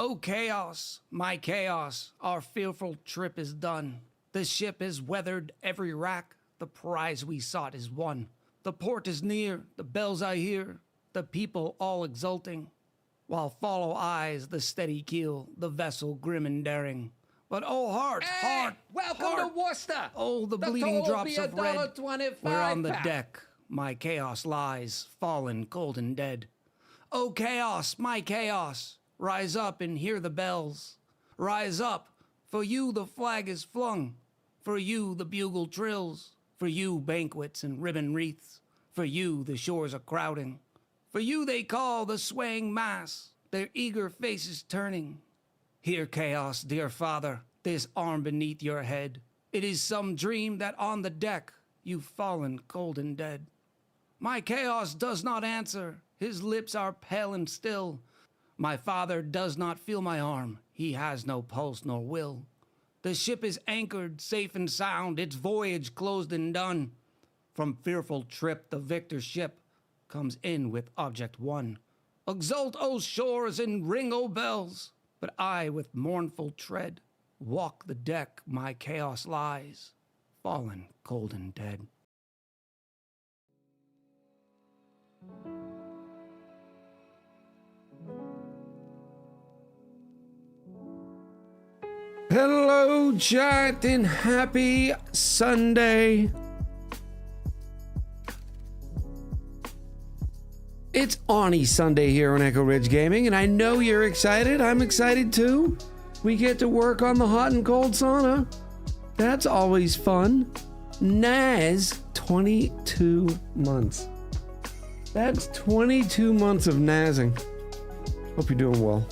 O chaos, my chaos, our fearful trip is done. The ship has weathered every rack, the prize we sought is won. The port is near, the bells I hear, the people all exulting, while follow eyes the steady keel, the vessel grim and daring. But oh heart, heart, welcome heart, to Worcester. oh the bleeding drops of red, where on the deck my chaos lies, fallen cold and dead. O chaos, my chaos, rise up and hear the bells. Rise up, for you the flag is flung, for you the bugle trills, for you banquets and ribbon wreaths, for you the shores are crowding. For you they call the swaying mass, their eager faces turning. Hear chaos, dear father, this arm beneath your head. It is some dream that on the deck you've fallen cold and dead. My chaos does not answer, his lips are pale and still. My father does not feel my arm, he has no pulse nor will. The ship is anchored, safe and sound, its voyage closed and done. From fearful trip the victor ship comes in with object won. Exult, O shores, and ring, O bells, but I with mournful tread walk the deck my chaos lies, fallen cold and dead. Hello, chat, and happy Sunday. It's ONI Sunday here on Echo Ridge Gaming, and I know you're excited. I'm excited too. We get to work on the hot and cold sauna. That's always fun. Naz, 22 months. That's 22 months of nazzing. Hope you're doing well.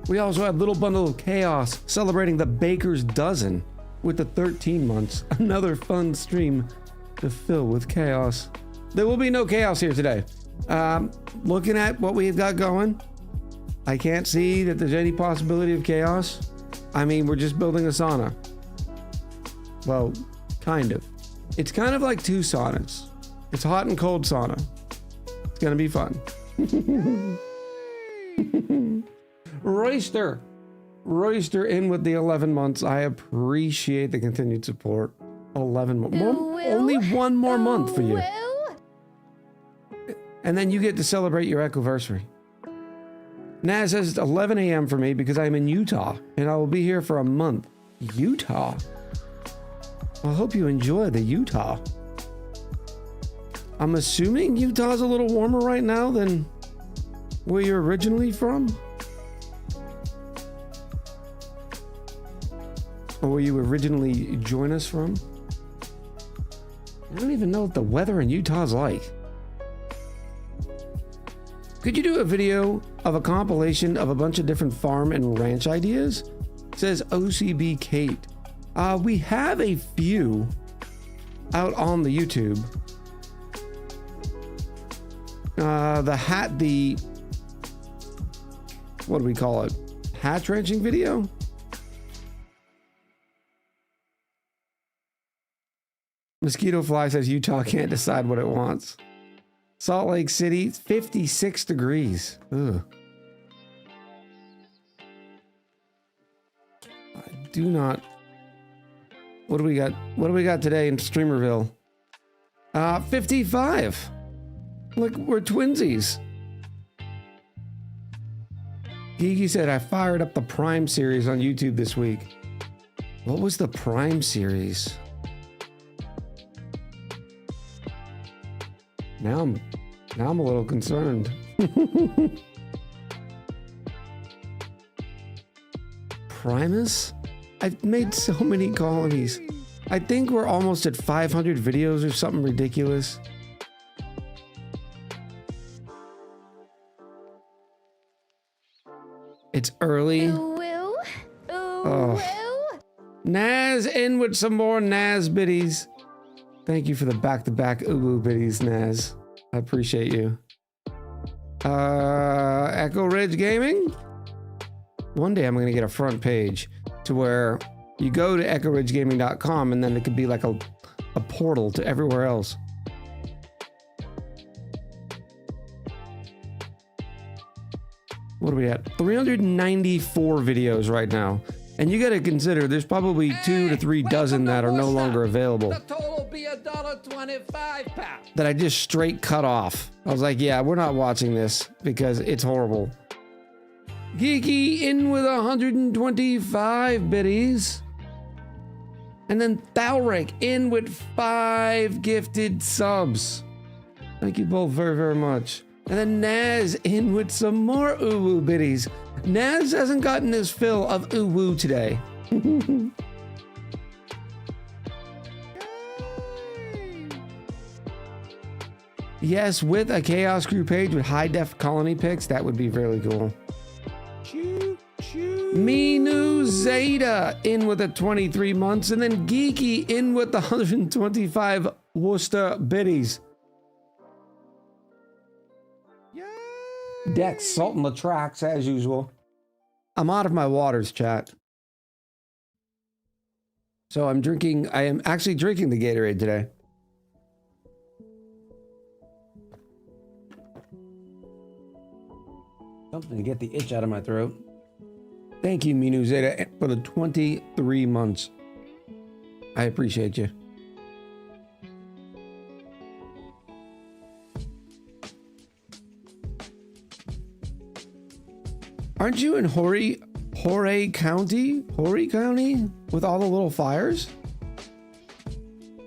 We also have Little Bundle of Chaos celebrating the Baker's Dozen with the 13 months. Another fun stream to fill with chaos. There will be no chaos here today. Looking at what we've got going, I can't see that there's any possibility of chaos. I mean, we're just building a sauna. Well, kind of. It's kind of like two saunas. It's hot and cold sauna. It's gonna be fun. Royster in with the 11 months. I appreciate the continued support. 11 more. Only one more month for you. And then you get to celebrate your Echoversary. Naz says it's 11 a.m. for me because I'm in Utah and I will be here for a month. Utah? I hope you enjoy the Utah. I'm assuming Utah's a little warmer right now than where you're originally from? Or where you originally join us from? I don't even know what the weather in Utah's like. Could you do a video of a compilation of a bunch of different farm and ranch ideas? Says OCB Kate. We have a few out on the YouTube. What do we call it? Hatch ranching video? Mosquito Fly says Utah can't decide what it wants. Salt Lake City, 56 degrees. Ugh. I do not. What do we got? What do we got today in Streamerville? 55. Look, we're twinsies. Geeky said, I fired up the Prime series on YouTube this week. What was the Prime series? Now I'm a little concerned. Primus? I've made so many colonies. I think we're almost at 500 videos or something ridiculous. It's early. Oh. Naz in with some more Naz biddies. Thank you for the back-to-back uwu biddies, Naz. I appreciate you. Echo Ridge Gaming? One day I'm gonna get a front page to where you go to echoridgegaming.com and then it could be like a portal to everywhere else. What are we at? 394 videos right now. And you got to consider there's probably 2 to 3 dozen that are no longer available. The total will be $1.25, pal. That I just straight cut off. I was like, yeah, we're not watching this because it's horrible. Geeky in with 125 biddies. And then Thalric in with 5 gifted subs. Thank you both very, very much. And then Naz in with some more uwu biddies. Naz hasn't gotten his fill of uwu today. Yes, with a Chaos Crew page with high-def colony pics, that would be really cool. Minu Zeta in with the 23 months, and then Geeky in with the 125 Worcester biddies. Dex salting the tracks as usual. I'm out of my waters, chat. So I am actually drinking the Gatorade today. Something to get the itch out of my throat. Thank you, Minu Zeta, for the 23 months. I appreciate you. Aren't you in Horry County? Horry County? With all the little fires?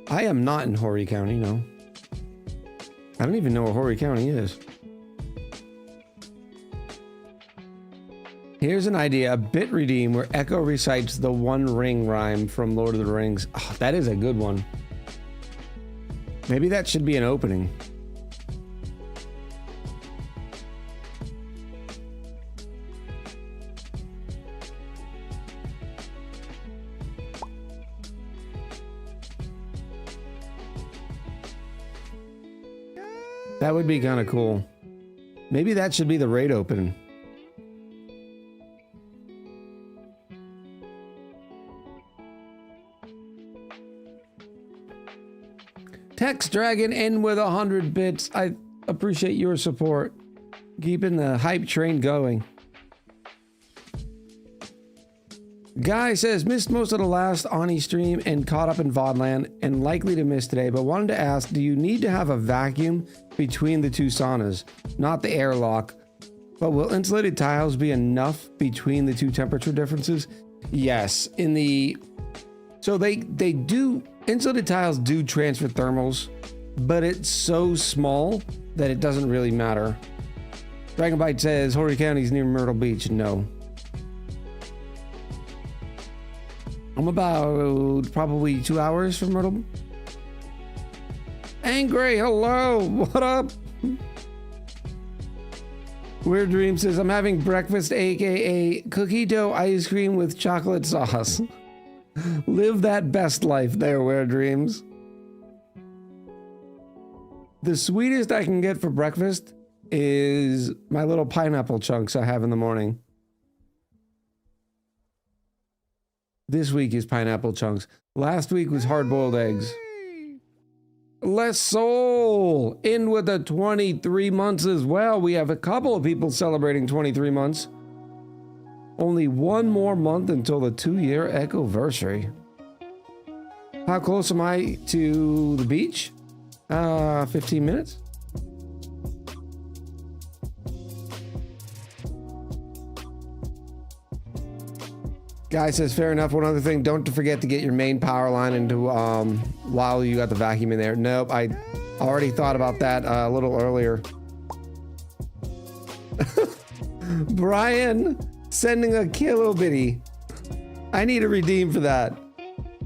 I am not in Horry County, no. I don't even know where Horry County is. Here's an idea, a bit redeem where Echo recites the One Ring rhyme from Lord of the Rings. Oh, that is a good one. Maybe that should be an opening. That would be kind of cool. Maybe that should be the raid open. Tex Dragon in with 100 bits. I appreciate your support. Keeping the hype train going. Guy says, missed most of the last ONI stream and caught up in VODland and likely to miss today, but wanted to ask, do you need to have a vacuum between the two saunas? Not the airlock, but will insulated tiles be enough between the two temperature differences? Yes, so they do, insulated tiles do transfer thermals, but it's so small that it doesn't really matter. Dragonbite says, Horry County's near Myrtle Beach. No. I'm about probably 2 hours from Myrtle. Angry, hello, what up? Weird Dream says, I'm having breakfast, aka cookie dough ice cream with chocolate sauce. Live that best life there, Weird Dreams. The sweetest I can get for breakfast is my little pineapple chunks I have in the morning. This week is pineapple chunks. Last week was hard-boiled eggs. Les Soul in with the 23 months as well. We have a couple of people celebrating 23 months. Only one more month until the 2-year Echoversary. How close am I to the beach? 15 minutes. Guy says, fair enough. One other thing, don't forget to get your main power line into while you got the vacuum in there. Nope, I already thought about that a little earlier. Brian sending a kilo bitty. I need a redeem for that.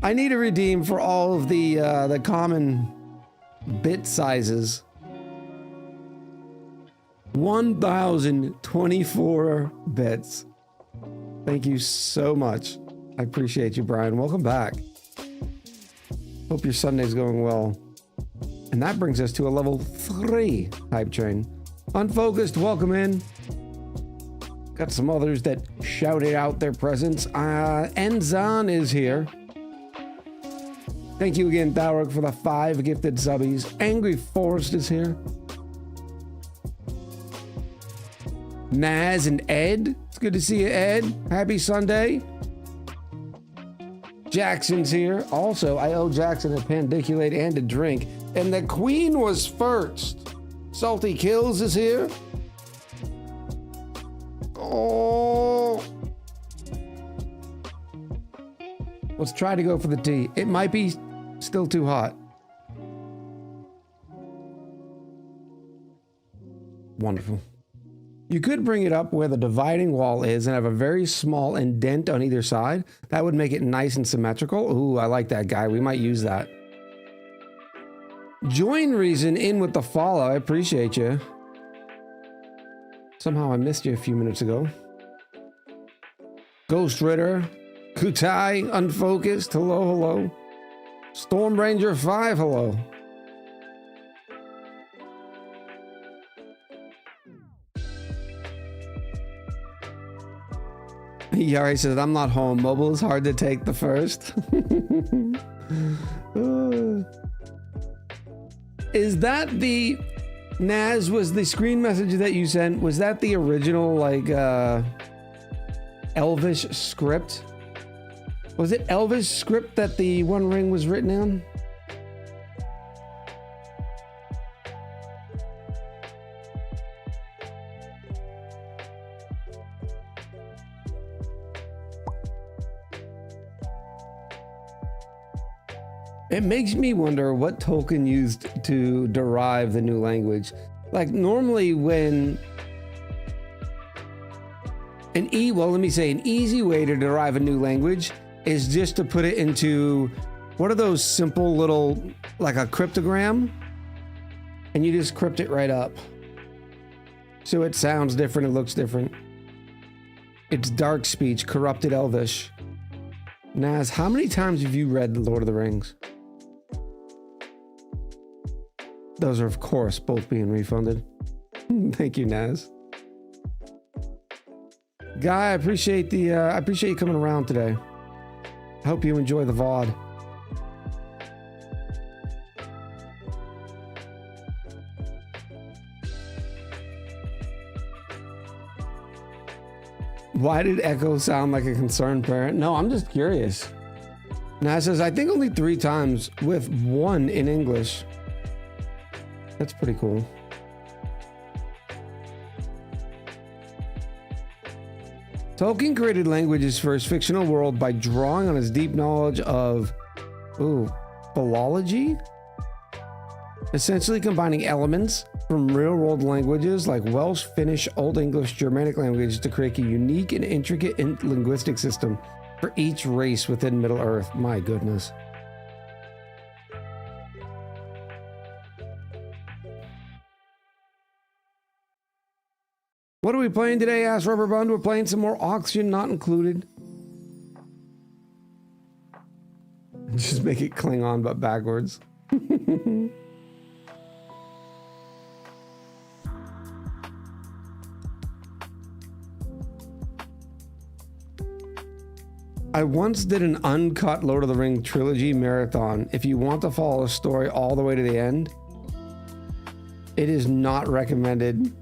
I need a redeem for all of the common bit sizes. 1,024 bits. Thank you so much. I appreciate you, Brian. Welcome back. Hope your Sunday's going well. And that brings us to a level 3 hype train. Unfocused, welcome in. Got some others that shouted out their presence. Enzan is here. Thank you again, Thalric, for the 5 gifted subbies. Angry Forest is here. Naz and Ed. It's good to see you, Ed. Happy Sunday. Jackson's here. Also, I owe Jackson a pandiculate and a drink. And the Queen was first. Salty Kills is here. Oh. Let's try to go for the tea. It might be still too hot. Wonderful. You could bring it up where the dividing wall is and have a very small indent on either side. That would make it nice and symmetrical. Ooh, I like that, guy. We might use that. Join Reason in with the follow. I appreciate you. Somehow I missed you a few minutes ago. Ghost Ritter. Kutai, Unfocused. Hello, hello. Storm Ranger 5, hello. Yari says, I'm not home. Mobile is hard to take the first. Is that the... Naz, was the screen message that you sent, was that the original, like, Elvish script? Was it Elvish script that the One Ring was written in? It makes me wonder what Tolkien used to derive the new language. Like normally when an easy way to derive a new language is just to put it into, what are those simple little, like a cryptogram? And you just crypt it right up. So it sounds different, it looks different. It's dark speech, corrupted Elvish. Naz, how many times have you read The Lord of the Rings? Those are, of course, both being refunded. Thank you, Naz. Guy, I appreciate you coming around today. I hope you enjoy the VOD. Why did Echo sound like a concerned parent? No, I'm just curious. Naz says, I think only 3 times with 1 in English. That's pretty cool. Tolkien created languages for his fictional world by drawing on his deep knowledge of, philology? Essentially combining elements from real-world languages like Welsh, Finnish, Old English, Germanic languages to create a unique and intricate linguistic system for each race within Middle-earth. My goodness. What are we playing today? Asked Rubber Bund. We're playing some more Oxygen Not Included. Just make it Klingon, but backwards. I once did an uncut Lord of the Rings trilogy marathon. If you want to follow a story all the way to the end, it is not recommended.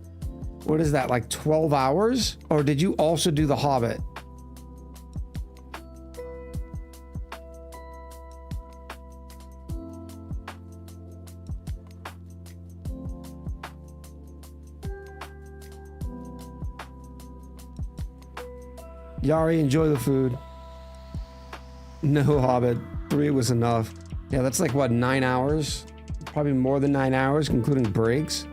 What is that, like 12 hours? Or did you also do The Hobbit? Yari, enjoy the food. No Hobbit. 3 was enough. Yeah, that's like what, 9 hours? Probably more than 9 hours, including breaks.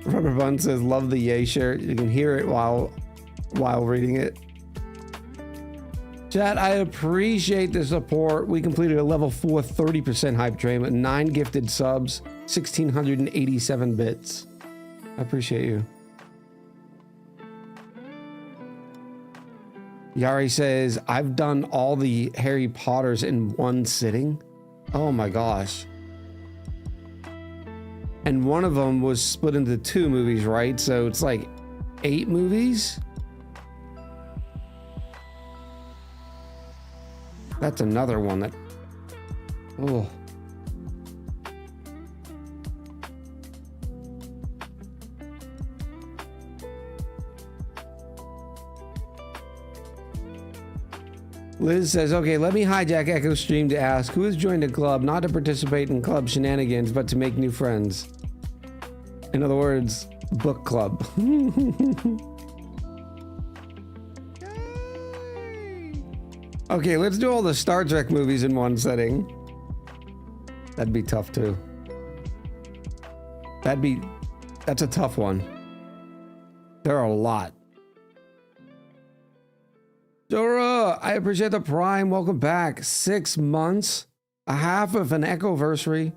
Rubber Bun says, love the yay shirt. You can hear it while reading it. Chat, I appreciate the support. We completed a level 4 30% hype train with 9 gifted subs, 1,687 bits. I appreciate you. Yari says, I've done all the Harry Potters in one sitting. Oh my gosh. And one of them was split into 2 movies, right? So it's like 8 movies? That's another one that... Oh. Liz says, okay, let me hijack Echo Stream to ask who has joined a club not to participate in club shenanigans, but to make new friends. In other words, book club. Okay, let's do all the Star Trek movies in one setting. That'd be tough too. That's a tough one. There are a lot. Dora, I appreciate the Prime. Welcome back. 6 months. A half of an Echoversary.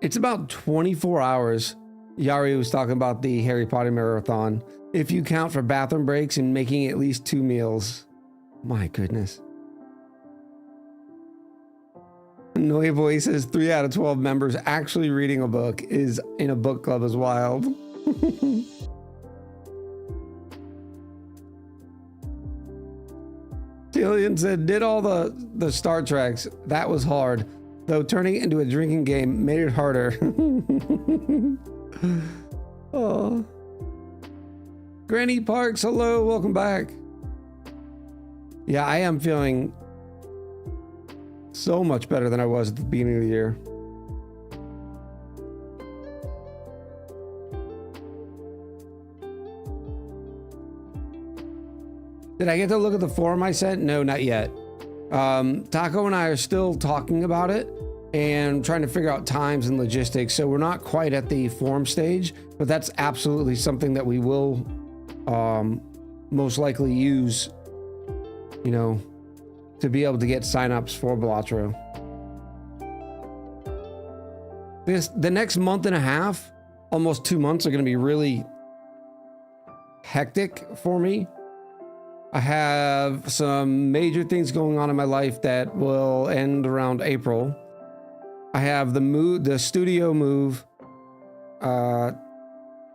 It's about 24 hours. Yari was talking about the Harry Potter marathon. If you count for bathroom breaks and making at least 2 meals. My goodness. Noy Boy says 3 out of 12 members actually reading a book is in a book club is wild. Jillian said, did all the Star Treks. That was hard. Though turning it into a drinking game made it harder. Oh. Granny Parks, hello, welcome back. Yeah, I am feeling so much better than I was at the beginning of the year. Did I get to look at the forum I sent? No, not yet. Taco and I are still talking about it and trying to figure out times and logistics. So we're not quite at the form stage, but that's absolutely something that we will most likely use, you know, to be able to get signups for Balatro. Because the next month and a half, almost 2 months, are going to be really hectic for me. I have some major things going on in my life that will end around April. I have the studio move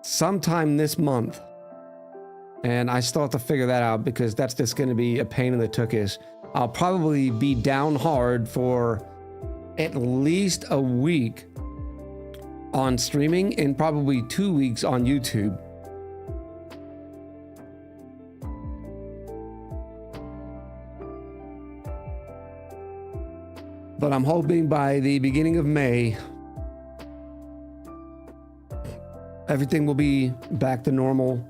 sometime this month. And I still have to figure that out because that's just going to be a pain in the tuchus. I'll probably be down hard for at least a week on streaming and probably 2 weeks on YouTube. But I'm hoping by the beginning of May, everything will be back to normal.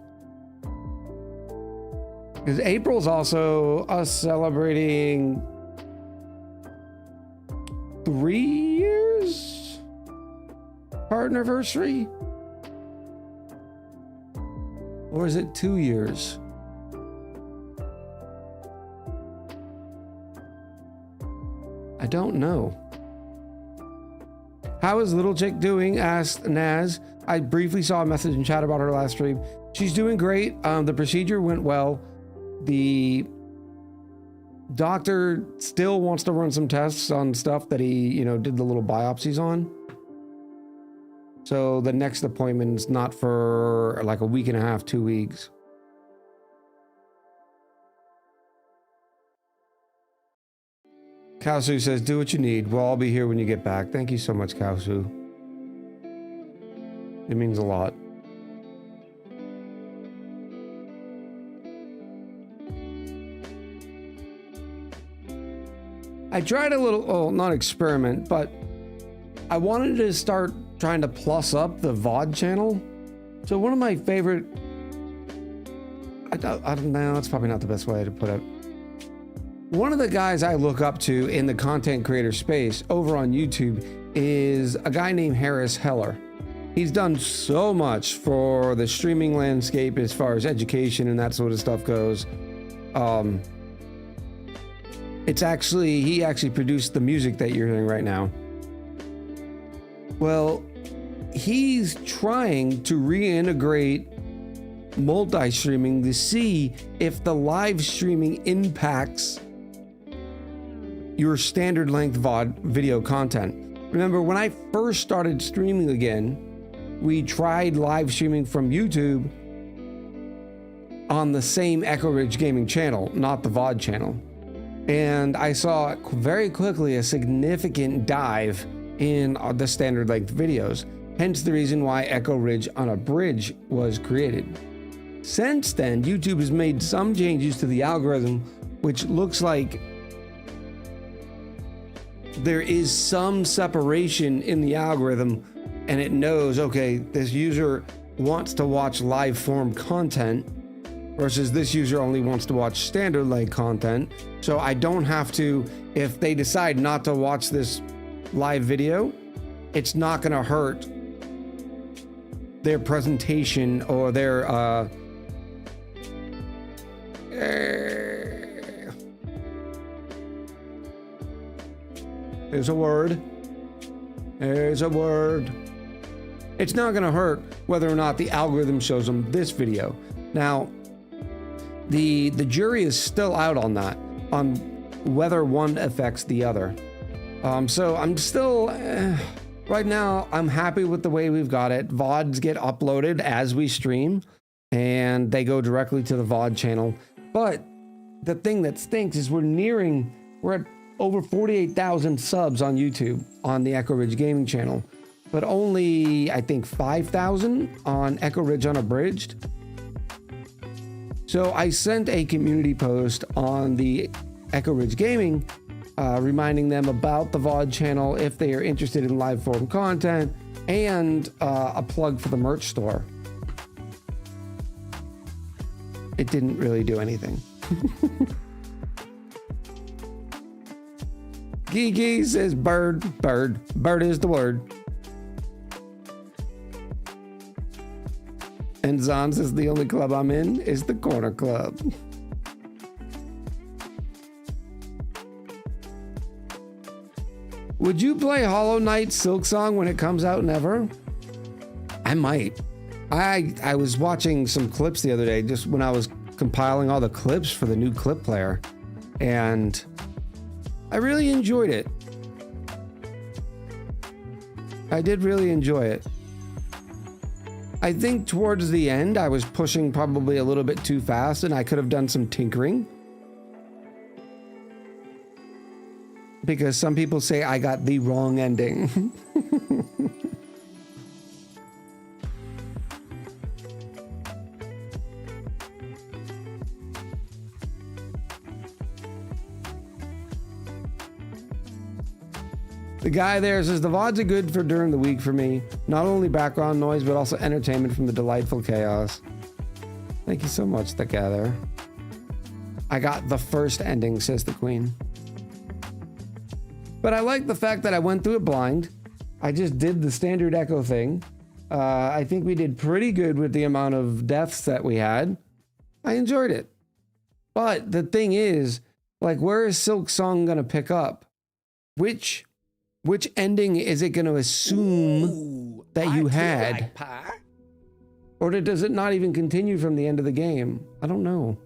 Because April's also us celebrating 3 years partnerversary? Or is it 2 years? I don't know. How is Little Chick doing? Asked Naz. I briefly saw a message in chat about her last stream. She's doing great. The procedure went well. The doctor still wants to run some tests on stuff that he, you know, did the little biopsies on. So the next appointment is not for like a week and a half, 2 weeks. Kausu says, do what you need. We'll all be here when you get back. Thank you so much, Kausu. It means a lot. I tried a little, well, not experiment, but I wanted to start trying to plus up the VOD channel. So one of my favorite, I don't know, that's probably not the best way to put it. One of the guys I look up to in the content creator space over on YouTube is a guy named Harris Heller. He's done so much for the streaming landscape as far as education and that sort of stuff goes. He actually produced the music that you're hearing right now. Well, he's trying to reintegrate multi-streaming to see if the live streaming impacts your standard length VOD video content. Remember, when I first started streaming again, we tried live streaming from YouTube on the same Echo Ridge Gaming channel, not the VOD channel. And I saw very quickly a significant dive in the standard length videos. hence the reason why Echo Ridge Unabridged was created. Since then, YouTube has made some changes to the algorithm, which looks like there is some separation in the algorithm, and it knows, okay, this user wants to watch live form content versus this user only wants to watch standard leg content. So I don't have to, if they decide not to watch this live video, it's not going to hurt their presentation or their there's a word. There's a word. It's not going to hurt whether or not the algorithm shows them this video. Now, the jury is still out on that, on whether one affects the other. So I'm still, right now, I'm happy with the way we've got it. VODs get uploaded as we stream, and they go directly to the VOD channel. But the thing that stinks is we're at over 48,000 subs on YouTube on the Echo Ridge Gaming channel, but only, I think, 5,000 on Echo Ridge Unabridged. So I sent a community post on the Echo Ridge Gaming, reminding them about the VOD channel if they are interested in live form content, and a plug for the merch store. It didn't really do anything. Gigi says bird is the word. And Zan says the only club I'm in is the Corner Club. Would you play Hollow Knight Silksong when it comes out? Never? I might. I was watching some clips the other day, just when I was compiling all the clips for the new clip player, and I really enjoyed it. I did really enjoy it. I think towards the end, I was pushing probably a little bit too fast, and I could have done some tinkering. Because some people say I got the wrong ending. The guy there says the VODs are good for during the week for me. Not only background noise, but also entertainment from the delightful chaos. Thank you so much, the guy there. I got the first ending, says the queen. But I like the fact that I went through it blind. I just did the standard Echo thing. I think we did pretty good with the amount of deaths that we had. I enjoyed it. But the thing is, like, where is Silksong gonna pick up? Which ending is it gonna assume that you had? Or does it not even continue from the end of the game? I don't know.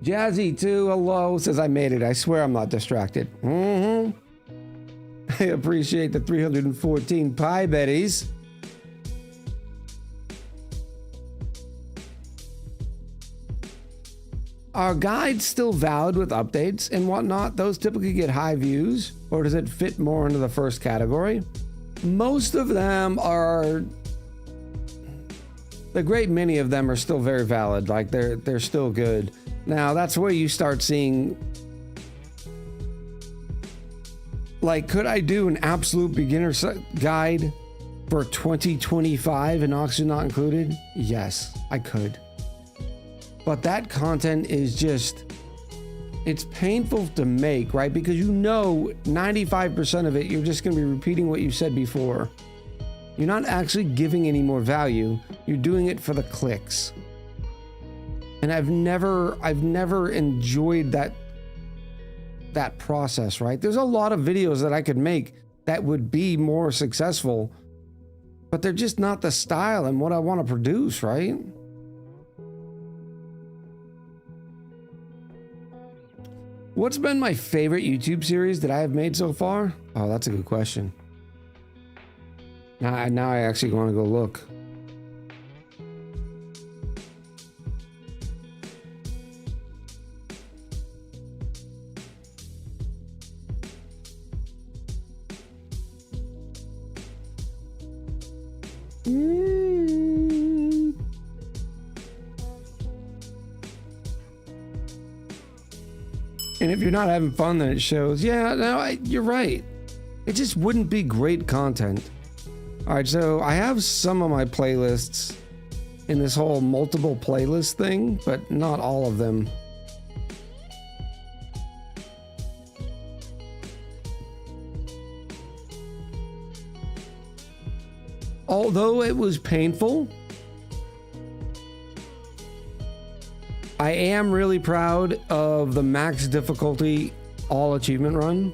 Jazzy2, hello, says I made it. I swear I'm not distracted. I appreciate the 314 pie betties. Are guides still valid with updates and whatnot? Those typically get high views, or does it fit more into the first category? Most of them are, the great many of them are still very valid. Like they're still good. Now that's where you start seeing, like, could I do an absolute beginner guide for 2025 and oxygen not included? Yes, I could. But that content is just, it's painful to make, right? Because you know 95% of it, you're just going to be repeating what you said before. You're not actually giving any more value. You're doing it for the clicks. And I've never enjoyed that process, right? There's a lot of videos that I could make that would be more successful, but they're just not the style and what I want to produce, right? What's been my favorite YouTube series that I have made so far? Oh, that's a good question. Now I actually want to go look. And if you're not having fun, then it shows. Yeah, no, you're right. It just wouldn't be great content. All right, so I have some of my playlists in this whole multiple playlist thing, but not all of them. Although it was painful, I am really proud of the max difficulty all achievement run.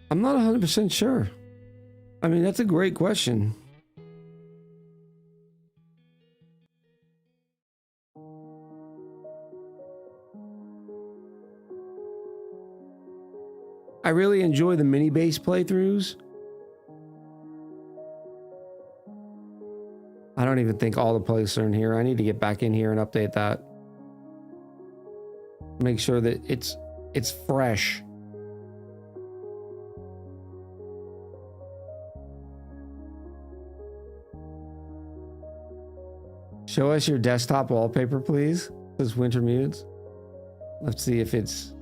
I'm not 100% sure. I mean, that's a great question. I really enjoy the mini base playthroughs. I don't even think all the playlists are in here. I need to get back in here and update that. Make sure that it's fresh. Show us your desktop wallpaper, please. Says Winter Mutes. Let's see if it's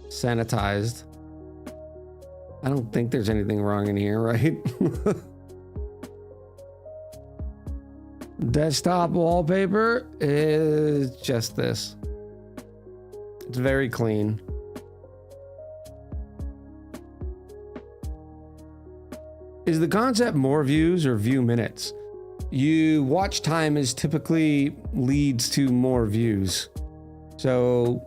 sanitized. I don't think there's anything wrong in here, right? Desktop wallpaper is just this. It's very clean. Is the concept more views or view minutes? Watch time is typically leads to more views. So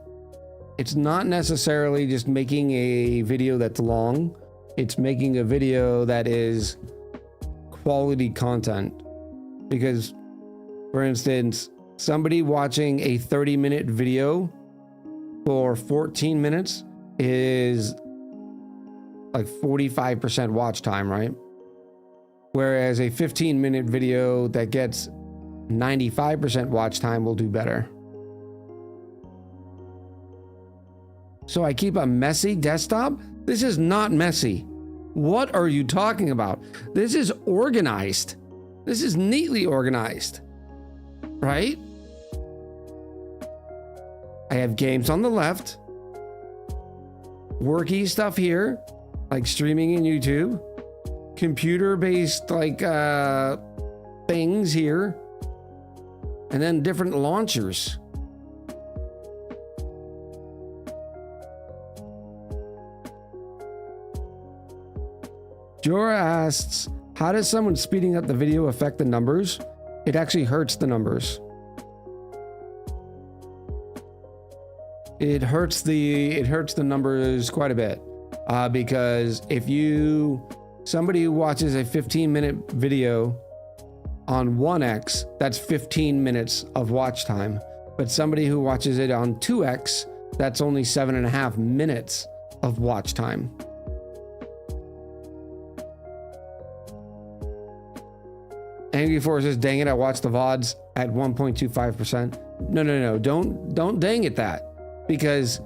it's not necessarily just making a video that's long. It's making a video that is quality content. Because, for instance, somebody watching a 30-minute video for 14 minutes is like 45% watch time, right? Whereas a 15-minute video that gets 95% watch time will do better. So I keep a messy desktop? This is not messy. What are you talking about? This is organized. This is neatly organized, right? I have games on the left, worky stuff here, like streaming in YouTube, computer-based like things here, and then different launchers. Jora asks, how does someone speeding up the video affect the numbers? It actually hurts the numbers. It hurts the numbers quite a bit because if somebody who watches a 15-minute video on 1x, that's 15 minutes of watch time. But somebody who watches it on 2x, that's only 7.5 minutes of watch time. Angry Force says, dang it, I watched the VODs at 1.25%. No, don't dang it that. Because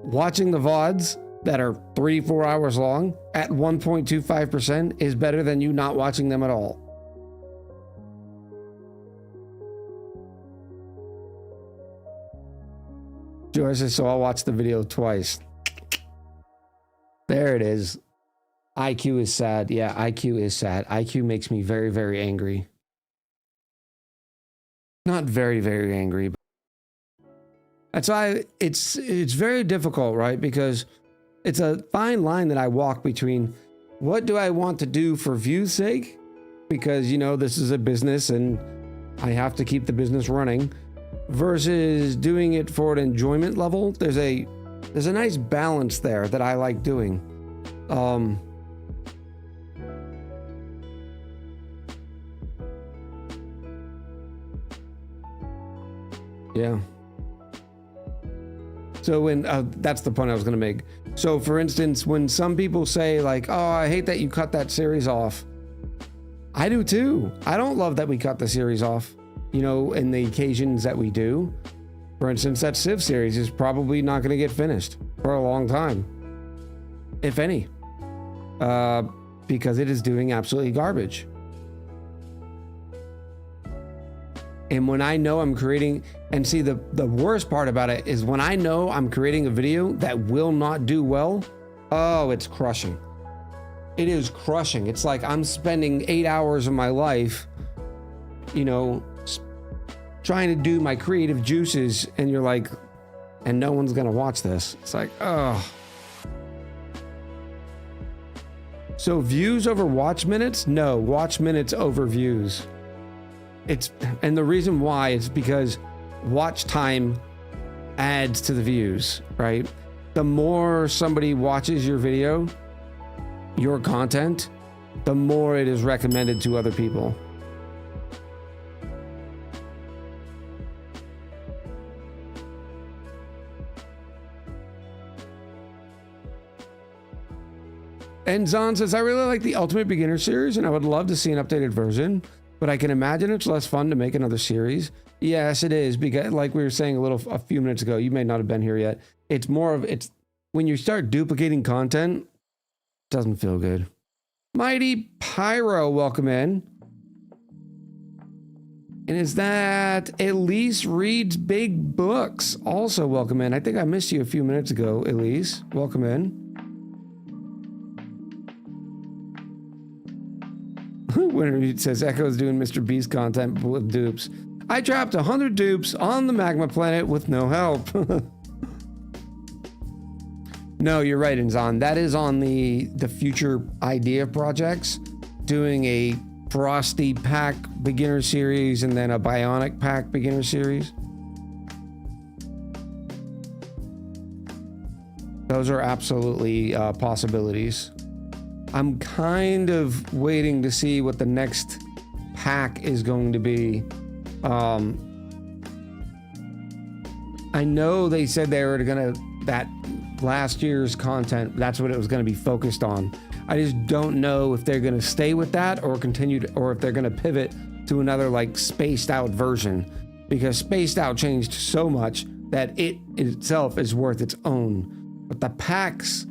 watching the VODs that are 3-4 hours long at 1.25% is better than you not watching them at all. George says, so I'll watch the video twice. There it is. IQ is sad. Yeah, IQ is sad. IQ makes me very, very angry. Not very, very angry. But that's why it's very difficult, right? Because it's a fine line that I walk between what do I want to do for view's sake? Because, you know, this is a business and I have to keep the business running versus doing it for an enjoyment level. There's a nice balance there that I like doing. Yeah. So when, that's the point I was going to make. So for instance, when some people say like, oh, I hate that you cut that series off. I do too. I don't love that we cut the series off, you know, in the occasions that we do. For instance, that Civ series is probably not going to get finished for a long time, if any, because it is doing absolutely garbage. And when I know I'm creating, and see the worst part about it is when I know I'm creating a video that will not do well, oh, it's crushing. It is crushing. It's like I'm spending 8 hours of my life, you know, trying to do my creative juices, and you're like, and no one's gonna watch this. It's like, oh. So views over watch minutes? No, watch minutes over views. And the reason why is because watch time adds to the views, right? The more somebody watches your video, your content, the more it is recommended to other people. And Zon says, I really like the Ultimate Beginner series and I would love to see an updated version, but I can imagine it's less fun to make another series. Yes, it is, because like we were saying a few minutes ago, you may not have been here yet. It's when you start duplicating content, it doesn't feel good. Mighty Pyro, welcome in. And is that Elise Reads Big Books? Also welcome in. I think I missed you a few minutes ago, Elise. Welcome in. Winter says Echo's doing Mr. Beast content with dupes. I trapped 100 dupes on the magma planet with no help. No, you're right, Inzon. That is on the future idea projects, doing a Frosty Pack beginner series and then a Bionic Pack beginner series. Those are absolutely possibilities. I'm kind of waiting to see what the next pack is going to be. I know they said they were that last year's content, that's what it was going to be focused on. I just don't know if they're going to stay with that or continue to, or if they're going to pivot to another like spaced out version, because spaced out changed so much that it itself is worth its own. But the packs,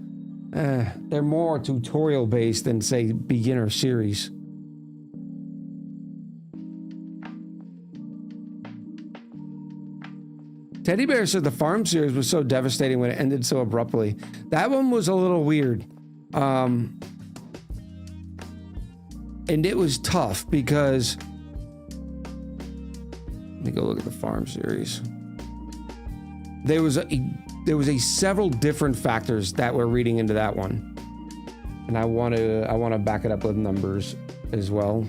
they're more tutorial based than say beginner series. Teddy Bear said the farm series was so devastating when it ended so abruptly. That one was a little weird. And it was tough because, let me go look at the farm series. There was several different factors that we're reading into that one. And I want to back it up with numbers as well.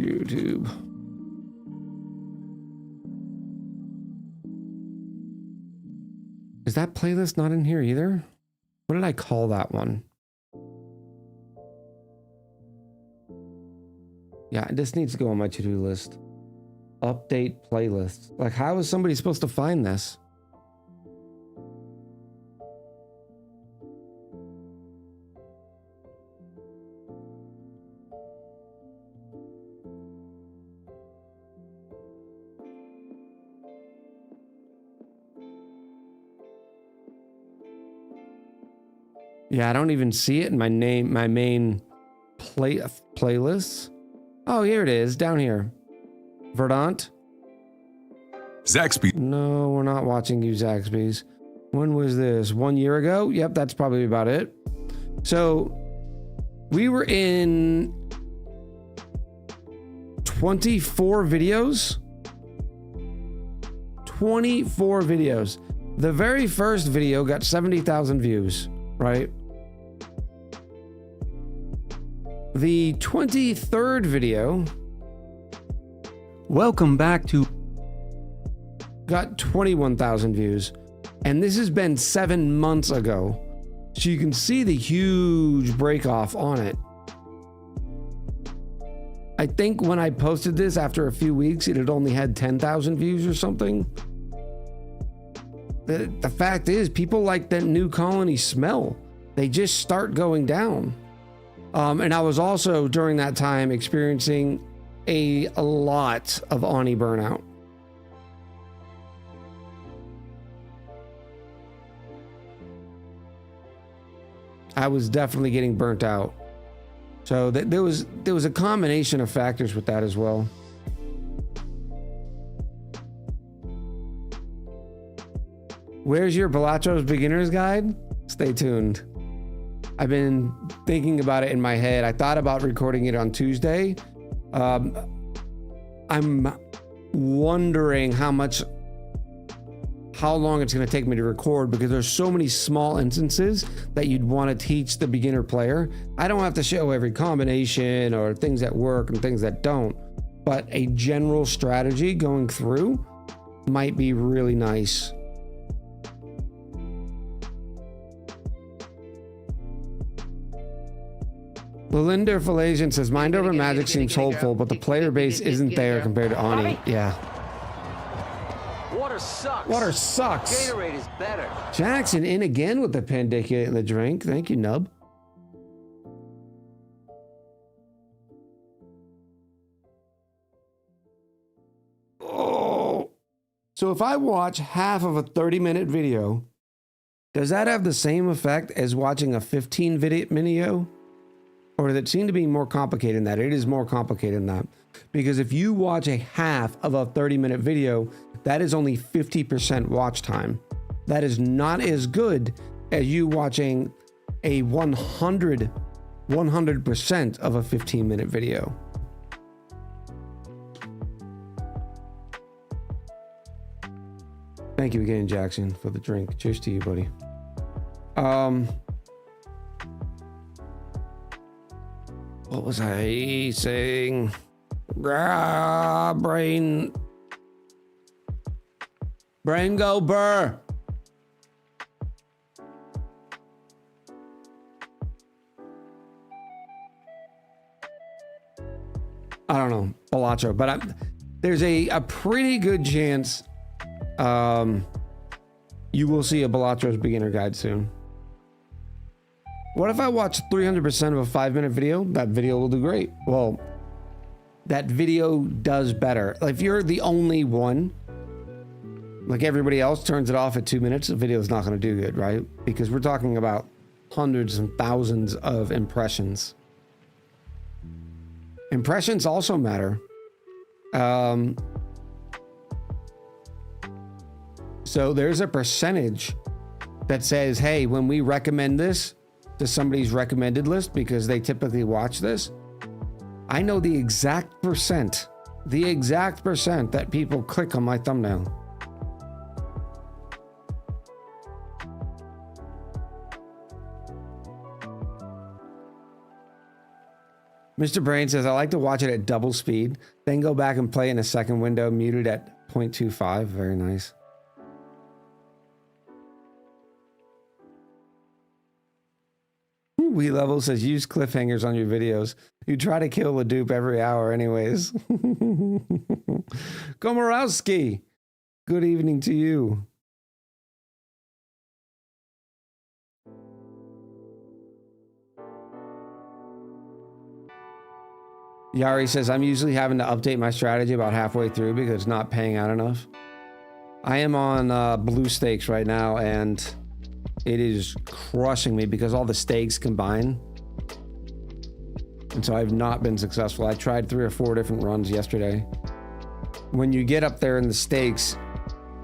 YouTube. Is that playlist not in here either? What did I call that one? Yeah, this needs to go on my to-do list. Update playlist. Like, how is somebody supposed to find this? Yeah, I don't even see it in my main playlists. Oh, here it is, down here. Verdant. Zaxby. No, we're not watching you, Zaxby's. When was this? 1 year ago? Yep, that's probably about it. So we were in 24 videos. 24 videos. The very first video got 70,000 views, right? The 23rd video, welcome back to, got 21,000 views. And this has been 7 months ago. So you can see the huge break off on it. I think when I posted this after a few weeks, it had only had 10,000 views or something. The fact is, people like that new colony smell. They just start going down. And I was also, during that time, experiencing a lot of ONI burnout. I was definitely getting burnt out. So there was a combination of factors with that as well. Where's your Balachos beginner's guide? Stay tuned. I've been thinking about it in my head. I thought about recording it on Tuesday. I'm wondering how long it's going to take me to record, because there's so many small instances that you'd want to teach the beginner player. I don't have to show every combination or things that work and things that don't, but a general strategy going through might be really nice. Belinda Falasian says, Mind Over Magic seems hopeful, but the player base isn't there compared to ONI. Yeah. Water sucks. Water sucks. Gatorade is better. Jackson in again with the Pandicula in the drink. Thank you, Nub. Oh. So if I watch half of a 30-minute video, does that have the same effect as watching a 15-minute video? Or does it seem to be more complicated than that? It is more complicated than that. Because if you watch a half of a 30-minute video, that is only 50% watch time. That is not as good as you watching a 100% of a 15-minute video. Thank you again, Jackson, for the drink. Cheers to you, buddy. What was I saying? Brain go burr. I don't know, Balacho, but there's a pretty good chance you will see a Balacho's beginner guide soon. What if I watch 300% of a 5-minute video? That video will do great. Well, that video does better. Like if you're the only one, like everybody else turns it off at 2 minutes, the video is not going to do good, right? Because we're talking about hundreds and thousands of impressions. Impressions also matter. So there's a percentage that says, hey, when we recommend this to somebody's recommended list, because they typically watch this, I know the exact percent that people click on my thumbnail. Mr. Brain says, I like to watch it at double speed, then go back and play in a second window, muted at 0.25. Very nice. We Level says, use cliffhangers on your videos. You try to kill a dupe every hour anyways. Komorowski, good evening to you. Yari says, I'm usually having to update my strategy about halfway through because it's not paying out enough. I am on blue stakes right now, and it is crushing me because all the stakes combine. And so I've not been successful. I tried 3 or 4 different runs yesterday. When you get up there in the stakes,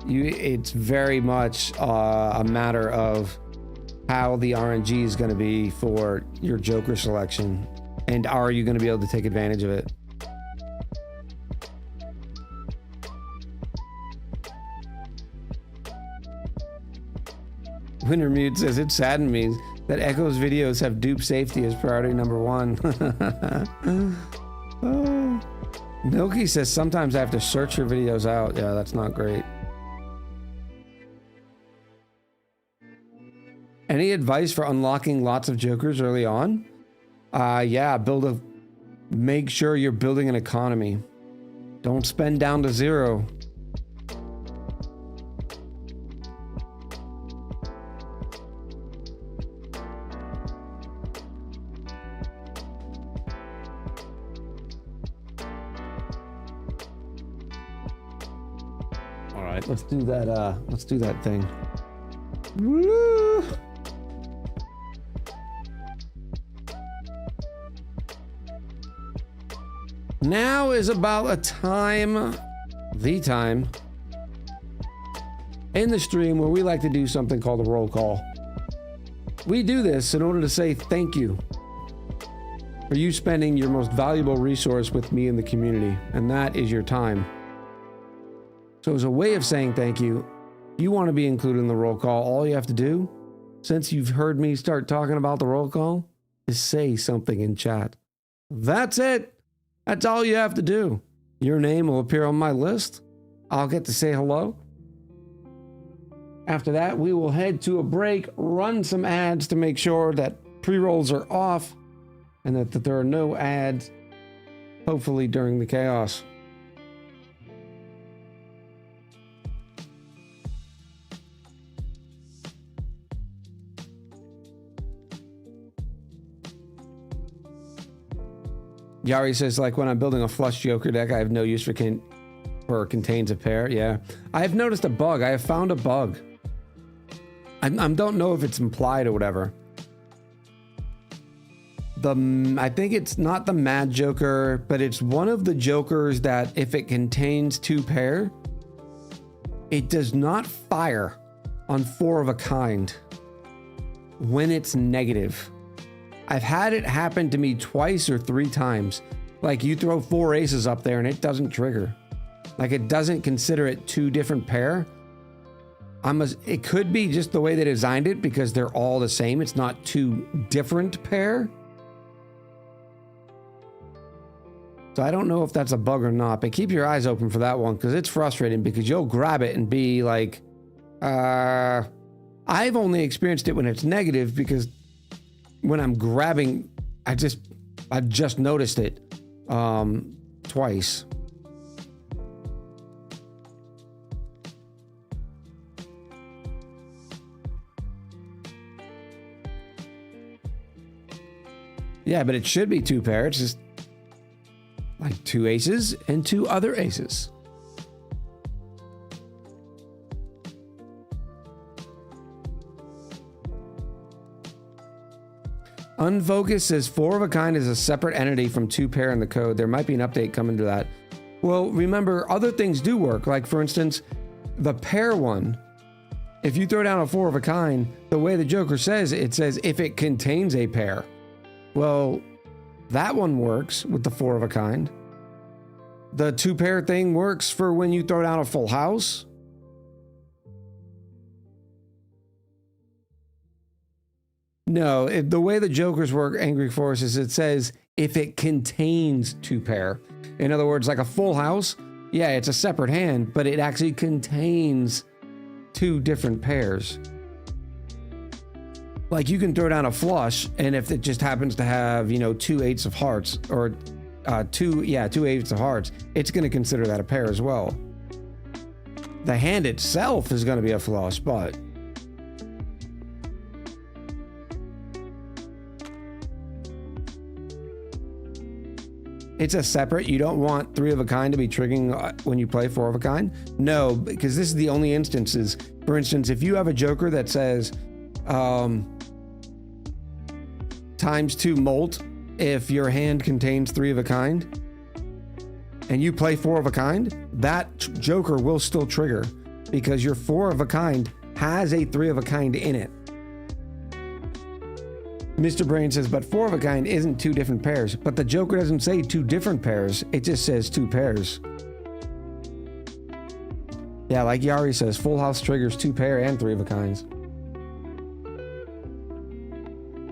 it's very much a matter of how the RNG is going to be for your Joker selection. And are you going to be able to take advantage of it? Winter Mute says, it saddened me that Echo's videos have dupe safety as priority number 1. Milky says, sometimes I have to search your videos out. Yeah, that's not great. Any advice for unlocking lots of Jokers early on? Yeah, build Make sure you're building an economy. Don't spend down to zero. All right, let's do that thing. Woo! Now is about the time in the stream where we like to do something called a roll call. We do this in order to say thank you for you spending your most valuable resource with me in the community, and that is your time. So as a way of saying thank you, if you want to be included in the roll call, all you have to do, since you've heard me start talking about the roll call, is say something in chat. That's it. That's all you have to do. Your name will appear on my list. I'll get to say hello. After that, we will head to a break, run some ads to make sure that pre-rolls are off and that there are no ads, hopefully during the chaos. Yari says, like when I'm building a flush Joker deck, I have no use for contains a pair. Yeah. I have noticed a bug. I have found a bug. I don't know if it's implied or whatever. I think it's not the Mad Joker, but it's one of the Jokers that if it contains 2 pair, it does not fire on 4 of a kind when it's negative. I've had it happen to me twice or 3 times. Like you throw 4 aces up there and it doesn't trigger. Like it doesn't consider it 2 different pair. It could be just the way they designed it because they're all the same. It's not 2 different pair. So I don't know if that's a bug or not, but keep your eyes open for that one because it's frustrating because you'll grab it and be like, I've only experienced it when it's negative because when I'm grabbing, I just noticed it twice. Yeah, but it should be 2 pair. It's just like 2 aces and 2 other aces. Unfocused says 4 of a kind is a separate entity from 2 pair in the code. There might be an update coming to that. Well, remember, other things do work. Like, for instance, the pair one. If you throw down a 4 of a kind, the way the Joker says it says if it contains a pair. Well, that one works with the 4 of a kind. The 2 pair thing works for when you throw down a full house. No, the way the Jokers work, Angry Force, is it says if it contains 2 pair. In other words, like a full house, yeah, it's a separate hand, but it actually contains 2 different pairs. Like you can throw down a flush, and if it just happens to have, 2 eights of hearts, or 2 eights of hearts, it's going to consider that a pair as well. The hand itself is going to be a flush, but it's a separate. You don't want 3 of a kind to be triggering when you play 4 of a kind. No, because this is the only instances. For instance, if you have a Joker that says times 2 molt, if your hand contains 3 of a kind, and you play 4 of a kind, that Joker will still trigger because your 4 of a kind has a 3 of a kind in it. Mr. Brain says, but 4 of a kind isn't 2 different pairs. But the Joker doesn't say 2 different pairs. It just says 2 pairs. Yeah, like Yari says, Full House triggers 2 pair and 3 of a kinds.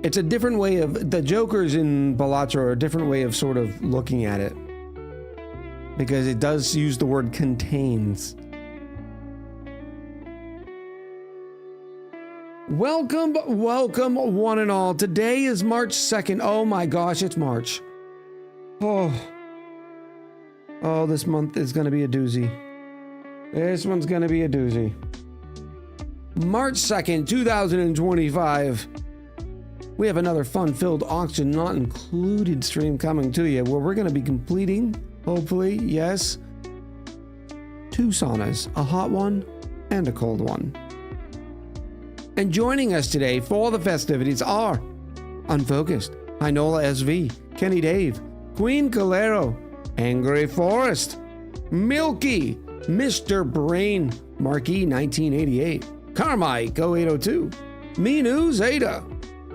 It's a different way of... The Jokers in Balatro are a different way of sort of looking at it. Because it does use the word contains. Welcome, welcome, one and all. Today is March 2nd. Oh my gosh, it's March. Oh. Oh, this month is going to be a doozy. This one's going to be a doozy. March 2nd, 2025. We have another fun-filled auction not included stream coming to you where we're going to be completing, hopefully, yes, 2 saunas, a hot one and a cold one. And joining us today for the festivities are Unfocused, Hinola SV, Kenny Dave, Queen Calero, Angry Forest, Milky, Mr. Brain, Marquis 1988, Carmike 0802, Minu Zeta,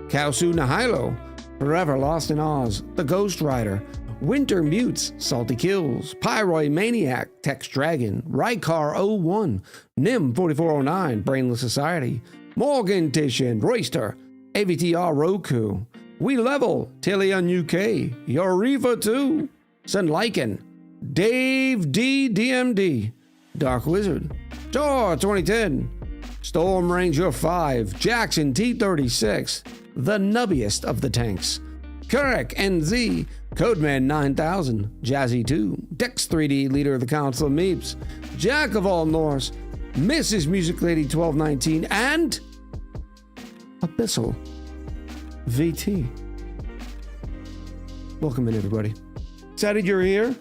Kausu Nahilo, Forever Lost in Oz, The Ghost Rider, Winter Mutes, Salty Kills, Pyroid Maniac, Tex Dragon, Rykar 01, Nim 4409, Brainless Society, Morgan Tishin, Royster, AVTR Roku, We Level, Tillian UK, Yoriva 2, Sunliken, Dave DDMD, Dark Wizard, Tor 2010, Storm Ranger 5, Jackson T36, the nubbiest of the tanks, Kurek NZ, Codeman 9000, Jazzy 2, Dex 3D, leader of the Council of Meeps, Jack of all Norse, Mrs. Music Lady 1219, and Abyssal VT. Welcome in, everybody. Excited you're here.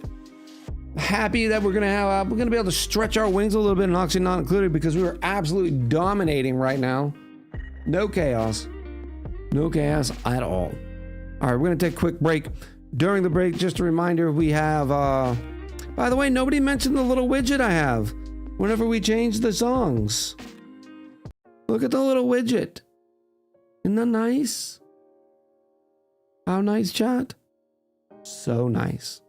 Happy that we're gonna be able to stretch our wings a little bit, and Oxy not included, because we are absolutely dominating right now. No chaos at all. All right, we're gonna take a quick break. During the break, just a reminder, we have. By the way, nobody mentioned the little widget I have whenever we change the songs. Look at the little widget. Isn't that nice? How nice, chat? So nice.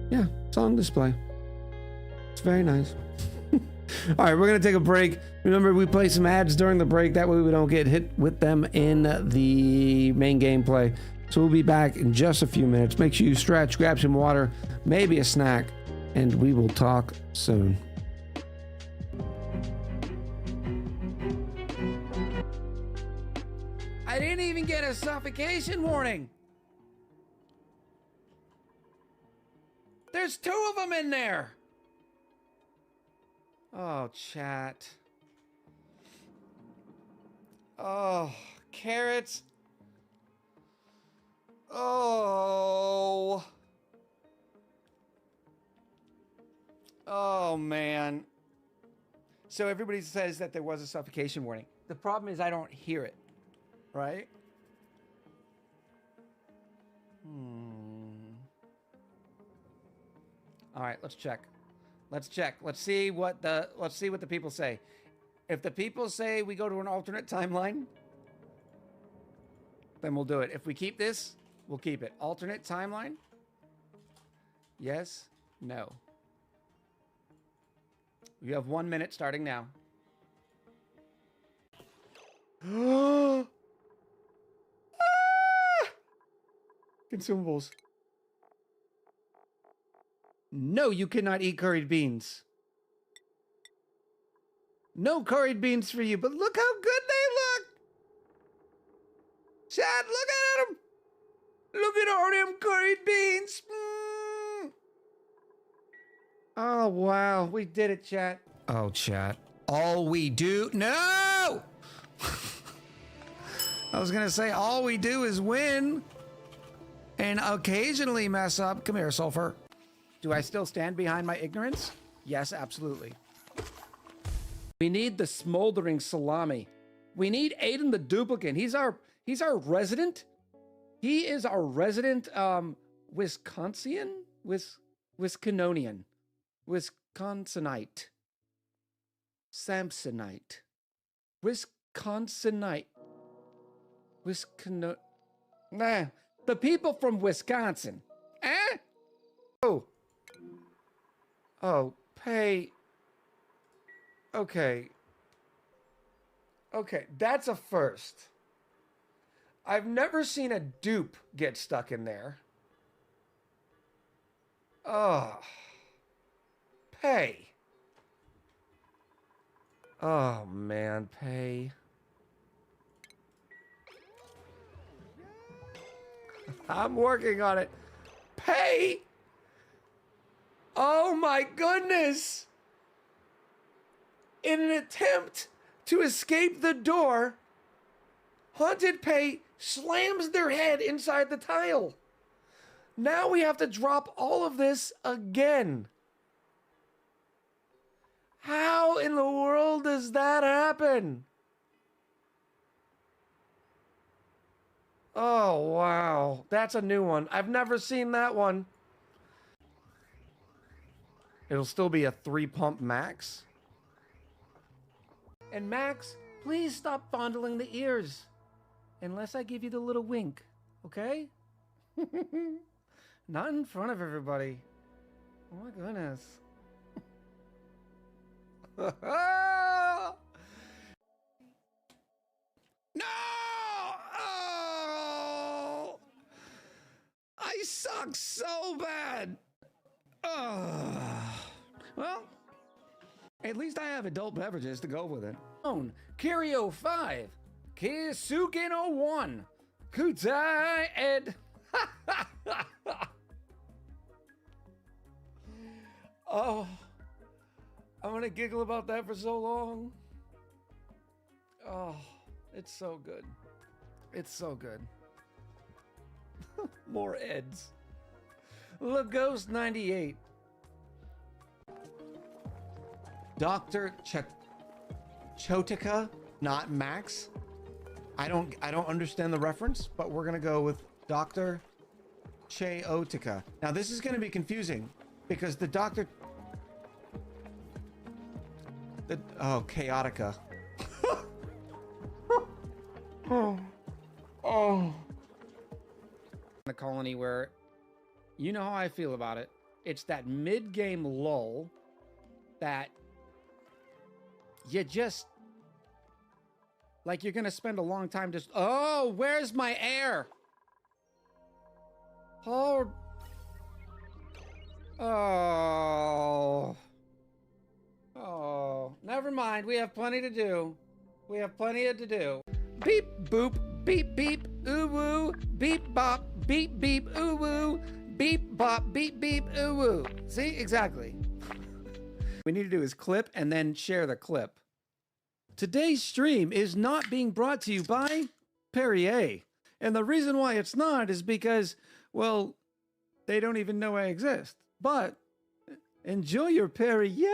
Yeah, song display. It's very nice. All right, we're going to take a break. Remember, we play some ads during the break. That way we don't get hit with them in the main gameplay. So we'll be back in just a few minutes. Make sure you stretch, grab some water, maybe a snack, and we will talk soon. I didn't even get a suffocation warning. There's 2 of them in there. Oh, chat. Oh, carrots. Oh. Oh, man. So everybody says that there was a suffocation warning. The problem is I don't hear it, right? All right, let's check. Let's see what the people say. If the people say we go to an alternate timeline, then we'll do it. If we keep this, we'll keep it. Alternate timeline? Yes? No. You have 1 minute starting now. Consumables. No, you cannot eat curried beans. No curried beans for you, but look how good they look. Chad, look at them. Look at all them curried beans. Oh, wow. We did it, chat. Oh, chat. All we do... No! I was going to say, all we do is win and occasionally mess up. Come here, Sulfur. Do I still stand behind my ignorance? Yes, absolutely. We need the smoldering salami. We need Aiden the duplicate. He's our resident. He is our resident Wisconsinian? Wiscononian. Wisconsinite. Samsonite. Wisconsinite. Nah, the people from Wisconsin. Eh? Oh, pay. Okay. Okay, that's a first. I've never seen a dupe get stuck in there. Oh. Pay. Oh, man, pay. I'm working on it. Pay? Oh my goodness! In an attempt to escape the door, Haunted Pay slams their head inside the tile. Now we have to drop all of this again. How in the world does that happen? Oh, wow. That's a new one. I've never seen that one. It'll still be a 3-pump max. And Max, please stop fondling the ears. Unless I give you the little wink, okay? Not in front of everybody. Oh my goodness. No! Oh! I suck so bad. Well, at least I have adult beverages to go with it. Kirio 5, Kisuken 01, Kutai Ed. Oh, I'm gonna giggle about that for so long. Oh, it's so good. It's so good. More Eds. Lagos 98. Dr. Chotica, not Max. I don't understand the reference, but we're gonna go with Dr. Chaotica. Now this is gonna be confusing because the Dr. Chaotica. Oh. The colony where, you know how I feel about it. It's that mid-game lull that you just, like, you're gonna spend a long time just, oh, where's my air? Oh. Oh. Oh. Never mind. We have plenty to do. We have plenty to do. Beep, boop, beep, beep, ooh, woo, beep, bop, beep, beep, ooh, woo, beep, bop, beep, beep, ooh, woo. See? Exactly. We need to do is clip and then share the clip. Today's stream is not being brought to you by Perrier. And the reason why it's not is because, well, they don't even know I exist. But enjoy your Perrier!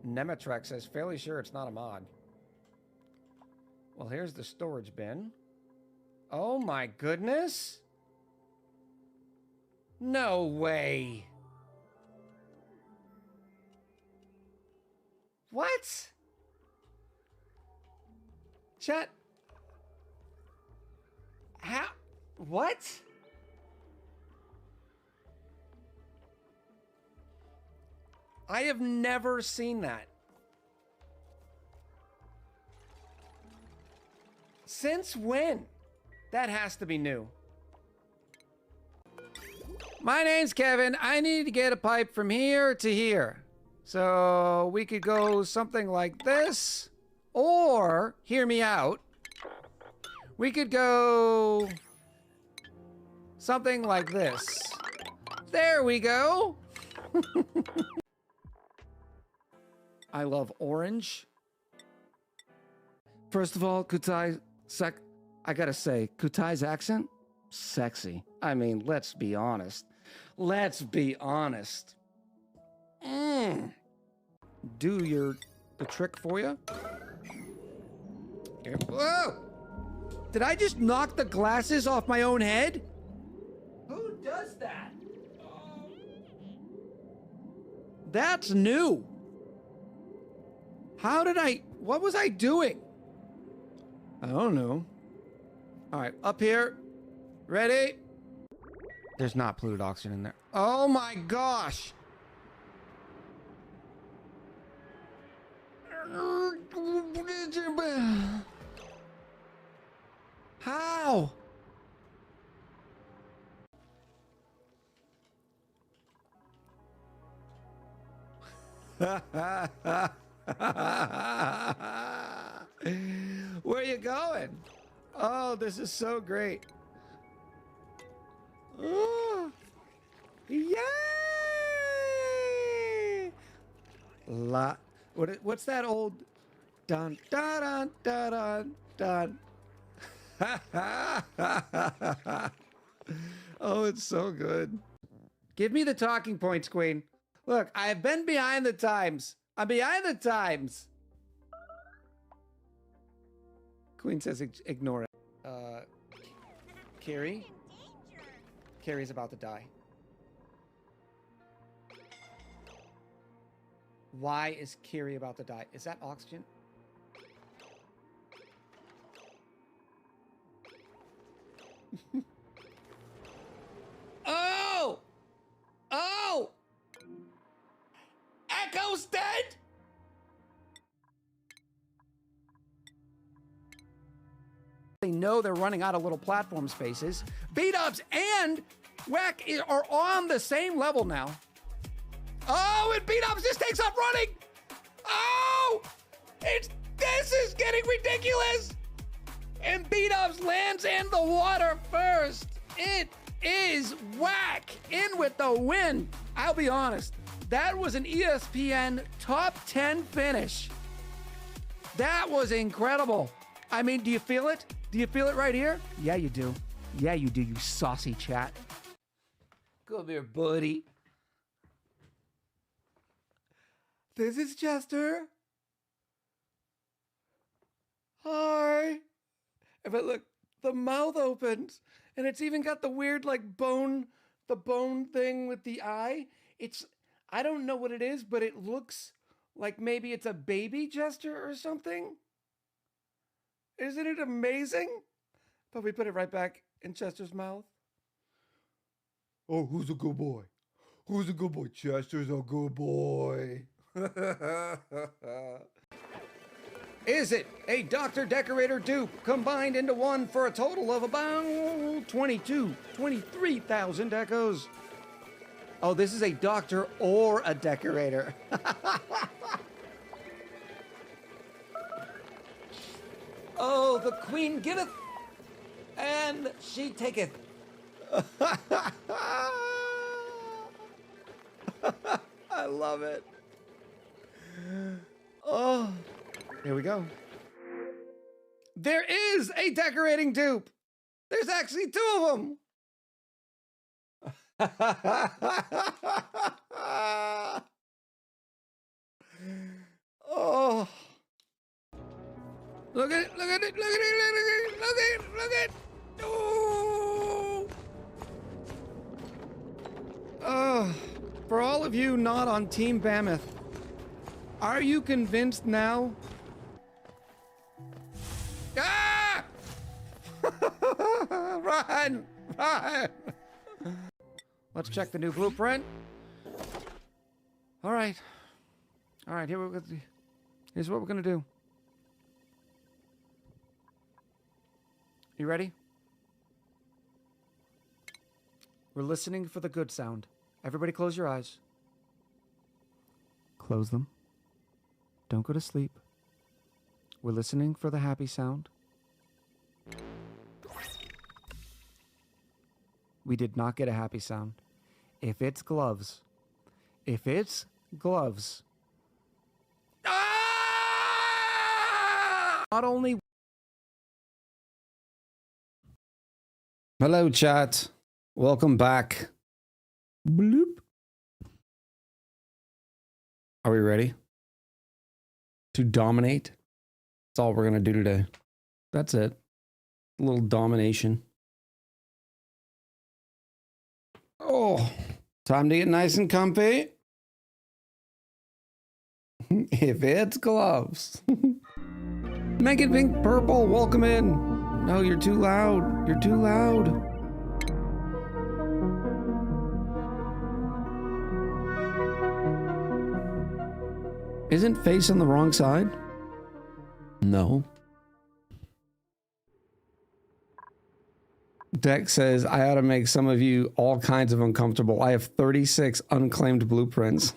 Nematrex says, fairly sure it's not a mod. Well, here's the storage bin. Oh my goodness! No way! What? Chat. How? What? I have never seen that. Since when? That has to be new. My name's Kevin. I need to get a pipe from here to here. So we could go something like this. Or, hear me out, we could go something like this. There we go. I love orange. First of all, I gotta say, Kutai's accent, sexy. I mean, let's be honest. Let's be honest. Do the trick for you. Here. Whoa! Did I just knock the glasses off my own head? Who does that? That's new. What was I doing? I don't know. All right, up here. Ready? There's not polluted oxygen in there. Oh my gosh. How? Where you going? Oh, this is so great. Oh, yay! What's that old dun dun dun dun dun? Oh, it's so good. Give me the talking points, Queen. Look, I've been behind the times. I'm behind the times. Queen says ignore it. Carrie? Carrie's about to die. Why is Carrie about to die? Is that oxygen? Oh! Oh! Echo's dead? They know they're running out of little platform spaces. B-dubs and Whack are on the same level now. Oh, and B-dubs just takes off running. Oh! This is getting ridiculous. And B-dubs lands in the water first. It is Whack in with the win. I'll be honest. That was an ESPN top 10 finish. That was incredible. I mean, do you feel it? Do you feel it right here? Yeah, you do. Yeah, you do, you saucy chat. Come here, buddy. This is Chester. Hi. But look, the mouth opens, and it's even got the weird, like, bone thing with the eye. I don't know what it is, but it looks like maybe it's a baby Chester or something. Isn't it amazing? But we put it right back in Chester's mouth. Oh, who's a good boy? Who's a good boy? Chester's a good boy. Is it a Dr. Decorator dupe combined into one for a total of about 23,000 echoes? Oh, this is a doctor or a decorator. Oh, the queen giveth, and she taketh. I love it. Oh, here we go. There is a decorating dupe. There's actually two of them. Oh. Look at it, look at it, look at it, look at it, look at it, look at it. Oh. For all of you not on Team Mammoth, are you convinced now? Ah! Run! Run! Let's check the new blueprint. All right. All right, here's what we're gonna do. You ready? We're listening for the good sound. Everybody close your eyes. Close them. Don't go to sleep. We're listening for the happy sound. We did not get a happy sound. If it's gloves. If it's gloves. Ah! Not only... Hello, chat. Welcome back. Bloop. Are we ready to dominate? That's all we're gonna do today. That's it. A little domination. Oh, time to get nice and comfy. If it's gloves. Make it pink purple. Welcome in. No, you're too loud. You're too loud. Isn't face on the wrong side? No. Deck says, I ought to make some of you all kinds of uncomfortable. I have 36 unclaimed blueprints.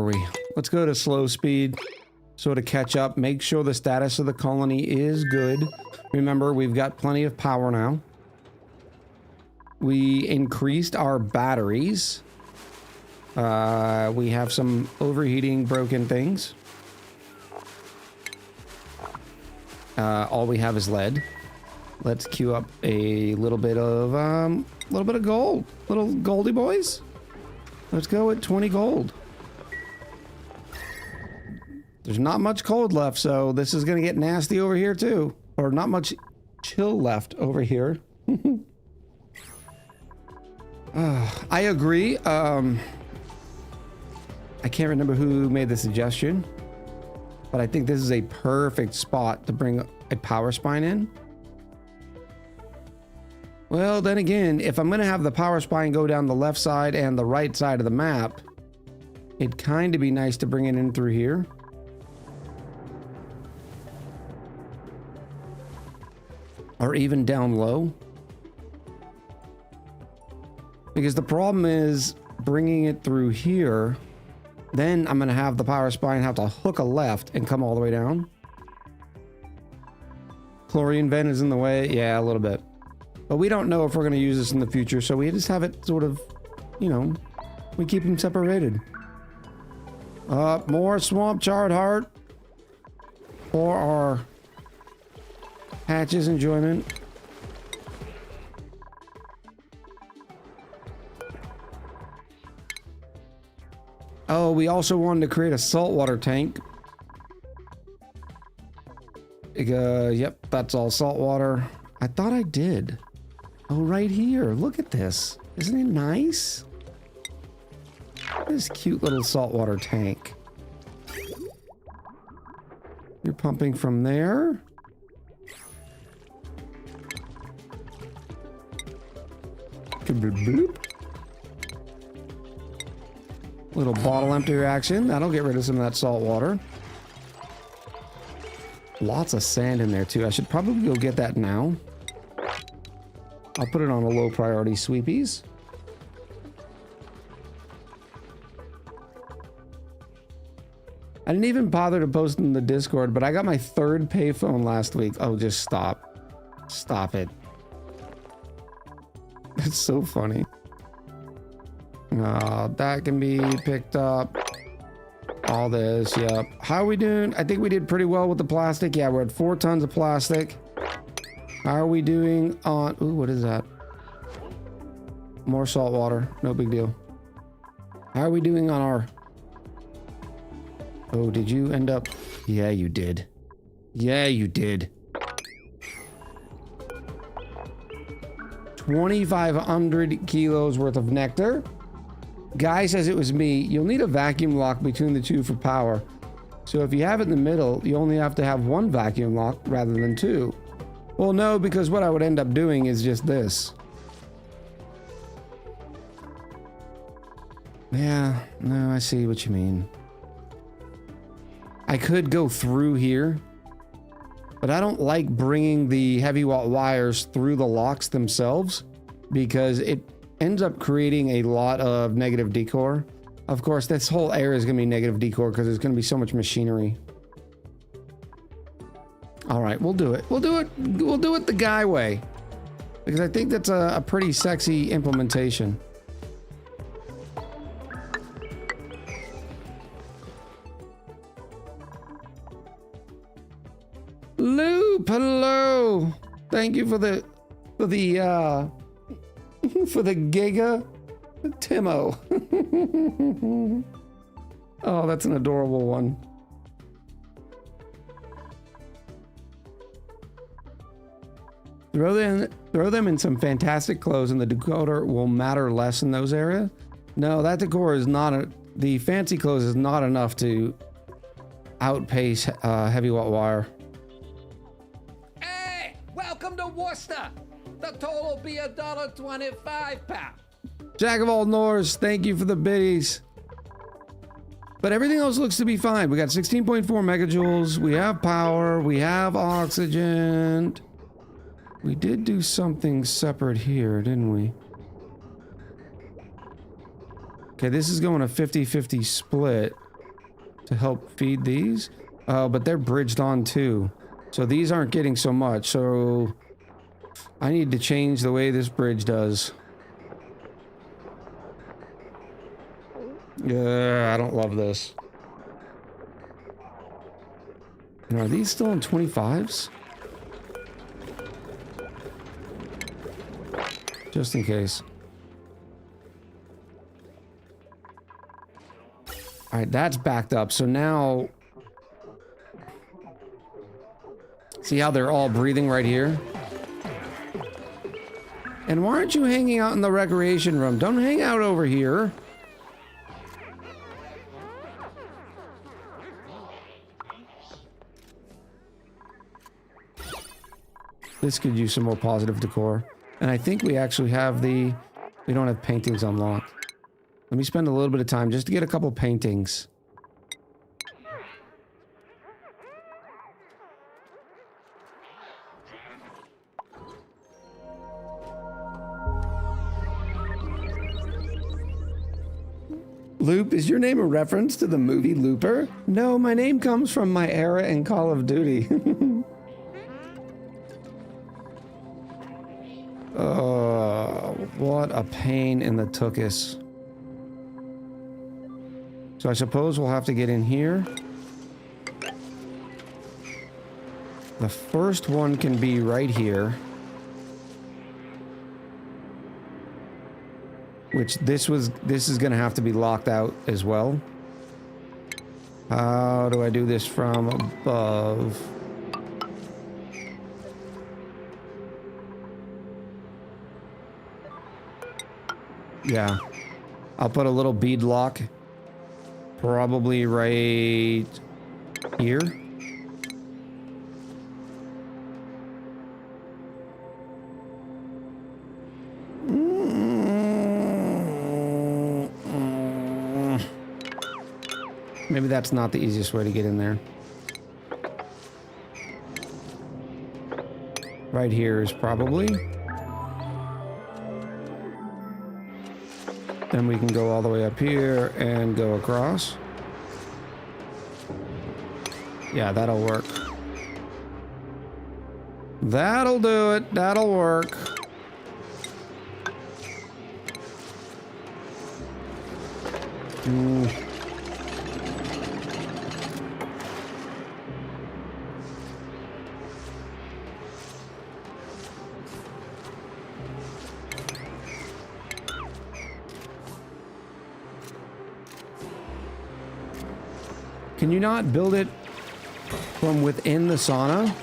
we? Let's go to slow speed. So to catch up, make sure the status of the colony is good. Remember, we've got plenty of power now. We increased our batteries. We have some overheating broken things. All we have is lead. Let's queue up a little bit of gold. Little goldy boys. Let's go at 20 gold. There's not much cold left, so this is going to get nasty over here too. Or not much chill left over here. I agree. I can't remember who made the suggestion, but I think this is a perfect spot to bring a power spine in. Well, then again, if I'm going to have the power spine go down the left side and the right side of the map, it'd kind of be nice to bring it in through here. Or even down low. Because the problem is bringing it through here, then I'm going to have the power spine have to hook a left and come all the way down. Chlorine vent is in the way. Yeah, a little bit. But we don't know if we're going to use this in the future, so we just have it sort of, you know, we keep them separated. More swamp chard heart for our Hatch's enjoyment. Oh, we also wanted to create a saltwater tank. Yep, that's all saltwater. I thought I did. Oh, right here. Look at this. Isn't it nice? This cute little saltwater tank. You're pumping from there. Bloop. Little bottle empty reaction. That'll get rid of some of that salt water. Lots of sand in there too. I should probably go get that now. I'll put it on a low priority sweepies. I didn't even bother to post in the Discord, but I got my 3rd payphone last week. Oh, just stop. Stop it. That's so funny. That can be picked up. All this, yep. How are we doing? I think we did pretty well with the plastic. Yeah, we're at 4 tons of plastic. How are we doing on... Ooh, what is that? More salt water. No big deal. How are we doing on our... Oh, did you end up... Yeah, you did. Yeah, you did. 2,500 kilos worth of nectar. Guy says it was me. You'll need a vacuum lock between the two for power. So if you have it in the middle, you only have to have 1 vacuum lock rather than 2. Well, no, because what I would end up doing is just this. Yeah, no, I see what you mean. I could go through here, but I don't like bringing the heavy watt wires through the locks themselves because it ends up creating a lot of negative decor. Of course, this whole area is going to be negative decor because there's going to be so much machinery. All right, we'll do it. We'll do it. We'll do it the guy way because I think that's a pretty sexy implementation. Loop, hello. Thank you for the for the Giga Timo. Oh, that's an adorable one. Throw them in some fantastic clothes and the decor will matter less in those areas. No, that decor is not the fancy clothes is not enough to outpace heavy watt wire. Hey, welcome to Worcester. The total will be $1.25, pal. Jack of all Norse, thank you for the biddies. But everything else looks to be fine. We got 16.4 megajoules. We have power. We have oxygen. We did do something separate here, didn't we? Okay, this is going a 50-50 split. to help feed these. But they're bridged on too. So these aren't getting so much. So I need to change the way this bridge does. Yeah, I don't love this. And are these still in 25s? Just in case. Alright, that's backed up. So now... See how they're all breathing right here? And why aren't you hanging out in the recreation room? Don't hang out over here. This could use some more positive decor. And I think we actually have the... We don't have paintings unlocked. Let me spend a little bit of time just to get a couple paintings. Loop, is your name a reference to the movie Looper? No, my name comes from my era in Call of Duty. What a pain in the tuchus. So I suppose we'll have to get in here. The first one can be right here. Which this is gonna have to be locked out as well. How do I do this from above? Yeah. I'll put a little bead lock. Probably right here. Maybe that's not the easiest way to get in there. Right here is probably. Then we can go all the way up here and go across. Yeah, that'll work. That'll do it. That'll work. Can you not build it from within the sauna?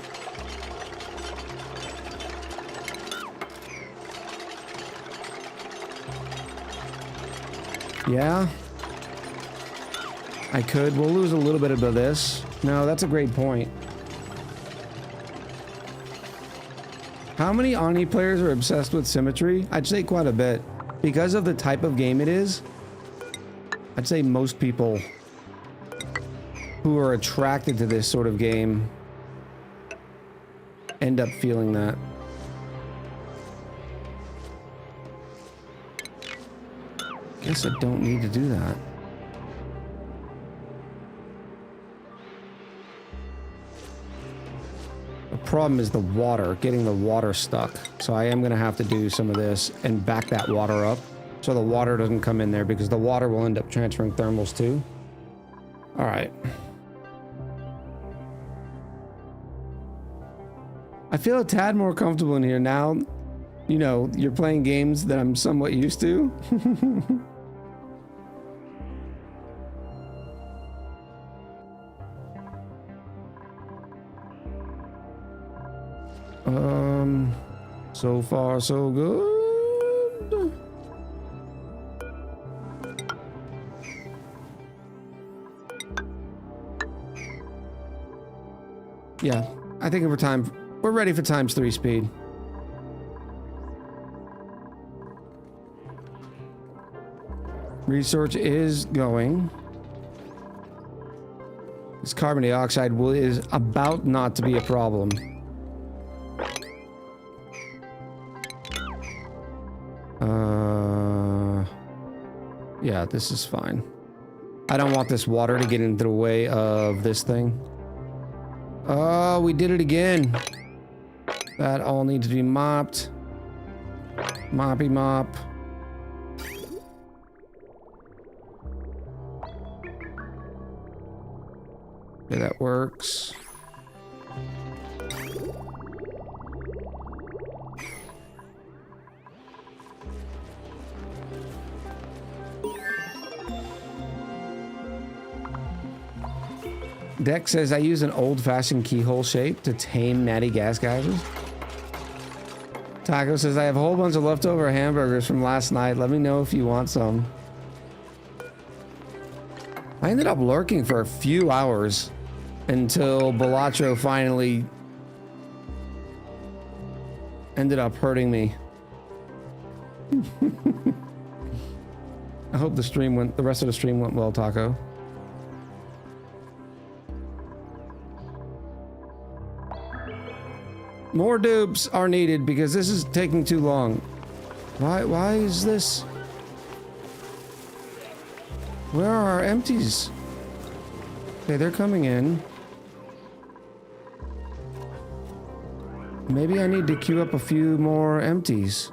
Yeah. I could. We'll lose a little bit of this. No, that's a great point. How many ONI players are obsessed with symmetry? I'd say quite a bit. Because of the type of game it is, I'd say most people who are attracted to this sort of game end up feeling that. Guess I don't need to do that. The problem is the water, getting the water stuck. So I am gonna have to do some of this and back that water up so the water doesn't come in there, because the water will end up transferring thermals too. All right. I feel a tad more comfortable in here now. You know, you're playing games that I'm somewhat used to. So far so good. Yeah, I think we're ready for ×3 speed. Research is going. This carbon dioxide is about not to be a problem. Yeah, this is fine. I don't want this water to get into the way of this thing. Oh, we did it again. That all needs to be mopped. Moppy mop. Okay, that works. Dex says, I use an old-fashioned keyhole shape to tame natty gas geysers. Taco says, I have a whole bunch of leftover hamburgers from last night. Let me know if you want some. I ended up lurking for a few hours until Balatro finally ended up hurting me. I hope the rest of the stream went well, Taco. More dupes are needed because this is taking too long. Why is this? Where are our empties? Okay, they're coming in. Maybe I need to queue up a few more empties.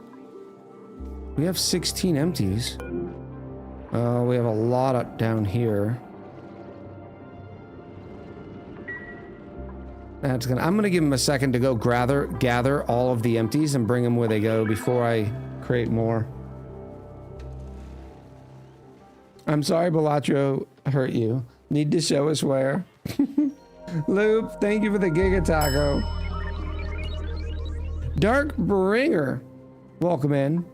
We have 16 empties. We have a lot down here. I'm gonna give him a second to go gather all of the empties and bring them where they go before I create more. I'm sorry, Balatro hurt you. Need to show us where. Loop, thank you for the Giga Taco. Dark Bringer, welcome in.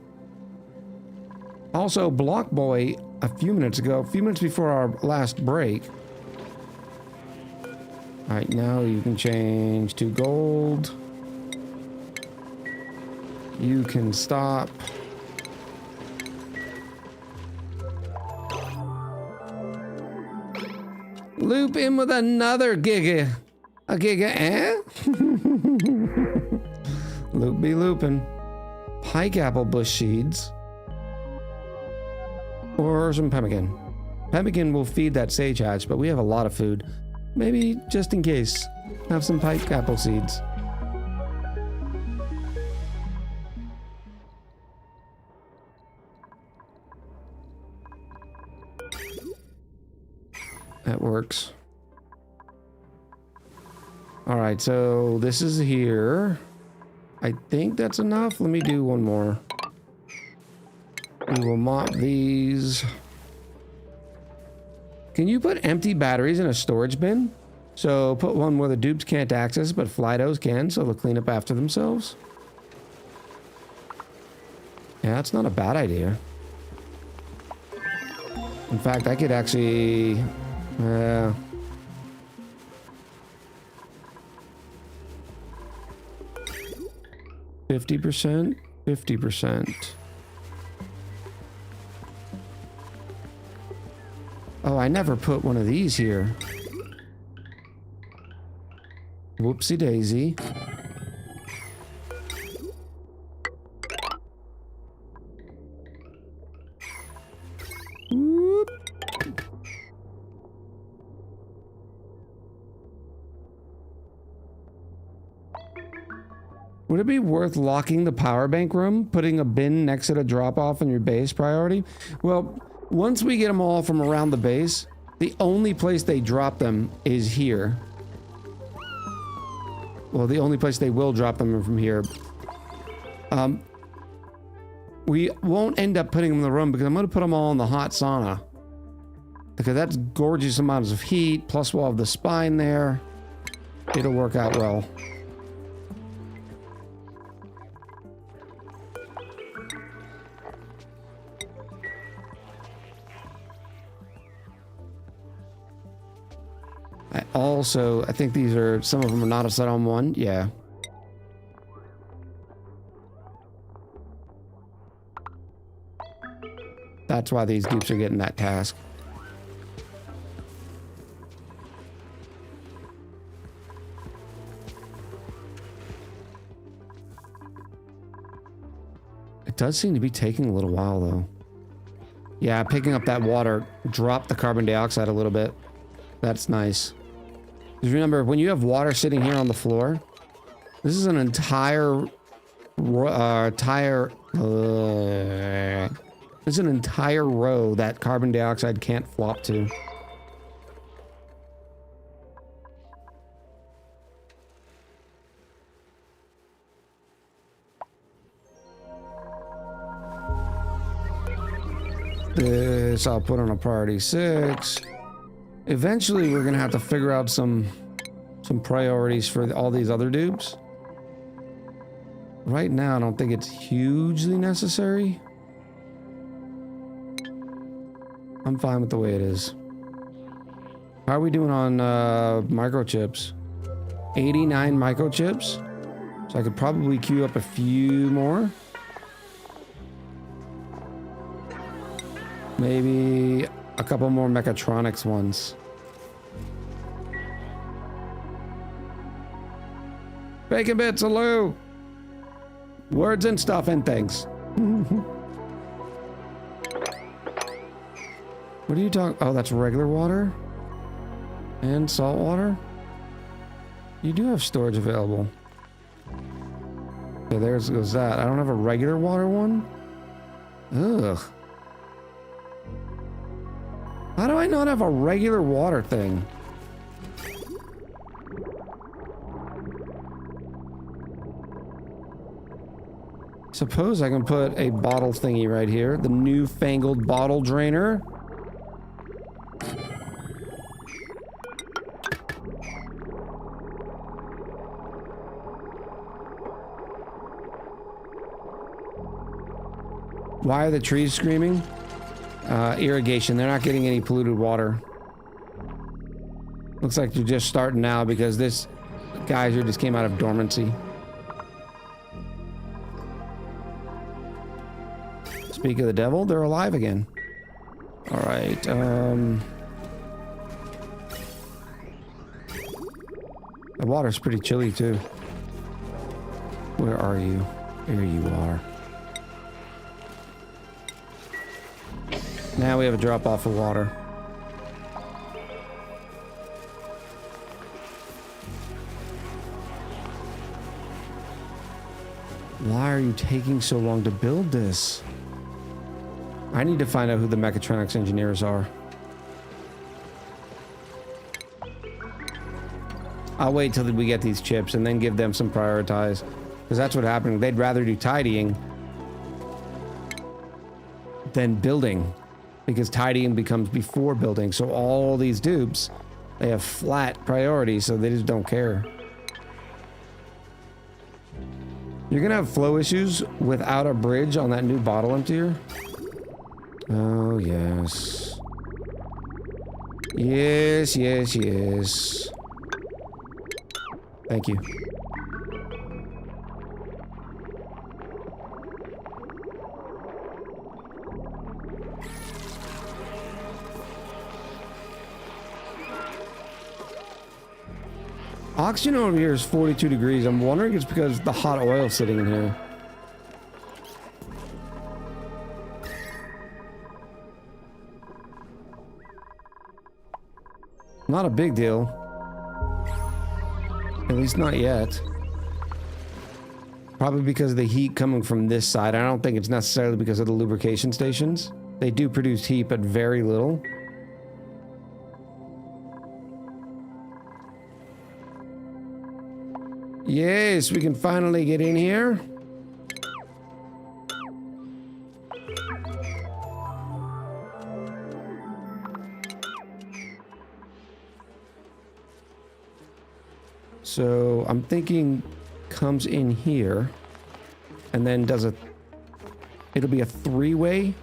Also, Block Boy, a few minutes before our last break. All right, now you can change to gold. You can stop. Loop in with another giga. A giga, eh? Loop be looping. Pike apple bush seeds. Or some pemmican. Pemmican will feed that sage hatch, but we have a lot of food. Maybe just in case, have some pike apple seeds. That works. All right, so this is here. I think that's enough. Let me do one more. We will mop these. Can you put empty batteries in a storage bin? So put one where the dupes can't access, but Flydos can, so they'll clean up after themselves. Yeah, that's not a bad idea. In fact, I could actually... 50%, 50%. Oh, I never put one of these here. Whoopsie daisy. Whoop. Would it be worth locking the power bank room, putting a bin next to the drop-off in your base priority? Well, once we get them all from around the base, the only place they drop them is here. Well, the only place they will drop them from here. We won't end up putting them in the room because I'm going to put them all in the hot sauna. Because that's gorgeous amounts of heat, plus we'll have the spine there. It'll work out well. I think these are, some of them are not a set on one. Yeah. That's why these dupes are getting that task. It does seem to be taking a little while though. Yeah, picking up that water dropped the carbon dioxide a little bit. That's nice. Because remember, when you have water sitting here on the floor, this is an entire there's an entire row that carbon dioxide can't flop to. This I'll put on a priority 6. Eventually, we're gonna have to figure out some priorities for all these other dupes. Right now, I don't think it's hugely necessary. I'm fine with the way it is. How are we doing on microchips? 89 microchips. So I could probably queue up a few more. Maybe a couple more mechatronics ones. Bacon bits, hello! Words and stuff and things. What are you talking? Oh, that's regular water? And salt water? You do have storage available. Okay, there goes that. I don't have a regular water one? Ugh. How do I not have a regular water thing? Suppose I can put a bottle thingy right here. The newfangled bottle drainer. Why are the trees screaming? Irrigation. They're not getting any polluted water. Looks like they're just starting now because this geyser just came out of dormancy. Speak of the devil, they're alive again. All right. The water's pretty chilly too. Where are you? Here you are. Now we have a drop off of water. Why are you taking so long to build this? I need to find out who the mechatronics engineers are. I'll wait till we get these chips and then give them some prioritize. Because that's what happened. They'd rather do tidying than building. Because tidying becomes before building. So all these dupes, they have flat priorities, so they just don't care. You're gonna have flow issues without a bridge on that new bottle emptier? Oh, yes. Yes, yes, yes. Thank you. Oxygen over here is 42 degrees. I'm wondering if it's because the hot oil sitting in here. Not a big deal. At least not yet. Probably because of the heat coming from this side. I don't think it's necessarily because of the lubrication stations. They do produce heat, but very little. Yes, we can finally get in here. So I'm thinking comes in here and then does a, it'll be a three-way.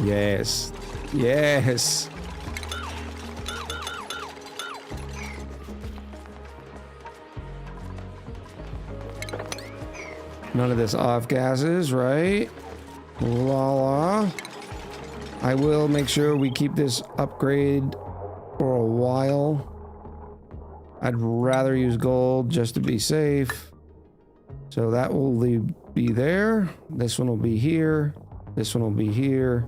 Yes. Yes. None of this off gases, right? La la. I will make sure we keep this upgrade for a while. I'd rather use gold just to be safe. So that will be there. This one will be here. This one will be here.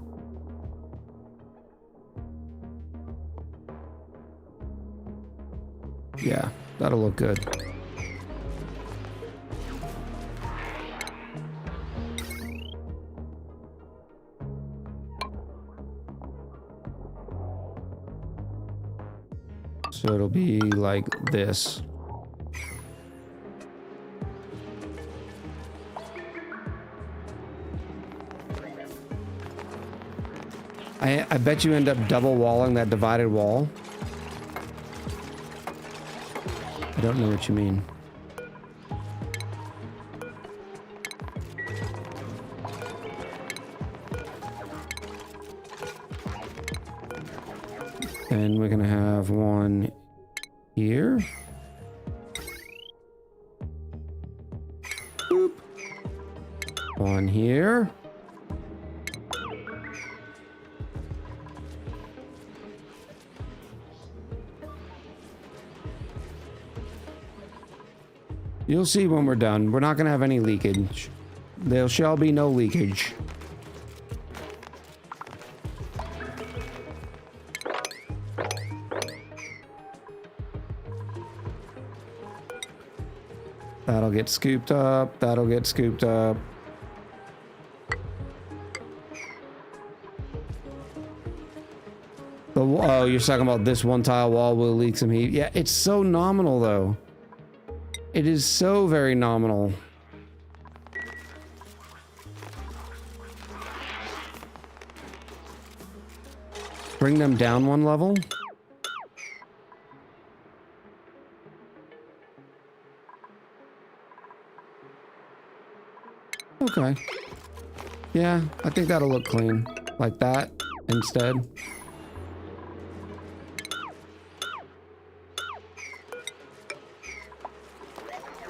Yeah, that'll look good. So it'll be like this. I bet you end up double walling that divided wall. I don't know what you mean. And we're gonna have one here. Boop. One here. You'll see when we're done. We're not gonna have any leakage. There shall be no leakage. That'll get scooped up. That'll get scooped up. Oh, you're talking about this one tile wall will leak some heat. Yeah, it's so nominal though. It is so very nominal. Bring them down one level. Okay. Yeah, I think that'll look clean. Like that instead.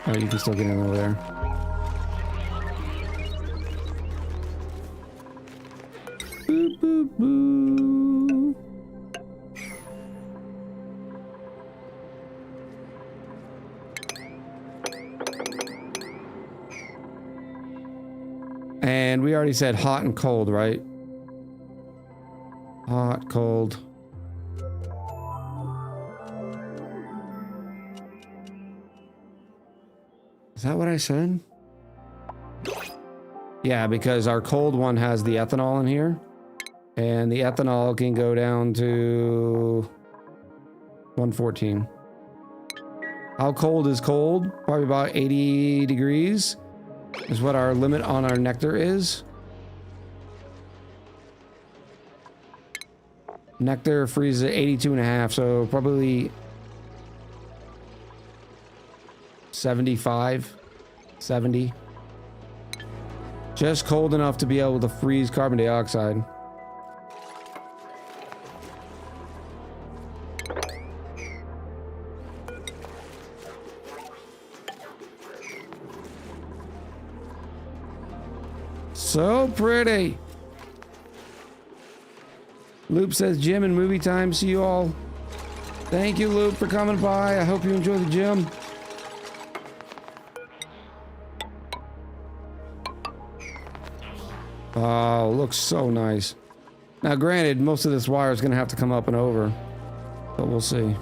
Oh, you can still get in over there. Boop, boop, boop. And we already said hot and cold, right? Hot, cold. Is that what I said? Yeah, because our cold one has the ethanol in here. And the ethanol can go down to 114. How cold is cold? Probably about 80 degrees is what our limit on our nectar is. Nectar freezes at 82.5, so probably 75, 70. Just cold enough to be able to freeze carbon dioxide. So pretty. Loop says gym and movie time. See you all. Thank you, Loop, for coming by. I hope you enjoy the gym. Oh, looks so nice. Now, granted, most of this wire is going to have to come up and over, but we'll see.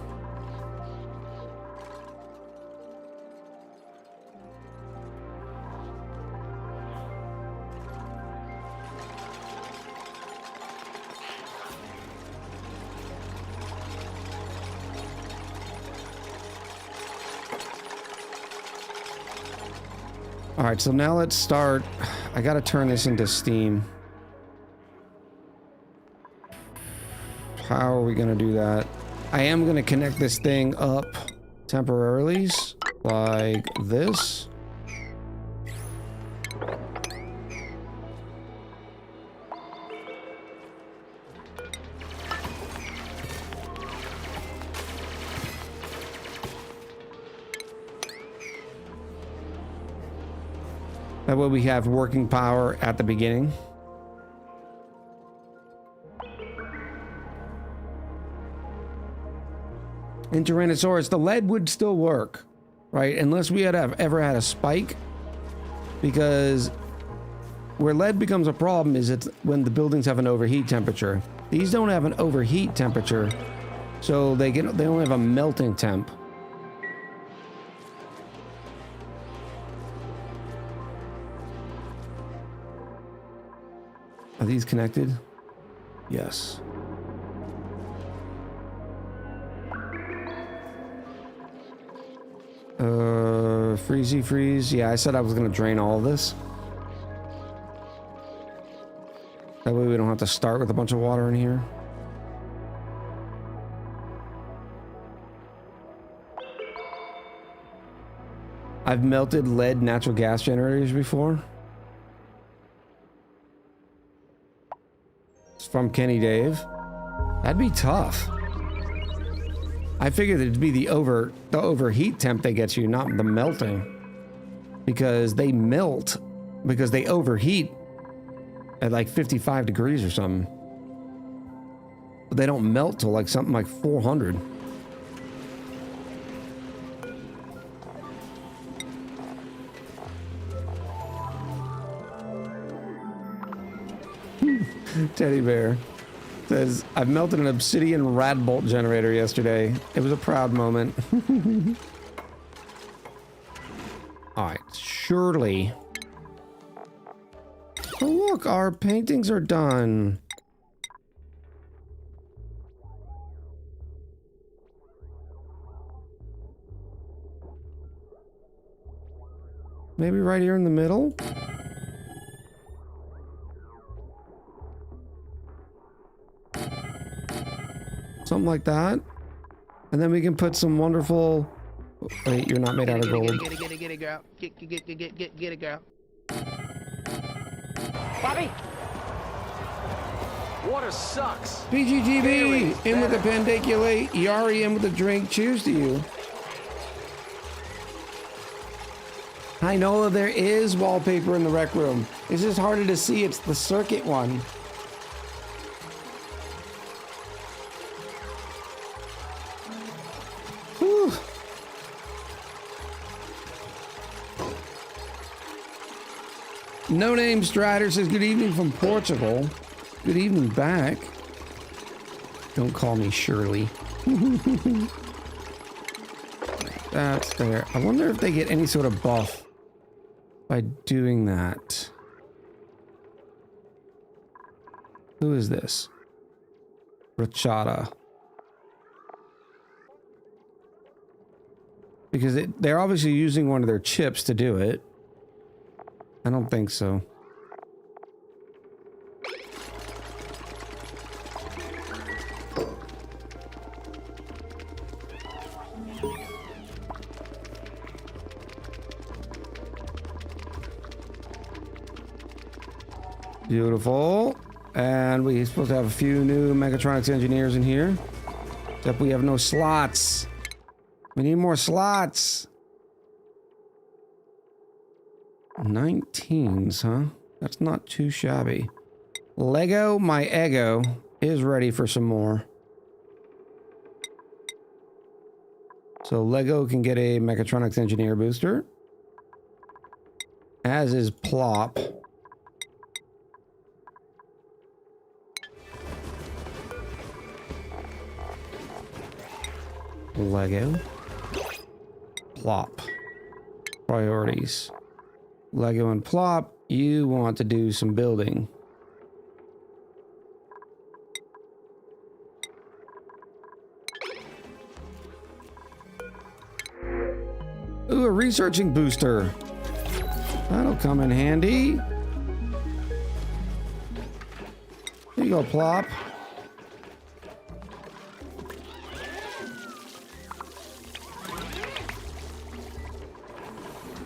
All right, so now let's start. I got to turn this into steam. How are we going to do that? I am going to connect this thing up temporarily, like this. That way we have working power at the beginning. in Tyrannosaurus, the lead would still work, right? Unless we had ever had a spike, because where lead becomes a problem is it's when the buildings have an overheat temperature. These don't have an overheat temperature, so they only have a melting temp. Are these connected? Yes. Freezy freeze. Yeah, I said I was gonna drain all of this. That way we don't have to start with a bunch of water in here. I've melted lead natural gas generators before. It's from Kenny Dave. That'd be tough. I figured it'd be the overheat temp that gets you, not the melting. Because they melt, because they overheat at like 55 degrees or something. But they don't melt till like something like 400. Teddy Bear says, I've melted an obsidian rad bolt generator yesterday. It was a proud moment. All right, surely. Oh, look, our paintings are done. Maybe right here in the middle? Something like that. And then we can put some wonderful... Wait, you're not made out of gold. Get it, girl. Get it, girl. Bobby! Water sucks. PGGB, in with the pendiculate. Yari, in with the drink. Cheers to you. Hi, Nola, there is wallpaper in the rec room. It's just harder to see. It's the circuit one. Whew. No Name Strider says, good evening from Portugal. Good evening back. Don't call me Shirley. That's there. I wonder if they get any sort of buff by doing that. Who is this? Rachata. Because they're obviously using one of their chips to do it. I don't think so. Beautiful. And we're supposed to have a few new mechatronics engineers in here. Except we have no slots. We need more slots. 19s, huh? That's not too shabby. Lego, my ego, is ready for some more. So Lego can get a mechatronics engineer booster. As is Plop. Lego. Plop. Priorities. Lego and Plop, you want to do some building. Ooh, a researching booster. That'll come in handy. Here you go, Plop.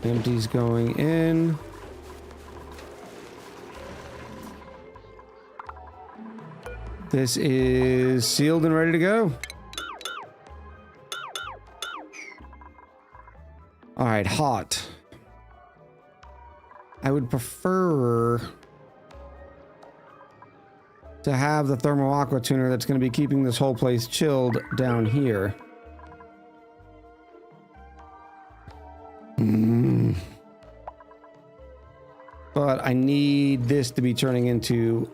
Empty's going in. This is sealed and ready to go. All right, hot. I would prefer to have the thermal aqua tuner that's going to be keeping this whole place chilled down here. but I need this to be turning into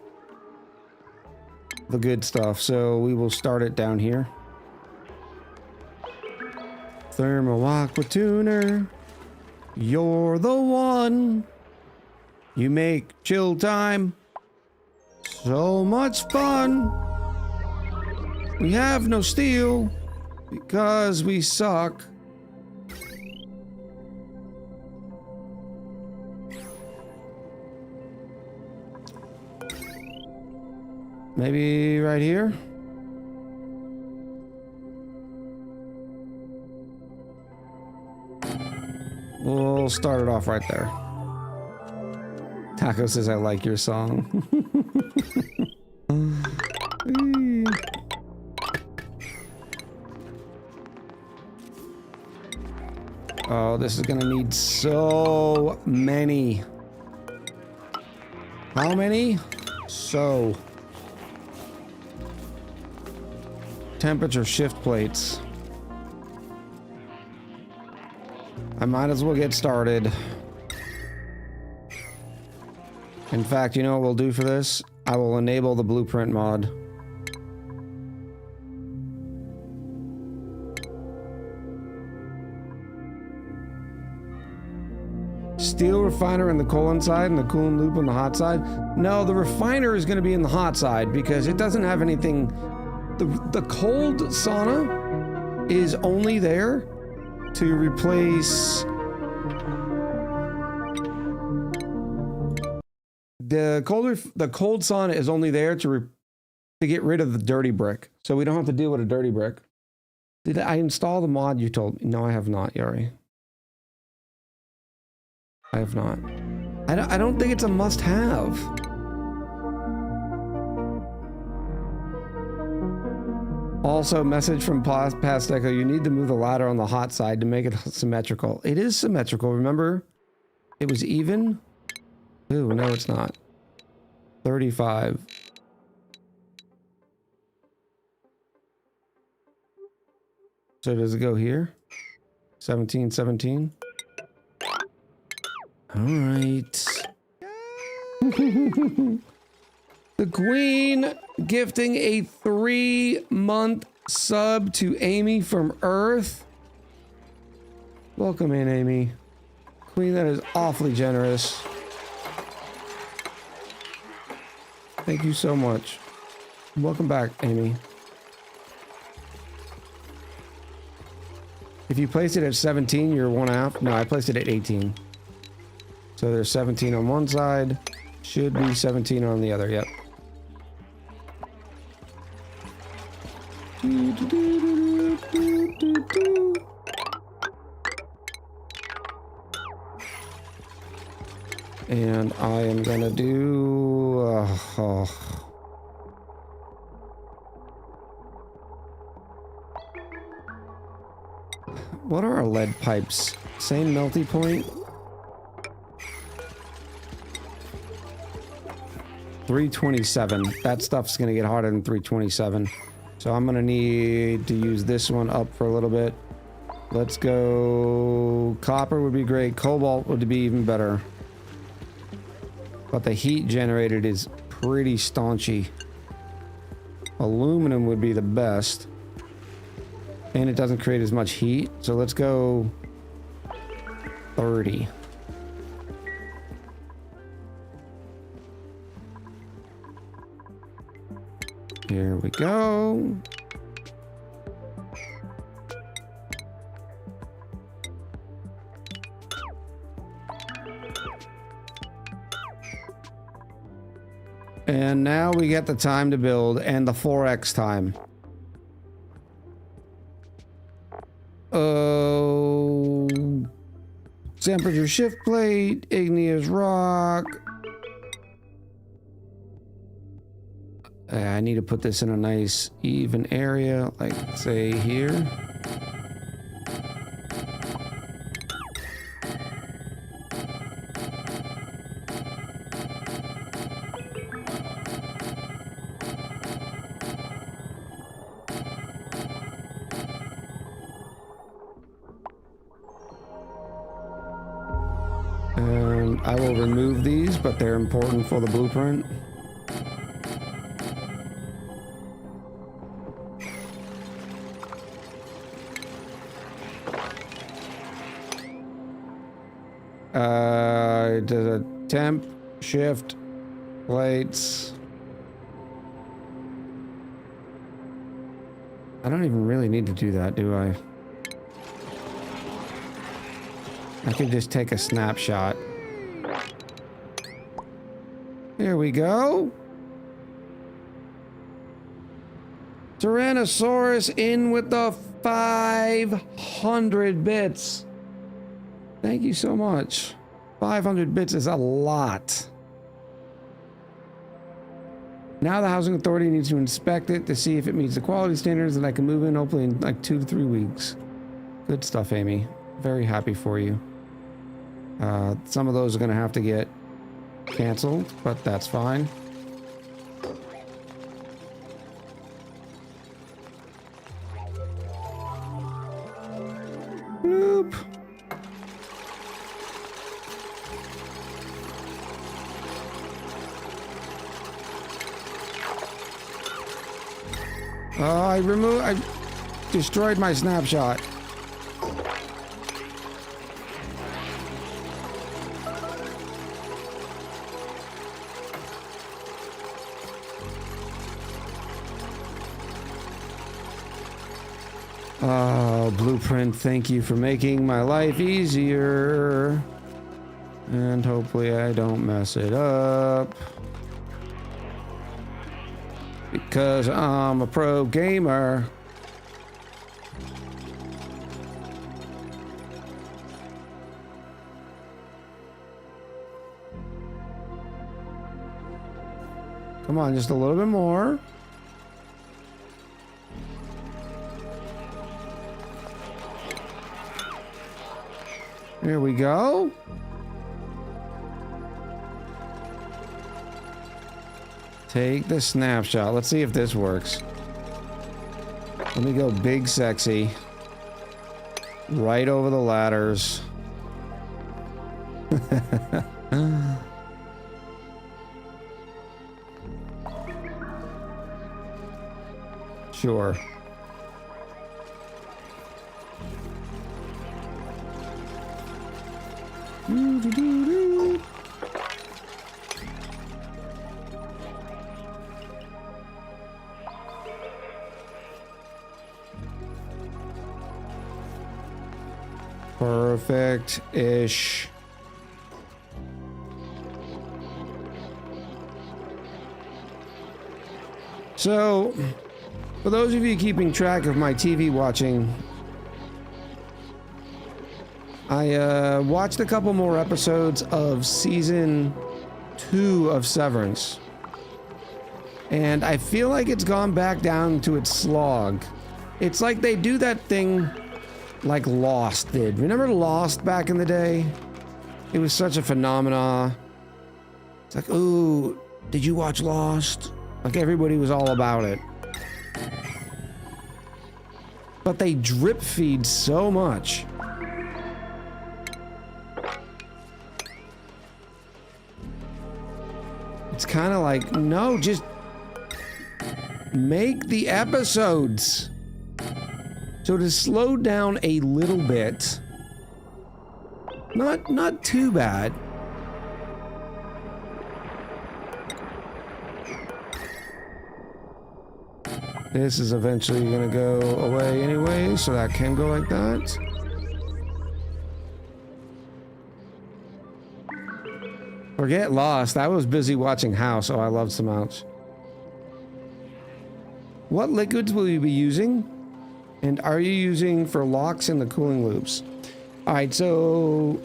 the good stuff. So we will start it down here. Thermal Aqua Tuner, you're the one. You make chill time so much fun. We have no steel because we suck. Maybe right here? We'll start it off right there. Taco says, I like your song. Oh, this is gonna need so many. How many? So. Temperature shift plates. I might as well get started. In fact, you know what we'll do for this? I will enable the blueprint mod. Steel refiner in the cold side and the coolant loop on the hot side. No, the refiner is going to be in the hot side because it doesn't have anything. The cold sauna is only there to replace the cold sauna is only there to get rid of the dirty brick, so we don't have to deal with a dirty brick. Did I install the mod you told me? No, I have not, Yari. I have not. I don't think it's a must-have. Also, message from Past Echo, you need to move the ladder on the hot side to make it symmetrical. It is symmetrical, remember? It was even? Ooh, no it's not. 35. So does it go here? 17, 17? Alright. The Queen gifting a 3-month sub to Amy from Earth. Welcome in, Amy. Queen, that is awfully generous. Thank you so much. Welcome back, Amy. If you place it at 17, you're one out. No, I placed it at 18. So there's 17 on one side. Should be 17 on the other, yep. And I am gonna do what are our lead pipes? Same melty point? 327. That stuff's gonna get harder than 327. So I'm gonna need to use this one up for a little bit. Let's go. Copper would be great. Cobalt would be even better. But the heat generated is pretty staunchy. Aluminum would be the best. And it doesn't create as much heat. So let's go 30. Here we go. And now we get the time to build and the 4x time. Oh, temperature shift plate, igneous rock. I need to put this in a nice even area, like say here. And I will remove these, but they're important for the blueprint. Does a temp, shift, plates. I don't even really need to do that, do I? I can just take a snapshot. Here we go. Tyrannosaurus in with the 500 bits. Thank you so much. 500 bits is a lot. Now the housing authority needs to inspect it to see if it meets the quality standards that I can move in hopefully in like 2 to 3 weeks. Good stuff, Amy. Very happy for you. Some of those are going to have to get canceled, but that's fine. Bloop. I destroyed my snapshot. Oh, Blueprint, thank you for making my life easier. And hopefully I don't mess it up. Because I'm a pro gamer. Come on, just a little bit more. Here we go. Take the snapshot. Let's see if this works. Let me go big sexy. Right over the ladders. Sure. Doo-doo-doo-doo. Perfect-ish. So, for those of you keeping track of my TV watching, I watched a couple more episodes of season 2 of Severance. And I feel like it's gone back down to its slog. It's like they do that thing like Lost did. Remember Lost back in the day? It was such a phenomena. It's like, ooh, did you watch Lost? Like everybody was all about it. But they drip feed so much. It's kind of like, no, just make the episodes. So to slow down a little bit, not too bad. This is eventually gonna go away anyway, so that can go like that. Forget Lost. I was busy watching House, so I loved some else. What liquids will you be using? And are you using for locks in the cooling loops? Alright, so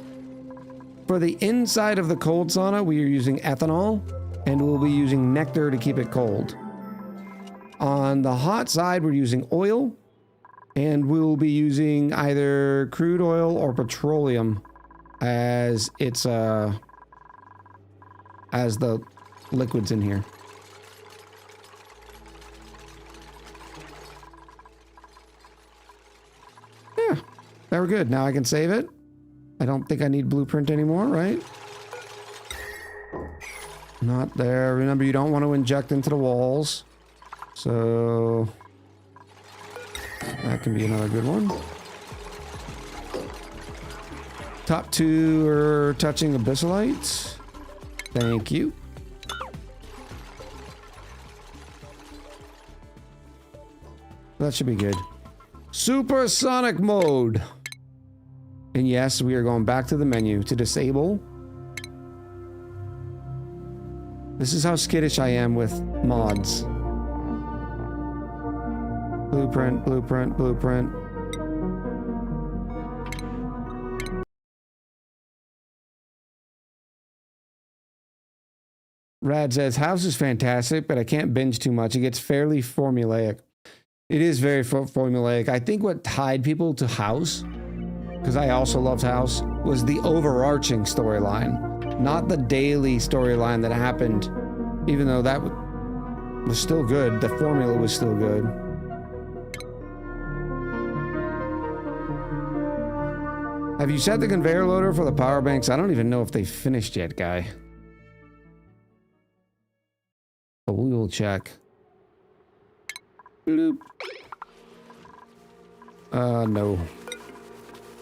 for the inside of the cold sauna, we are using ethanol, and we'll be using nectar to keep it cold. On the hot side, we're using oil, and we'll be using either crude oil or petroleum as it's as the liquids in here. Yeah, they were good. Now I can save it. I don't think I need blueprint anymore, right? Not there. Remember, you don't want to inject into the walls. So that can be another good one. Top 2 are touching abyssalites. Thank you. That should be good. Supersonic mode. And yes, we are going back to the menu to disable. This is how skittish I am with mods. Blueprint, blueprint, blueprint. Rad says, house is fantastic, but I can't binge too much. It gets fairly formulaic. It is very formulaic. I think what tied people to House, because I also loved House, was the overarching storyline, not the daily storyline that happened, even though that was still good. The formula was still good. Have you set the conveyor loader for the power banks? I don't even know if they finished yet, guy. But we will check. Bloop. No.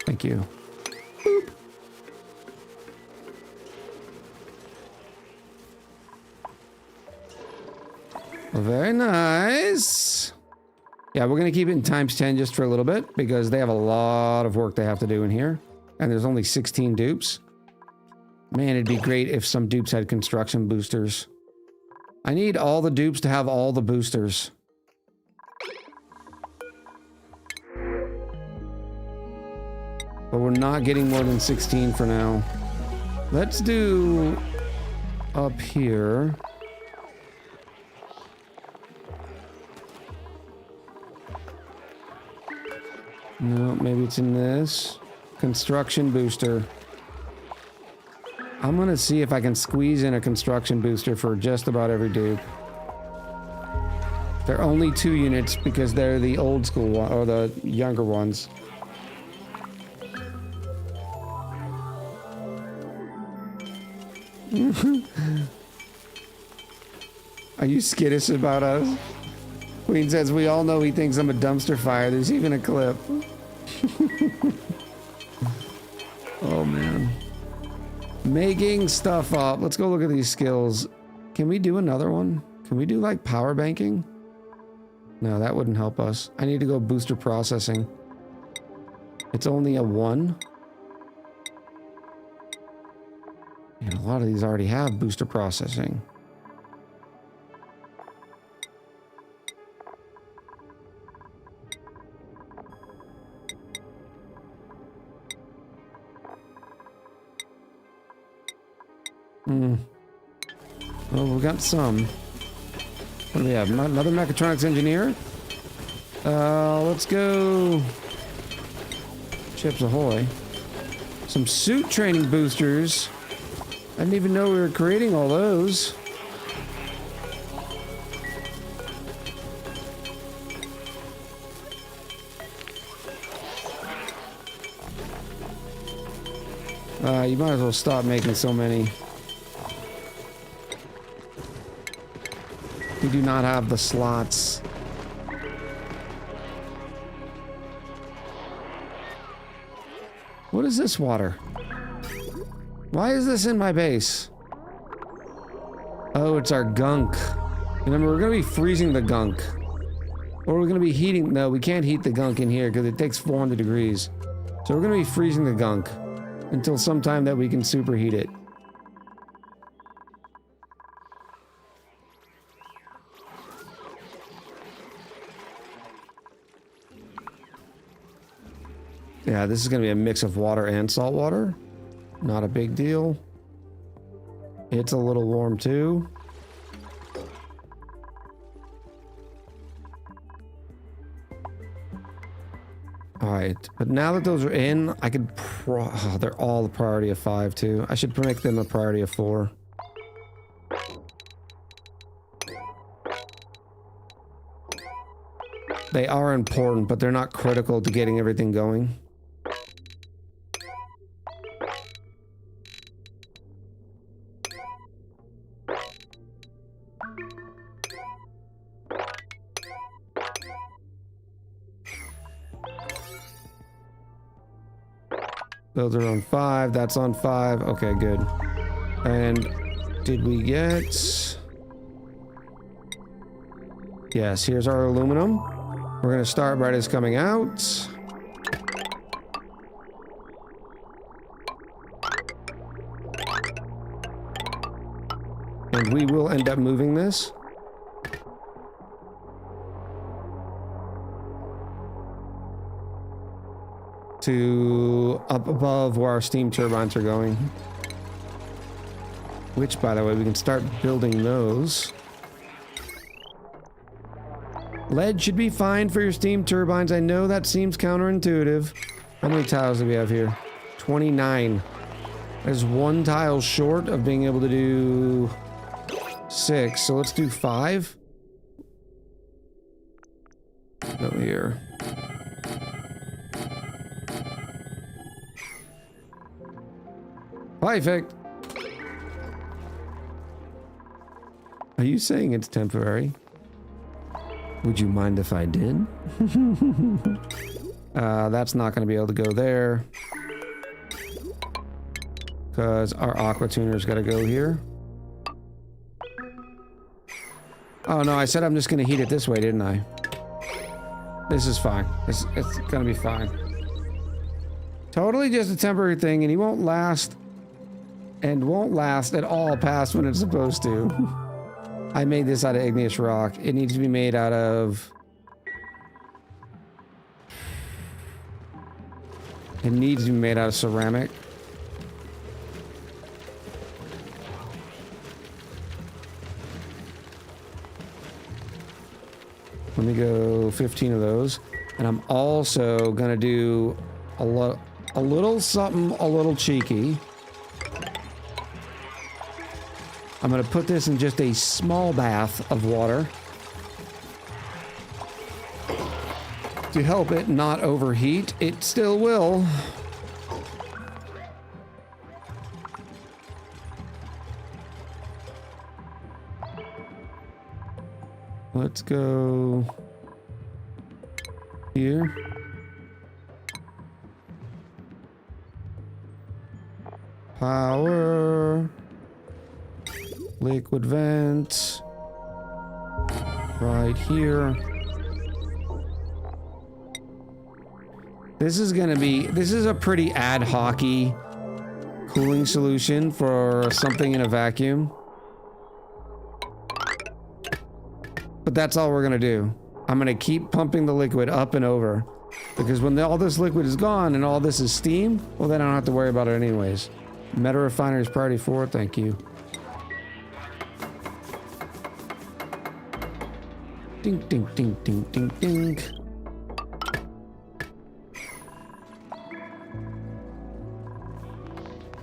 Thank you. Boop. Well, very nice. Yeah, we're gonna keep it in ×10 just for a little bit because they have a lot of work they have to do in here. And there's only 16 dupes. Man, it'd be great if some dupes had construction boosters. I need all the dupes to have all the boosters. But we're not getting more than 16 for now. Let's do up here. No, maybe it's in this. Construction booster. I'm gonna see if I can squeeze in a construction booster for just about every dupe. They're only 2 units because they're the old school one, or the younger ones. Are you skittish about us? Queen says, we all know he thinks I'm a dumpster fire. There's even a clip. Oh, man. Making stuff up. Let's go look at these skills. Can we do another one? Can we do, like, power banking? No, that wouldn't help us. I need to go booster processing. It's only a 1. And a lot of these already have booster processing. Well, we got some. What do we have? Another mechatronics engineer? Let's go. Chips Ahoy. Some suit training boosters. I didn't even know we were creating all those. You might as well stop making so many. We do not have the slots. What is this water? Why is this in my base? Oh, it's our gunk. Remember, we're gonna be freezing the gunk. Or we're gonna be heating... No, we can't heat the gunk in here because it takes 400 degrees. So we're gonna be freezing the gunk until sometime that we can superheat it. Yeah, this is gonna be a mix of water and salt water. Not a big deal. It's a little warm too. Alright, but now that those are in, I could they're all the priority of 5 too. I should make them a priority of 4. They are important, but they're not critical to getting everything going. Those are on 5. That's on 5. Okay, good. And did we get... Yes, here's our aluminum. We're going to start right as coming out. And we will end up moving this. To up above where our steam turbines are going. Which, by the way, we can start building those. Lead should be fine for your steam turbines. I know that seems counterintuitive. How many tiles do we have here? 29. There's 1 tile short of being able to do 6. So let's do 5. No, here. Perfect. Are you saying it's temporary? Would you mind if I did? That's not going to be able to go there. Because our aqua tuner's got to go here. Oh no, I said I'm just going to heat it this way, didn't I? This is fine. It's going to be fine. Totally just a temporary thing, and he won't last. And won't last at all past when it's supposed to. I made this out of igneous rock. It needs to be made out of... It needs to be made out of ceramic. Let me go 15 of those. And I'm also gonna do a little something a little cheeky. I'm going to put this in just a small bath of water to help it not overheat. It still will. Let's go here. Power. Liquid vent. Right here. This is a pretty ad hoc-y cooling solution for something in a vacuum. But that's all we're gonna do. I'm gonna keep pumping the liquid up and over. Because when all this liquid is gone and all this is steam, well then I don't have to worry about it anyways. Meta Refinery's priority 4, thank you. Ding, ding, ding, ding, ding, ding.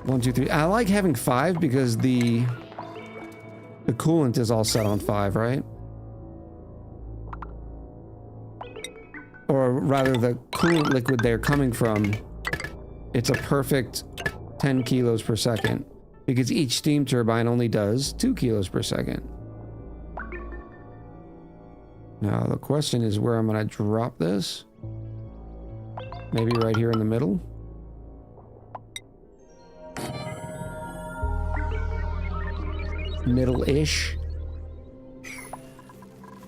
One, two, three. I like having 5 because the coolant is all set on 5, right? Or rather, the coolant liquid they're coming from, it's a perfect 10 kilos per second because each steam turbine only does 2 kilos per second. Now, the question is where I'm going to drop this. Maybe right here in the middle. Middle-ish.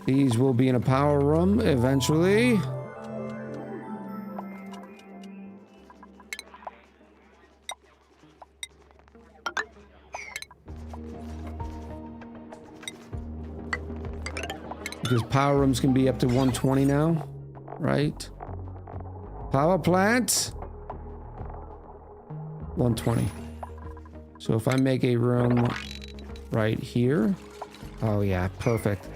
These will be in a power room eventually. Because power rooms can be up to 120 now, right? Power plant, 120. So if I make a room right here, oh yeah, perfect.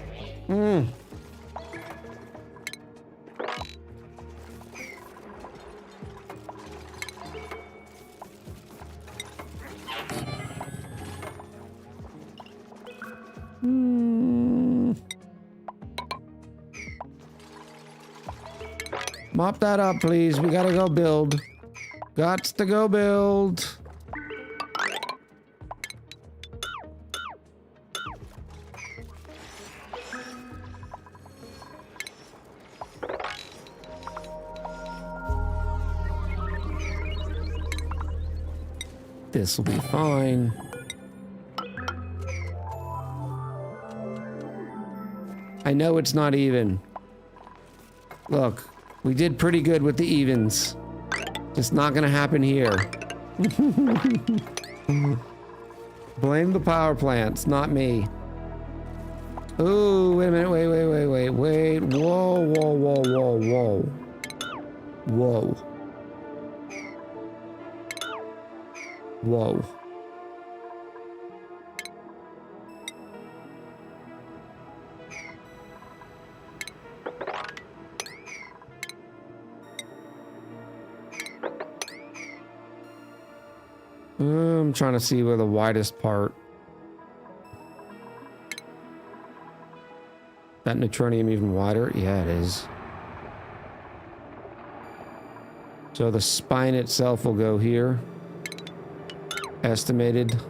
Mop that up, please. We gotta go build. Gots to go build. This will be fine. I know it's not even. Look, we did pretty good with the evens. Just not gonna happen here. Blame the power plants, not me. Ooh, wait a minute, wait. Whoa. I'm trying to see where the widest part. That neutronium even wider? Yeah, it is. So the spine itself will go here. Estimated.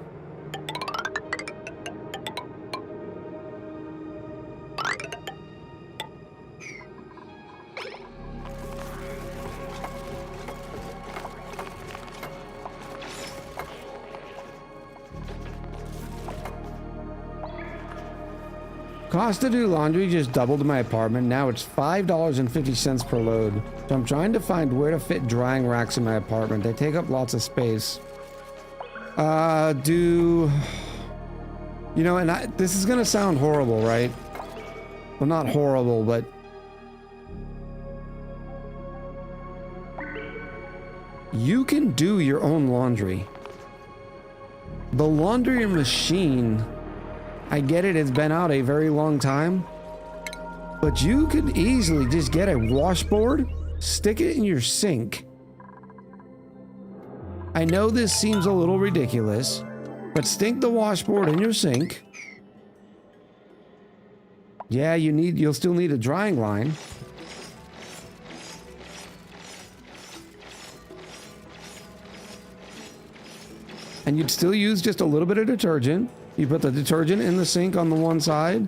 Cost to do laundry just doubled in my apartment. Now it's $5.50 per load. So I'm trying to find where to fit drying racks in my apartment. They take up lots of space. You know, and this is gonna sound horrible, right? Well, not horrible, but you can do your own laundry. The laundry machine, I get it, it's been out a very long time, but you could easily just get a washboard, stick it in your sink. I know this seems a little ridiculous, but stick the washboard in your sink. Yeah, you'll still need a drying line. And you'd still use just a little bit of detergent. You put the detergent in the sink on the one side.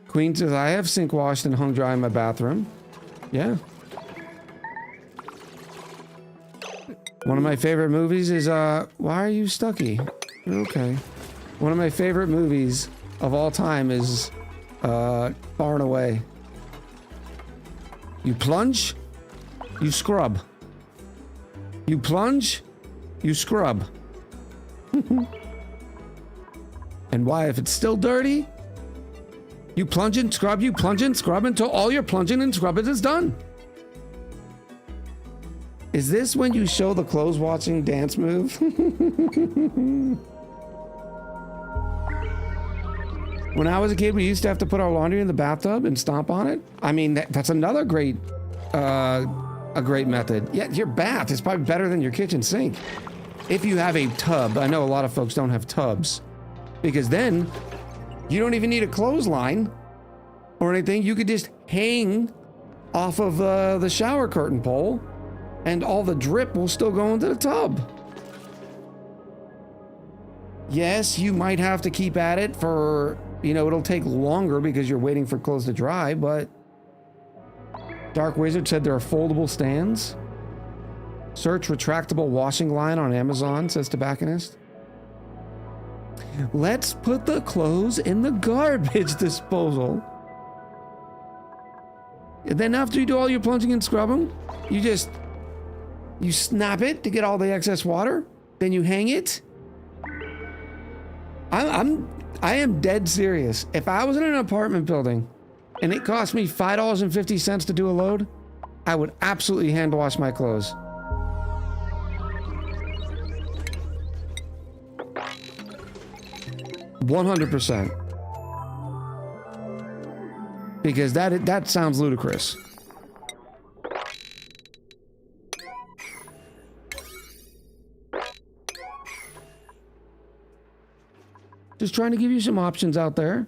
Queen says, I have sink washed and hung dry in my bathroom. Yeah. One of my favorite movies is, why are you stucky? You're okay. One of my favorite movies of all time is, Far and Away. You plunge, you scrub. You plunge, you scrub. And why, if it's still dirty, you plunge and scrub, until all your plunging and scrubbing is done. Is this when you show the clothes watching dance move? When I was a kid, we used to have to put our laundry in the bathtub and stomp on it. I mean, that's another great, a great method. Yeah, your bath is probably better than your kitchen sink. If you have a tub. I know a lot of folks don't have tubs, because then you don't even need a clothesline or anything. You could just hang off of the shower curtain pole, and all the drip will still go into the tub. Yes, you might have to keep at it for, it'll take longer because you're waiting for clothes to dry, but Dark Wizard said there are foldable stands. Search retractable washing line on Amazon, says Tobacconist. Let's put the clothes in the garbage disposal. And then after you do all your plunging and scrubbing, you snap it to get all the excess water. Then you hang it. I am dead serious. If I was in an apartment building and it cost me $5.50 to do a load, I would absolutely hand wash my clothes. $100%. Because that sounds ludicrous. Just trying to give you some options out there.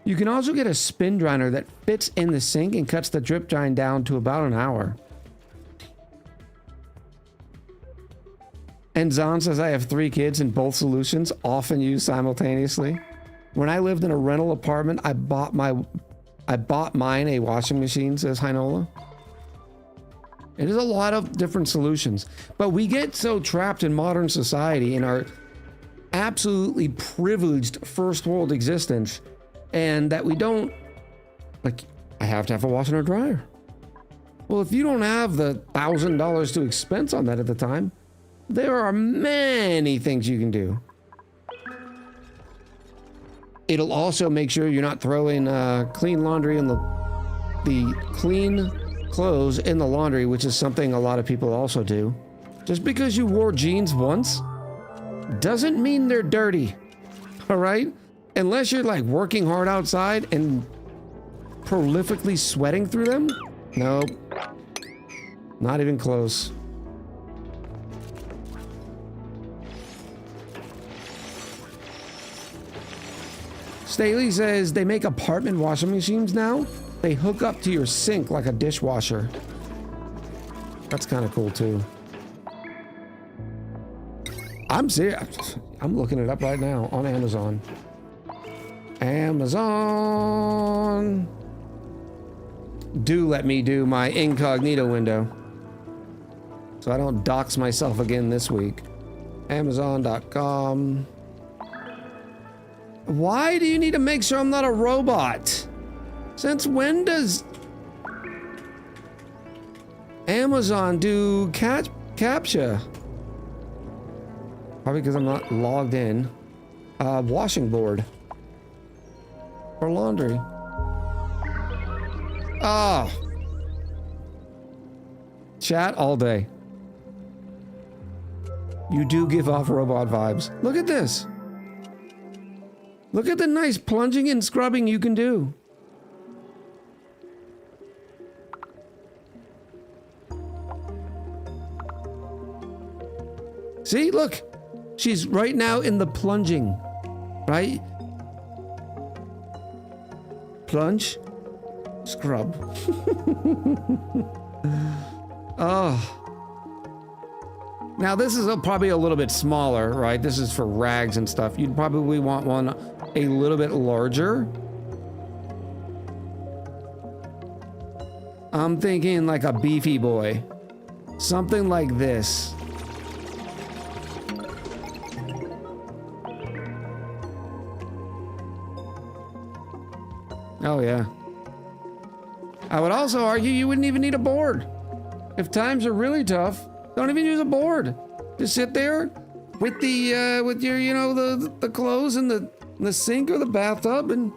You can also get a spin dryer that fits in the sink and cuts the drip drying down to about an hour. And Zahn says, I have 3 kids and both solutions often used simultaneously. When I lived in a rental apartment, I bought mine a washing machine, says Heinola. It is a lot of different solutions. But we get so trapped in modern society in our absolutely privileged first world existence, and that we don't, like, I have to have a washer and a dryer. Well, if you don't have the $1,000 to expense on that at the time, there are many things you can do. It'll also make sure you're not throwing clean laundry in the clean clothes in the laundry, which is something a lot of people also do. Just because you wore jeans once doesn't mean they're dirty, all right? Unless you're like working hard outside and prolifically sweating through them. Nope, not even close. Staley says they make apartment washing machines now. They hook up to your sink like a dishwasher. That's kind of cool too. I'm serious. I'm looking it up right now on Amazon. Amazon. Do let me do my incognito window so I don't dox myself again this week. Amazon.com. Why do you need to make sure I'm not a robot? Since when does Amazon do CAPTCHA? Probably because I'm not logged in. Washing board. For laundry. Oh. Chat all day. You do give off robot vibes. Look at this. Look at the nice plunging and scrubbing you can do. See, look. She's right now in the plunging, right? Plunge, scrub. Oh. Now this is probably a little bit smaller, right? This is for rags and stuff. You'd probably want one a little bit larger. I'm thinking like a beefy boy. Something like this. Oh yeah. I would also argue you wouldn't even need a board. If times are really tough, don't even use a board. Just sit there with the with your, you know, the clothes in the sink or the bathtub, and,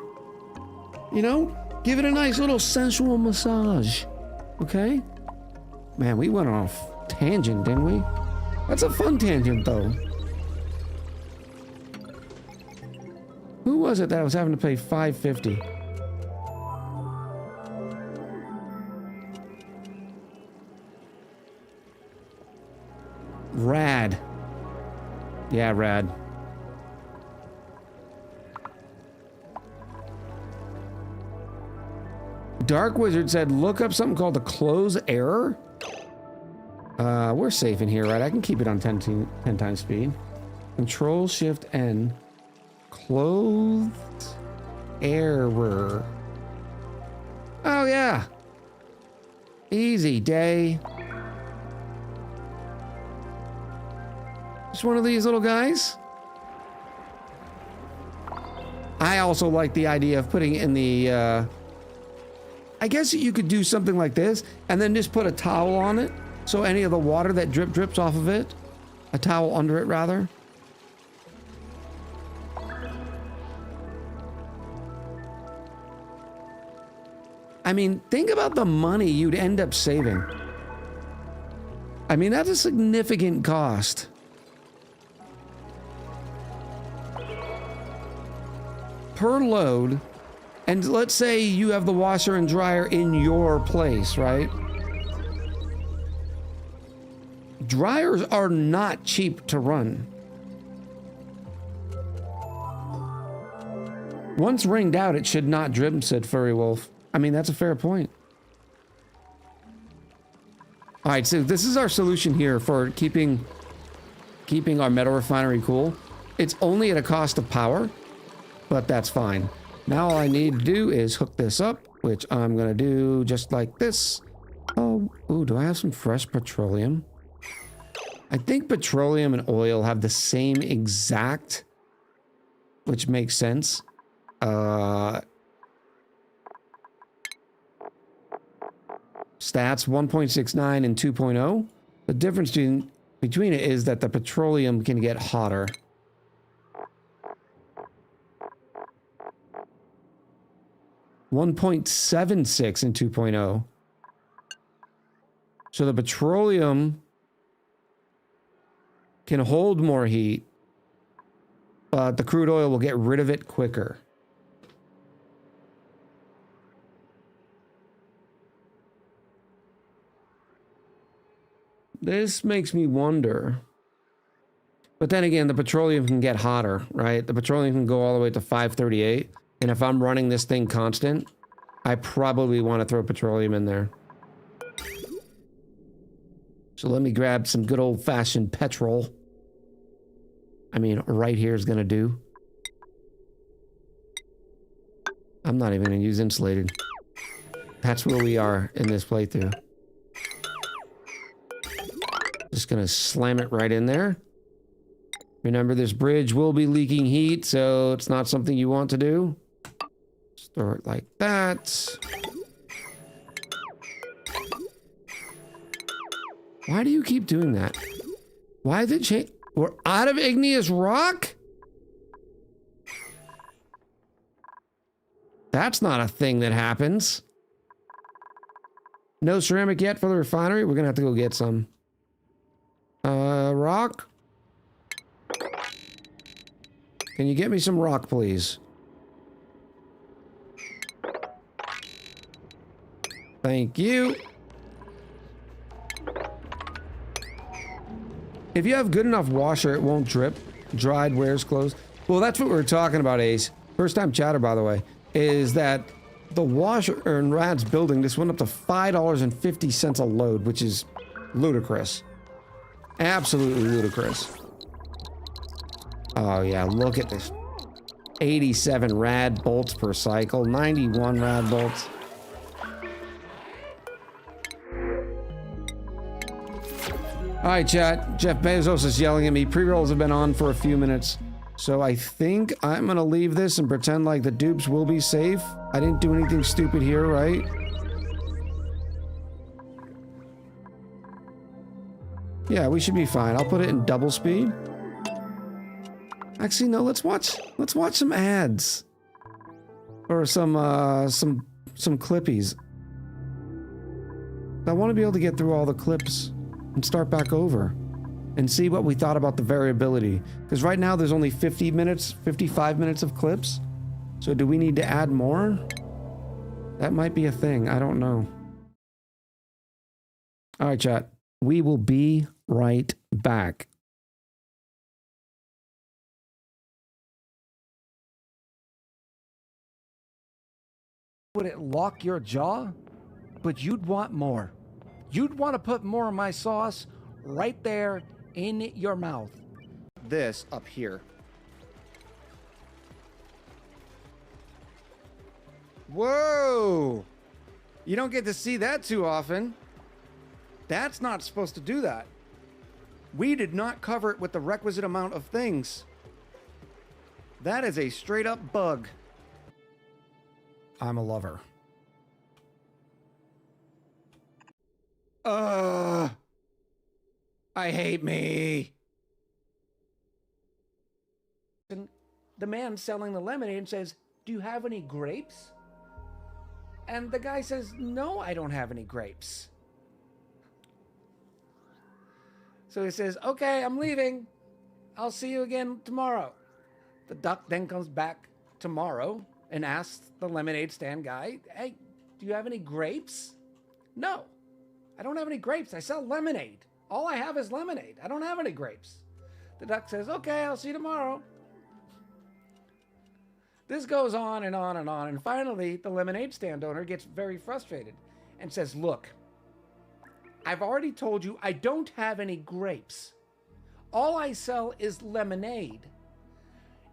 you know, give it a nice little sensual massage. Okay? Man, we went off tangent, didn't we? That's a fun tangent though. Who was it that was having to pay $5.50? Rad. Yeah, rad. Dark Wizard said, look up something called the close error. We're safe in here, right? I can keep it on 10 times speed. Control Shift N. Closed error. Oh, yeah. Easy day. Just one of these little guys. I also like the idea of putting in the, I guess you could do something like this and then just put a towel on it. So any of the water that drips off of it, a towel under it rather. I mean, think about the money you'd end up saving. I mean, that's a significant cost. Per load, and let's say you have the washer and dryer in your place, right? Dryers are not cheap to run. Once ringed out, it should not drip, said Furry Wolf. I mean, that's a fair point. All right, so this is our solution here for keeping our metal refinery cool. It's only at a cost of power, but that's fine. Now all I need to do is hook this up, which I'm gonna do just like this. Oh, ooh, do I have some fresh petroleum? I think petroleum and oil have the same exact, which makes sense. Stats 1.69 and 2.0. The difference between it is that the petroleum can get hotter. .76 and 2.0. So the petroleum can hold more heat, but the crude oil will get rid of it quicker. This makes me wonder. But then again, the petroleum can get hotter, right? The petroleum can go all the way to 538. And if I'm running this thing constant, I probably want to throw petroleum in there. So let me grab some good old-fashioned petrol. I mean, right here is going to do. I'm not even going to use insulated. That's where we are in this playthrough. Just going to slam it right in there. Remember, this bridge will be leaking heat, so it's not something you want to do. Just throw it like that. Why do you keep doing that? Why did it change? We're out of igneous rock? That's not a thing that happens. No ceramic yet for the refinery? We're gonna have to go get some. Rock? Can you get me some rock, please? Thank you. If you have good enough washer, it won't drip. Dried wears clothes. Well, that's what we were talking about, Ace. First time chatter, by the way, is that the washer in Rad's building, this went up to $5.50 a load, which is ludicrous. Absolutely ludicrous. Oh yeah, look at this. 87 rad bolts per cycle, 91 rad bolts. Alright, chat. Jeff Bezos is yelling at me. Pre-rolls have been on for a few minutes. So I think I'm gonna leave this and pretend like the dupes will be safe. I didn't do anything stupid here, right? Yeah, we should be fine. I'll put it in double speed. Actually, no, let's watch some ads. Or some clippies. I want to be able to get through all the clips and start back over and see what we thought about the variability. Because right now there's only 50 minutes, 55 minutes of clips. So do we need to add more? That might be a thing. I don't know. All right, chat. We will be right back. Would it lock your jaw? But you'd want more. You'd want to put more of my sauce right there in your mouth. This up here. Whoa! You don't get to see that too often. That's not supposed to do that. We did not cover it with the requisite amount of things. That is a straight up bug. I'm a lover. I hate me. And the man selling the lemonade says, "Do you have any grapes?" And the guy says, "No, I don't have any grapes." So he says, "Okay, I'm leaving. I'll see you again tomorrow." The duck then comes back tomorrow and asks the lemonade stand guy, "Hey, do you have any grapes?" "No, I don't have any grapes. I sell lemonade. All I have is lemonade. I don't have any grapes." The duck says, "Okay, I'll see you tomorrow." This goes on and on and on. And finally, the lemonade stand owner gets very frustrated and says, "Look, I've already told you I don't have any grapes. All I sell is lemonade.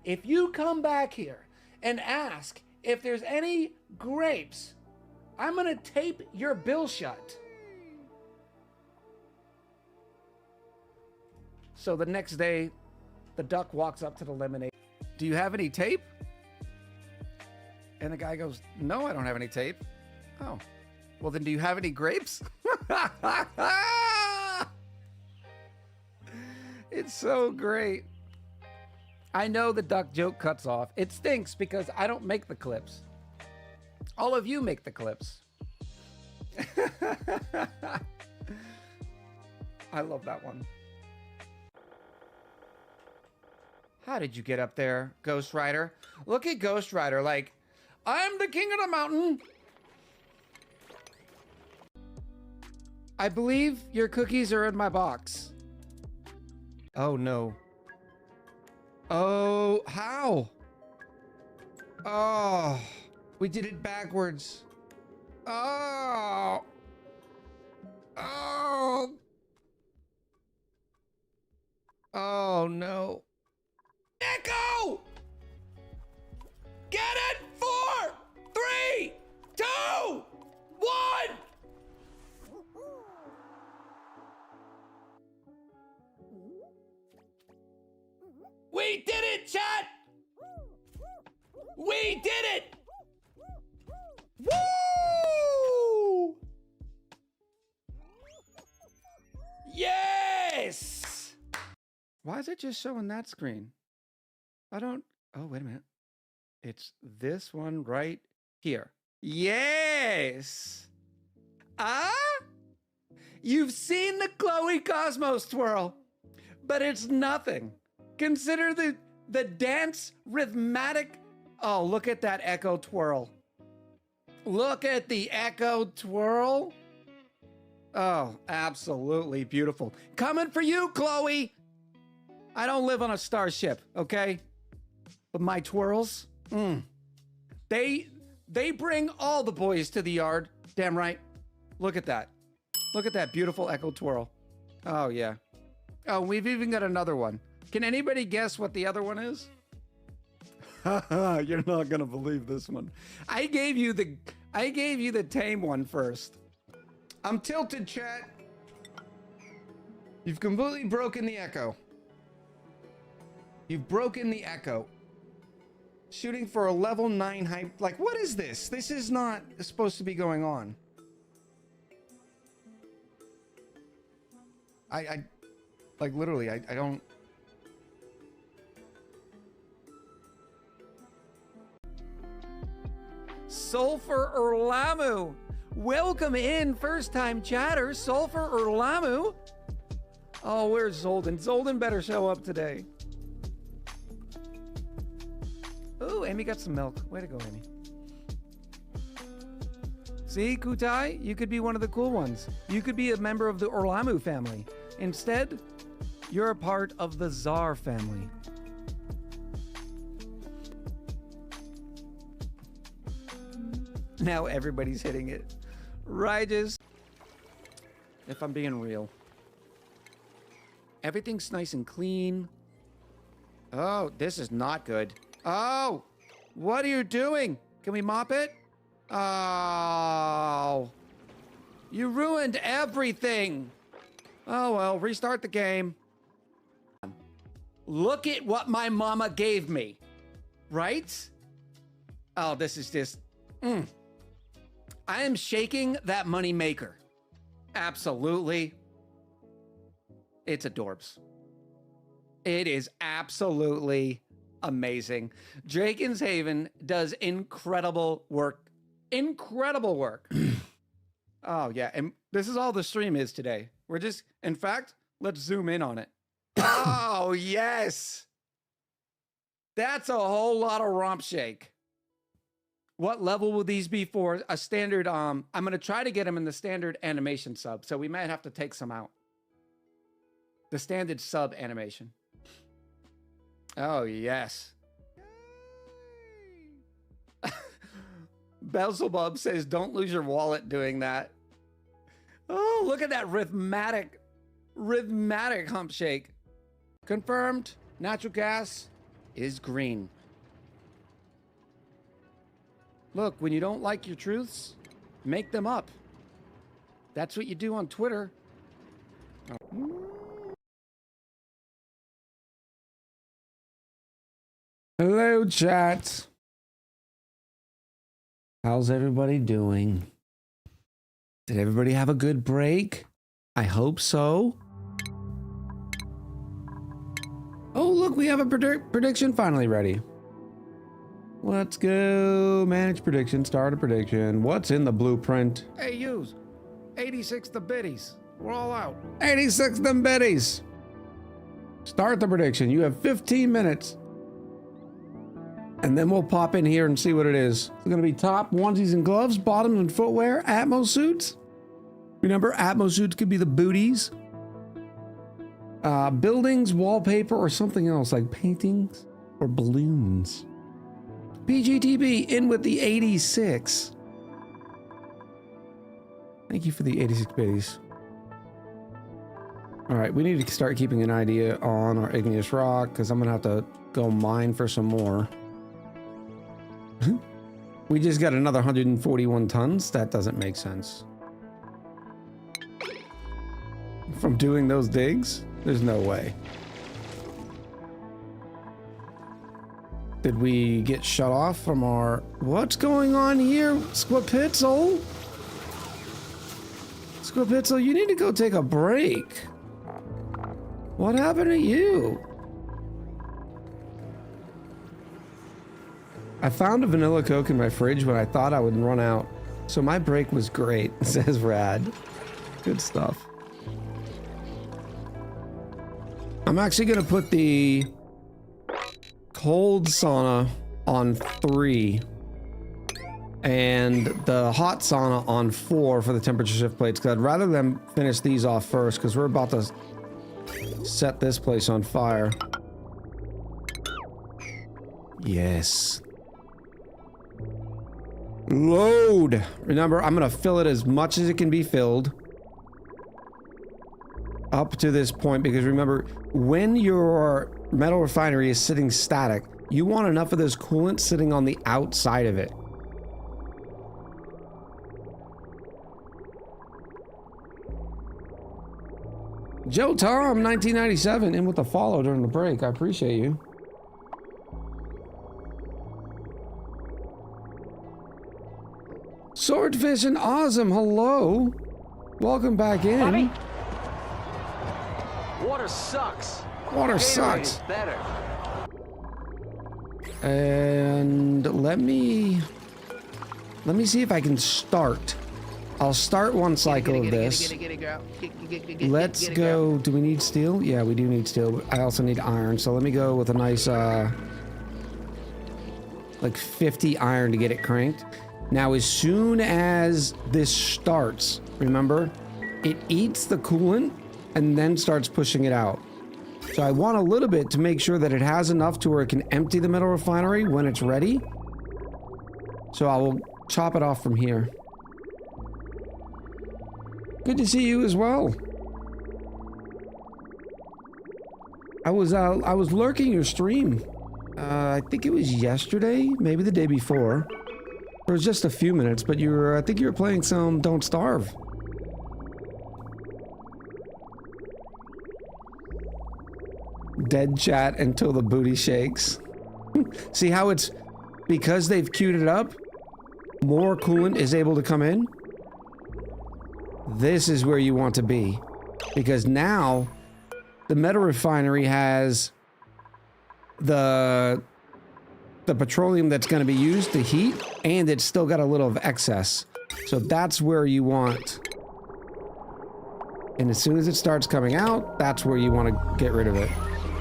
If you come back here and ask if there's any grapes, I'm going to tape your bill shut." So the next day, the duck walks up to the lemonade. Do you have any tape? And the guy goes, no, I don't have any tape. Oh, well then do you have any grapes? It's so great. I know the duck joke cuts off. It stinks because I don't make the clips. All of you make the clips. I love that one. How did you get up there, Ghost Rider? Look at Ghost Rider like, I'm the king of the mountain. I believe your cookies are in my box. Oh no. Oh, how? Oh, we did it backwards. Oh. Oh. Oh no. Echo! Get it! 4, 3, 2, 1! We did it, chat! We did it! Woo! Yes! Why is it just showing that screen? I don't... Oh, wait a minute. It's this one right here. Yes! Ah? You've seen the Chloe Cosmos twirl, but it's nothing. Consider the dance rhythmic. Oh, look at that Echo twirl. Look at the Echo twirl. Oh, absolutely beautiful. Coming for you, Chloe. I don't live on a starship, okay? But my twirls, they bring all the boys to the yard. Damn right. Look at that. Look at that beautiful Echo twirl. Oh, yeah. Oh, we've even got another one. Can anybody guess what the other one is? You're not gonna believe this one. I gave you the tame one first. I'm tilted, chat. You've completely broken the Echo. You've broken the Echo. Shooting for a level 9 hype. Like, what is this? This is not supposed to be going on. I like literally, I don't. Sulfur Urlamu. Welcome in, first time chatter, Sulfur Urlamu. Oh, where's Zolden? Zolden better show up today. Ooh, Amy got some milk. Way to go, Amy. See, Kutai, you could be one of the cool ones. You could be a member of the Urlamu family. Instead, you're a part of the Czar family. Now everybody's hitting it. Righteous. If I'm being real. Everything's nice and clean. Oh, this is not good. Oh, what are you doing? Can we mop it? Oh, you ruined everything. Oh, well, restart the game. Look at what my mama gave me, right? Oh, this is just, I am shaking that money maker. Absolutely. It's adorbs. It is absolutely amazing. Draken's Haven does incredible work. Incredible work. Oh, yeah. And this is all the stream is today. We're just, in fact, let's zoom in on it. Oh, yes. That's a whole lot of romp shake. What level will these be for a standard? I'm going to try to get them in the standard animation sub. So we might have to take some out. The standard sub animation. Oh, yes. Beelzebub says, don't lose your wallet doing that. Oh, look at that rhythmic hump shake. Confirmed, natural gas is green. Look, when you don't like your truths, make them up. That's what you do on Twitter. Oh. Hello, chat. How's everybody doing? Did everybody have a good break? I hope so. Oh, look, we have a prediction finally ready. Let's go. Manage prediction. Start a prediction. What's in the blueprint? Hey, yous. 86 the biddies. We're all out. 86 them biddies. Start the prediction. You have 15 minutes. And then we'll pop in here and see what it is. It's going to be top onesies and gloves, bottoms and footwear, Atmos suits. Remember, Atmos suits could be the booties. Buildings, wallpaper, or something else like paintings or balloons. PGTB in with the 86. Thank you for the 86 biddies. All right, we need to start keeping an idea on our igneous rock because I'm going to have to go mine for some more. We just got another 141 tons. That doesn't make sense. From doing those digs? There's no way. Did we get shut off from our... What's going on here, Squapitzel? Squapitzel, you need to go take a break. What happened to you? I found a vanilla Coke in my fridge when I thought I would run out. So my break was great, says Rad. Good stuff. I'm actually going to put the cold sauna on 3 and the hot sauna on 4 for the temperature shift plates, because I'd rather them finish these off first because we're about to set this place on fire. Yes. Load. Remember, I'm going to fill it as much as it can be filled up to this point, because remember, when your metal refinery is sitting static, you want enough of this coolant sitting on the outside of it. Joe Tom 1997 in with the follow during the break. I appreciate you. Swordfish and Awesome, hello. Welcome back in. Bobby? Water sucks. Water Gatorade sucks. is better. And let me see if I can start. I'll start one cycle of this. Let's go. Do we need steel? Yeah, we do need steel. I also need iron. So let me go with a nice like 50 iron to get it cranked. Now, as soon as this starts, remember, it eats the coolant and then starts pushing it out. So I want a little bit to make sure that it has enough to where it can empty the metal refinery when it's ready. So I will chop it off from here. Good to see you as well. I was lurking your stream. I think it was yesterday, maybe the day before. It was just a few minutes, but I think you were playing some Don't Starve. Dead chat until the booty shakes. See how it's, because they've queued it up, more coolant is able to come in? This is where you want to be. Because now, the metal refinery has the petroleum that's going to be used to heat, and it's still got a little of excess. So that's where you want. And as soon as it starts coming out, that's where you want to get rid of it.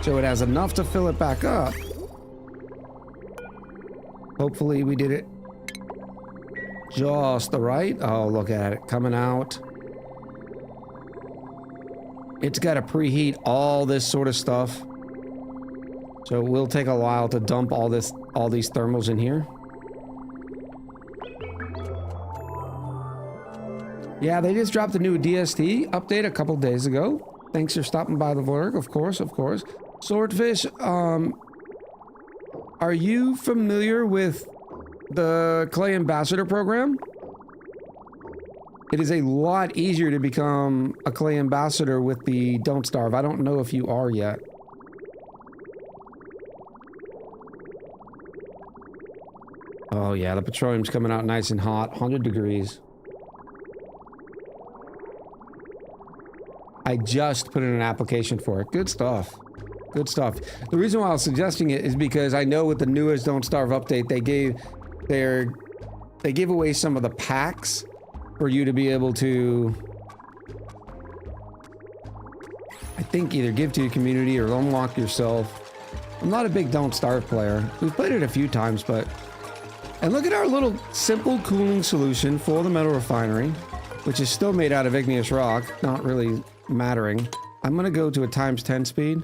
So it has enough to fill it back up. Hopefully we did it just right. Oh, look at it coming out. It's got to preheat all this sort of stuff. So it will take a while to dump all these thermals in here. Yeah, they just dropped a new DST update a couple days ago. Thanks for stopping by the vlog, of course, of course. Swordfish, are you familiar with the Clay Ambassador program? It is a lot easier to become a Clay Ambassador with the Don't Starve. I don't know if you are yet. Oh yeah, the petroleum's coming out nice and hot, 100 degrees. I just put in an application for it. Good stuff. Good stuff. The reason why I was suggesting it is because I know with the newest Don't Starve update, they gave away some of the packs for you to be able to, I think, either give to your community or unlock yourself. I'm not a big Don't Starve player. We've played it a few times, but... And look at our little simple cooling solution for the metal refinery, which is still made out of igneous rock, not really mattering. I'm gonna go to a ×10 speed.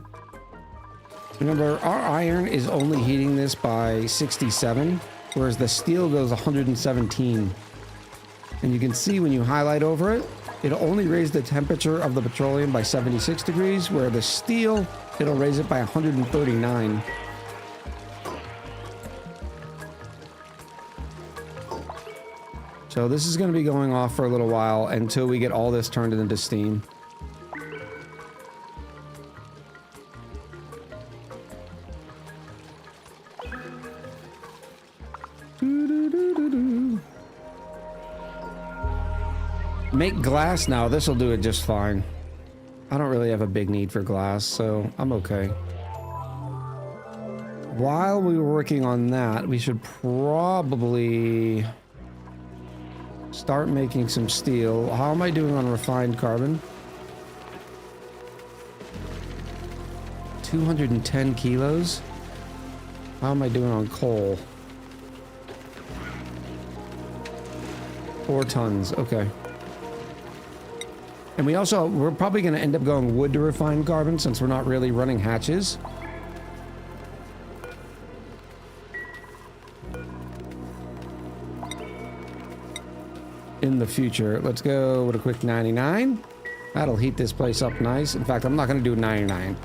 Remember, our iron is only heating this by 67, whereas the steel goes 117. And you can see when you highlight over it, it'll only raise the temperature of the petroleum by 76 degrees, where the steel, it'll raise it by 139. So this is going to be going off for a little while until we get all this turned into steam. Make glass now. This will do it just fine. I don't really have a big need for glass, so I'm okay. While we were working on that, we should probably start making some steel. How am I doing on refined carbon? 210 kilos. How am I doing on coal? 4 tons. Okay. And we're probably going to end up going wood to refined carbon since we're not really running hatches. In the future. Let's go with a quick 99. That'll heat this place up nice. In fact, I'm not going to do 99.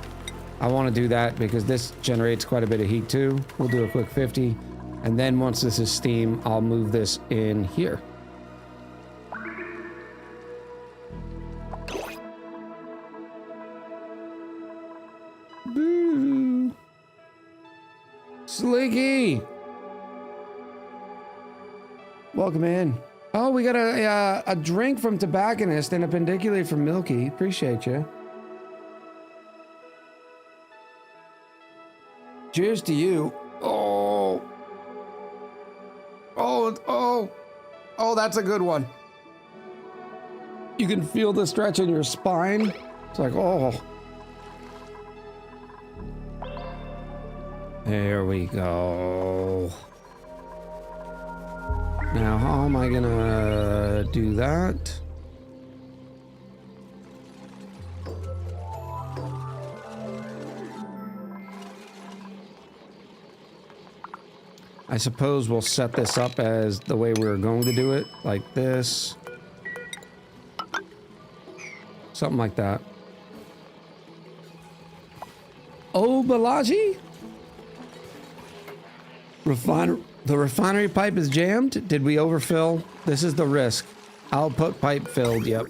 I want to do that because this generates quite a bit of heat too. We'll do a quick 50. And then once this is steam, I'll move this in here. Boo. Slinky! Welcome in. Oh, we got a drink from Tobacconist and a pendiculate from Milky. Appreciate you. Cheers to you. Oh. Oh, oh. Oh, that's a good one. You can feel the stretch in your spine. It's like, oh. There we go. Now, how am I gonna do that? I suppose we'll set this up as the way we were going to do it, like this. Something like that. Oh, Balaji? The refinery pipe is jammed? Did we overfill? This is the risk. Output pipe filled, yep.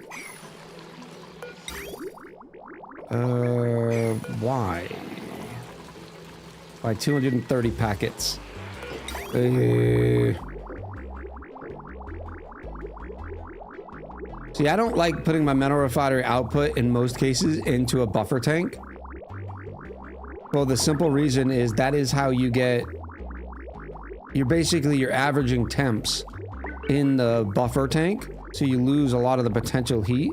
Why? By 230 packets. See, I don't like putting my metal refinery output in most cases into a buffer tank. Well, the simple reason is that is how you get... You're averaging temps in the buffer tank, so you lose a lot of the potential heat.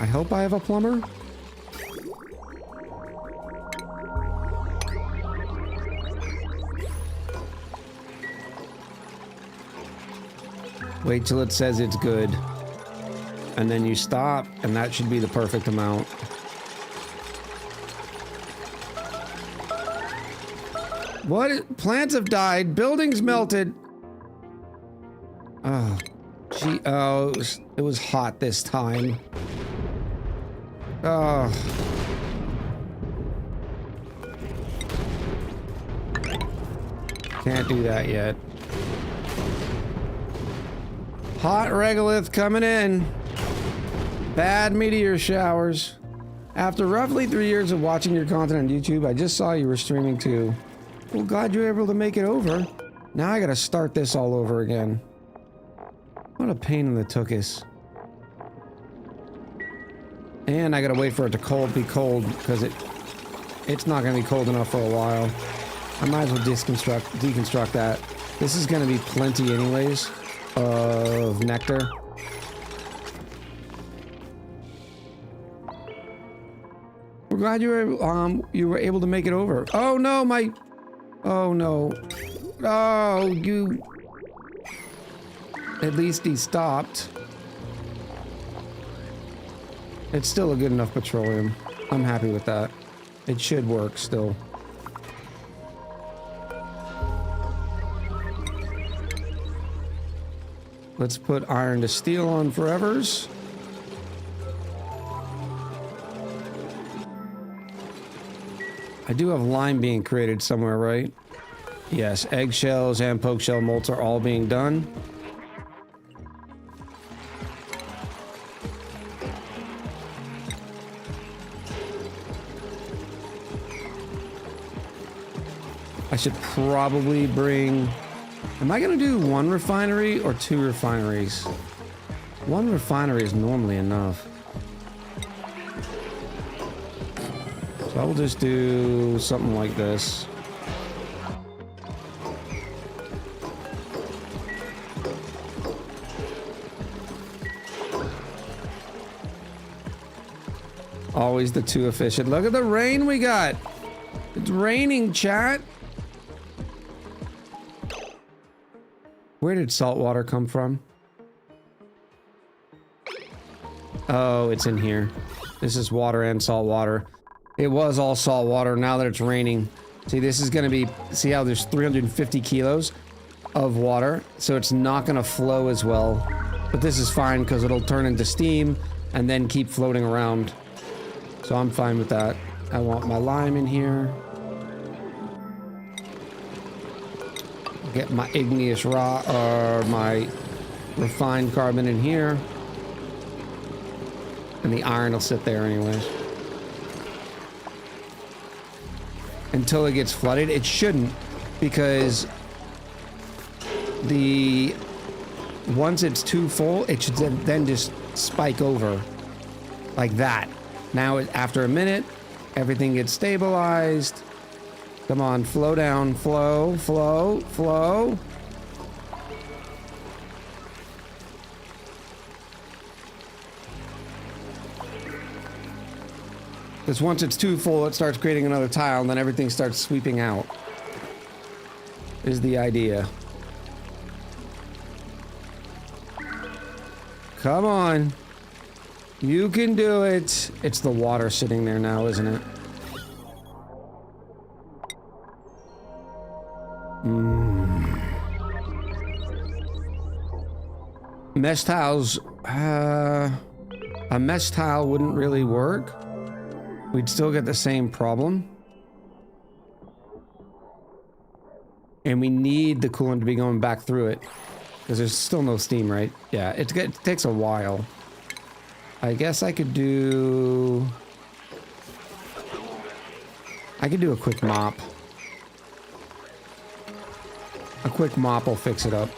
I hope I have a plumber. Wait till it says it's good. And then you stop, and that should be the perfect amount. What? Plants have died. Buildings melted. Oh, gee. Oh, it was hot this time. Oh. Can't do that yet. Hot regolith coming in. Bad meteor showers. After roughly 3 years of watching your content on YouTube, I just saw you were streaming too. Well, glad you were able to make it over. Now I gotta start this all over again. What a pain in the tuchus. And I gotta wait for it to be cold, because it's not gonna be cold enough for a while. I might as well deconstruct that. This is gonna be plenty anyways of nectar. We're glad you were able to make it over. Oh no, oh no. Oh, you... At least he stopped. It's still a good enough petroleum. I'm happy with that. It should work still. Let's put iron to steel on forevers. I do have lime being created somewhere, right? Yes, eggshells and poke shell molts are all being done. I should probably bring... Am I gonna do one refinery or two refineries? One refinery is normally enough. So I will just do something like this. Always the too efficient. Look at the rain we got. It's raining, chat. Where did salt water come from? Oh, it's in here. This is water and salt water. It was all salt water. Now that it's raining. See, this is going to be... See how there's 350 kilos of water? So it's not going to flow as well. But this is fine because it'll turn into steam and then keep floating around. So I'm fine with that. I want my lime in here. Get my igneous rock or my refined carbon in here. And the iron will sit there anyways. Until it gets flooded. It shouldn't, because once it's too full, it should then just spike over like that. Now after a minute, everything gets stabilized. Come on, flow down, flow, flow, flow. Because once it's too full, it starts creating another tile, and then everything starts sweeping out. Is the idea. Come on. You can do it. It's the water sitting there now, isn't it? Mesh tiles, a mesh tile wouldn't really work. We'd still get the same problem. And we need the coolant to be going back through it. Because there's still no steam, right? Yeah, it takes a while. I guess I could do... I could do a quick mop. A quick mop will fix it up.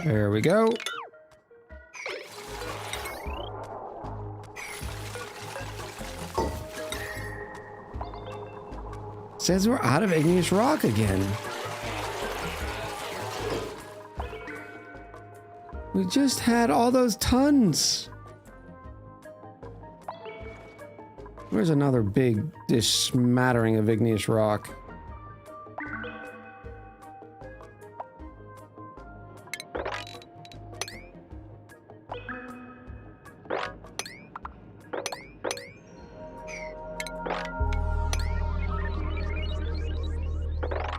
There we go. Says we're out of igneous rock again. We just had all those tons. Where's another big smattering of igneous rock?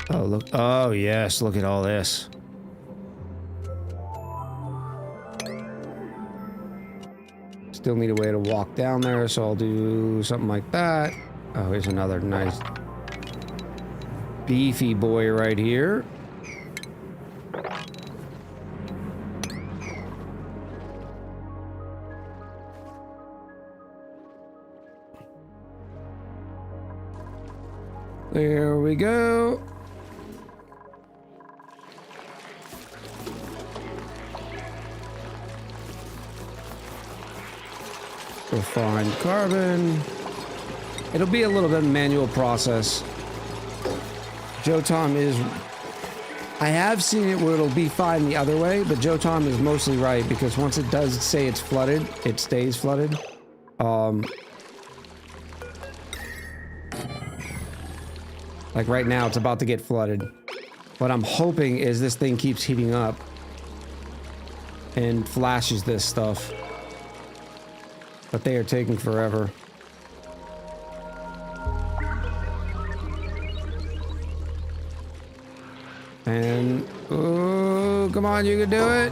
Oh, look. Oh, yes. Look at all this. Still need a way to walk down there, so I'll do something like that. Oh, here's another nice beefy boy right here. There we go. Refined carbon. It'll be a little bit manual process. Joe Tom is... I have seen it where it'll be fine the other way, but Joe Tom is mostly right because once it does say it's flooded, it stays flooded. Like right now, it's about to get flooded. What I'm hoping is this thing keeps heating up and flashes this stuff. But they are taking forever. And, oh, come on, you can do it.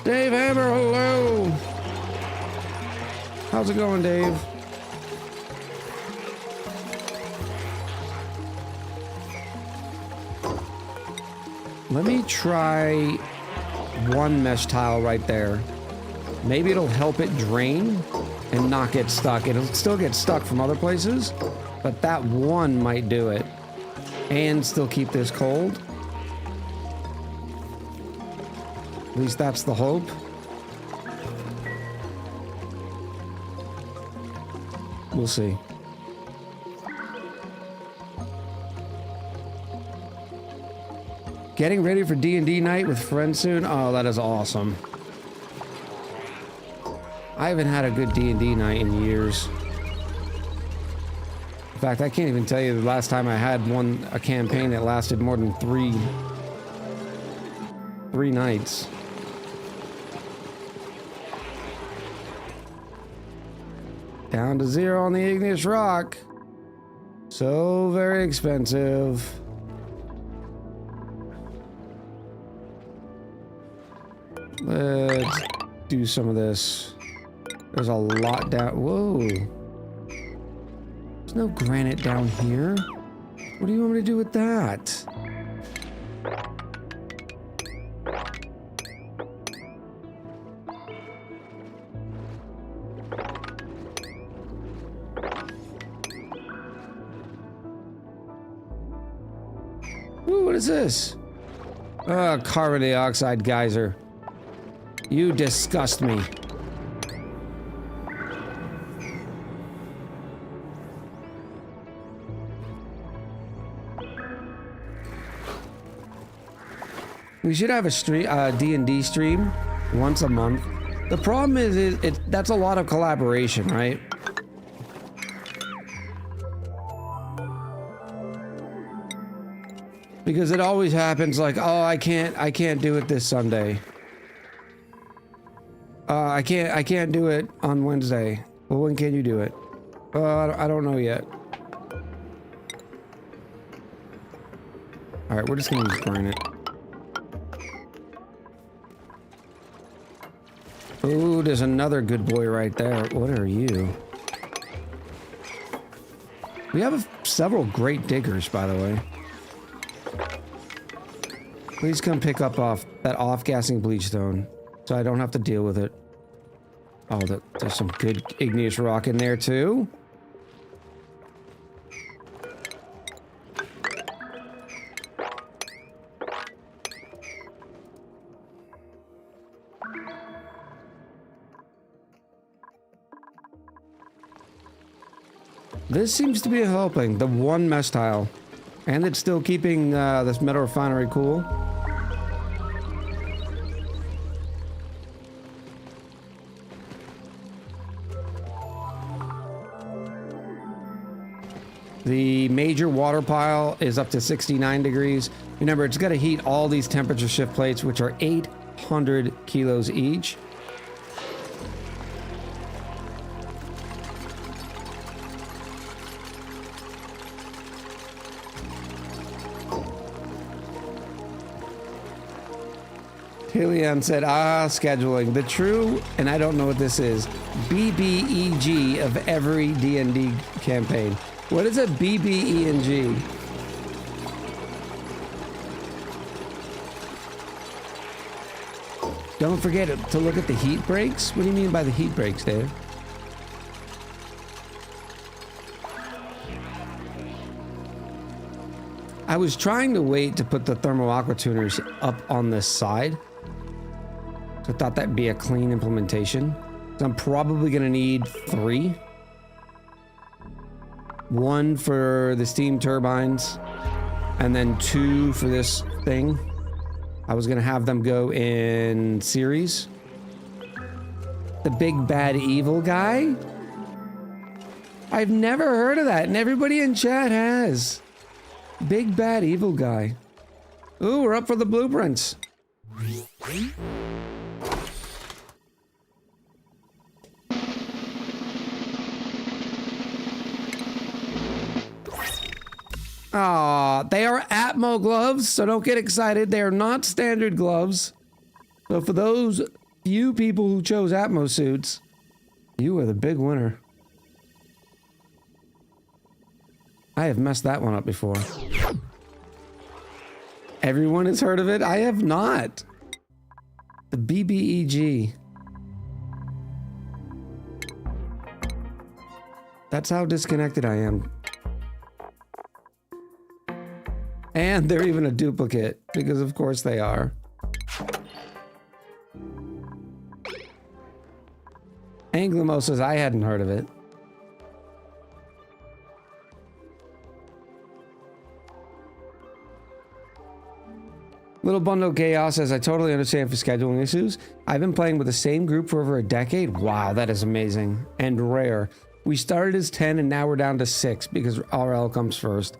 Dave Hammer, hello. How's it going, Dave? Let me try one mesh tile right there. Maybe it'll help it drain and not get stuck. It'll still get stuck from other places, but that one might do it. And still keep this cold. At least that's the hope. We'll see. Getting ready for D&D night with friends soon? Oh, that is awesome. I haven't had a good D&D night in years. In fact, I can't even tell you the last time I had a campaign that lasted more than three nights. Down to 0 on the igneous rock. So very expensive. Let's do some of this. There's a lot down. Whoa. There's no granite down here. What do you want me to do with that? Ooh, what is this? Carbon dioxide geyser. You disgust me. We should have a stream, D&D stream once a month. The problem is, that's a lot of collaboration, right? Because it always happens like, oh, I can't do it this Sunday. I can't do it on Wednesday. Well, when can you do it? I don't know yet. All right, we're just gonna use granite. Ooh, there's another good boy right there. What are you? We have several great diggers, by the way. Please come pick up that off-gassing bleachstone, so I don't have to deal with it. Oh, there's some good igneous rock in there, too. This seems to be helping, the one mesh tile. And it's still keeping this metal refinery cool. The major water pile is up to 69 degrees. Remember, it's got to heat all these temperature shift plates, which are 800 kilos each. Helion said, scheduling. The true, and I don't know what this is, BBEG of every D&D campaign. What is a BBENG? Don't forget to look at the heat breaks. What do you mean by the heat breaks, Dave? I was trying to wait to put the thermal aqua tuners up on this side. So I thought that'd be a clean implementation. So I'm probably gonna need 3. 1 for the steam turbines, and then 2 for this thing. I was gonna have them go in series. The big bad evil guy? I've never heard of that, and everybody in chat has. Big bad evil guy. Ooh, we're up for the blueprints. Aw, they are Atmo gloves, so don't get excited. They are not standard gloves. So for those few people who chose Atmo suits, you are the big winner. I have messed that one up before. Everyone has heard of it? I have not. The BBEG. That's how disconnected I am. And they're even a duplicate, because of course they are. Anglimo says I hadn't heard of it. Little Bundle Chaos says, I totally understand for scheduling issues. I've been playing with the same group for over a decade. Wow, that is amazing. And rare. We started as 10 and now we're down to 6 because RL comes first.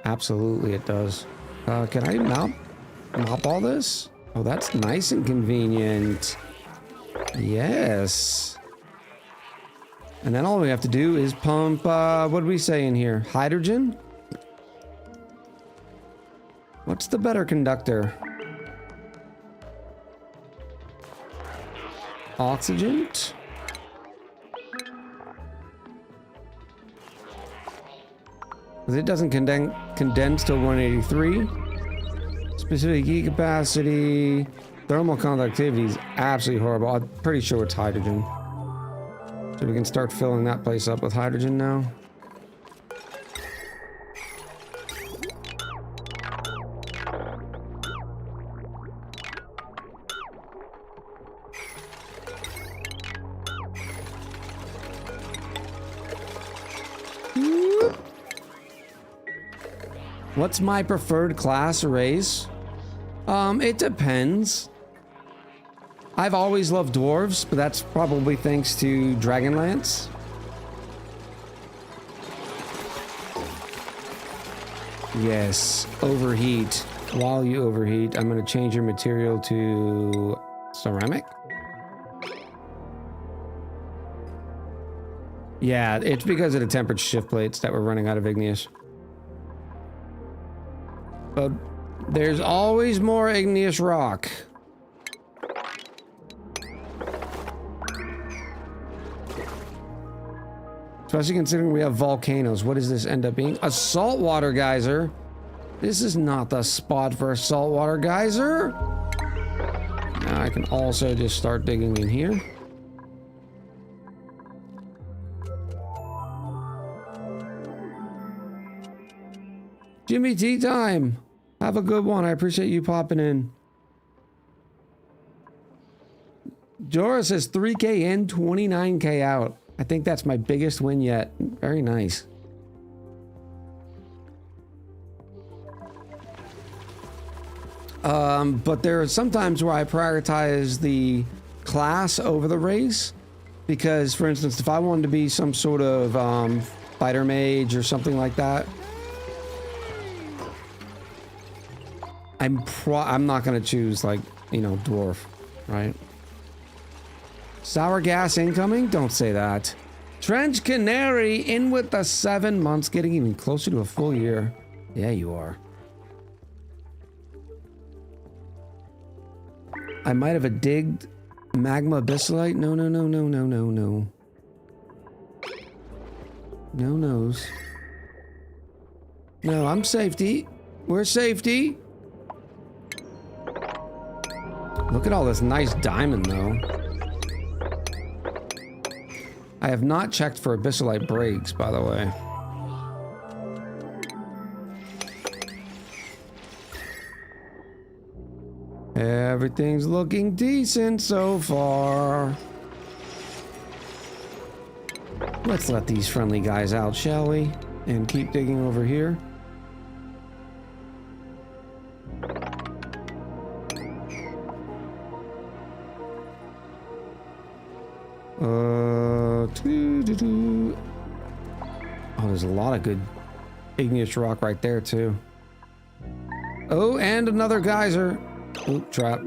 Absolutely it does. Can I mop all this? Oh, that's nice and convenient. Yes. And then all we have to do is pump, what do we say in here? Hydrogen? What's the better conductor? Oxygen? It doesn't condense to 183. Specific heat capacity. Thermal conductivity is absolutely horrible. I'm pretty sure it's hydrogen. So we can start filling that place up with hydrogen now. What's my preferred class or race? It depends. I've always loved dwarves, but that's probably thanks to Dragonlance. Yes, overheat. While you overheat, I'm going to change your material to ceramic. Yeah, it's because of the temperature shift plates that we're running out of igneous. But there's always more igneous rock. Especially considering we have volcanoes. What does this end up being? A saltwater geyser? This is not the spot for a saltwater geyser. Now I can also just start digging in here. Jimmy, tea time. Have a good one. I appreciate you popping in. Jorah says 3K in, 29K out. I think that's my biggest win yet. Very nice. But there are some times where I prioritize the class over the race. Because, for instance, if I wanted to be some sort of fighter mage or something like that, I'm not gonna choose, like, you know, dwarf, right? Sour gas incoming? Don't say that. Trench Canary in with the 7 months, getting even closer to a full year. Yeah, you are. I might have digged magma abyssalite. No, no, no, no, no, no, no. No nose. No, I'm safety. We're safety. Look at all this nice diamond, though. I have not checked for abyssalite breaks, by the way. Everything's looking decent so far. Let's let these friendly guys out, shall we? And keep digging over here. Oh, there's a lot of good igneous rock right there, too. Oh, and another geyser. Oh, trapped.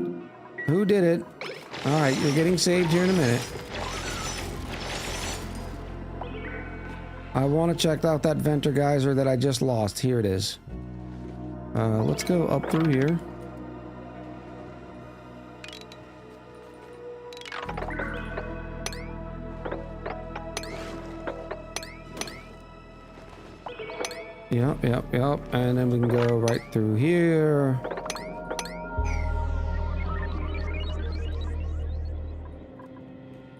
Who did it? All right, you're getting saved here in a minute. I want to check out that venter geyser that I just lost. Here it is. Let's go up through here. Yep. And then we can go right through here.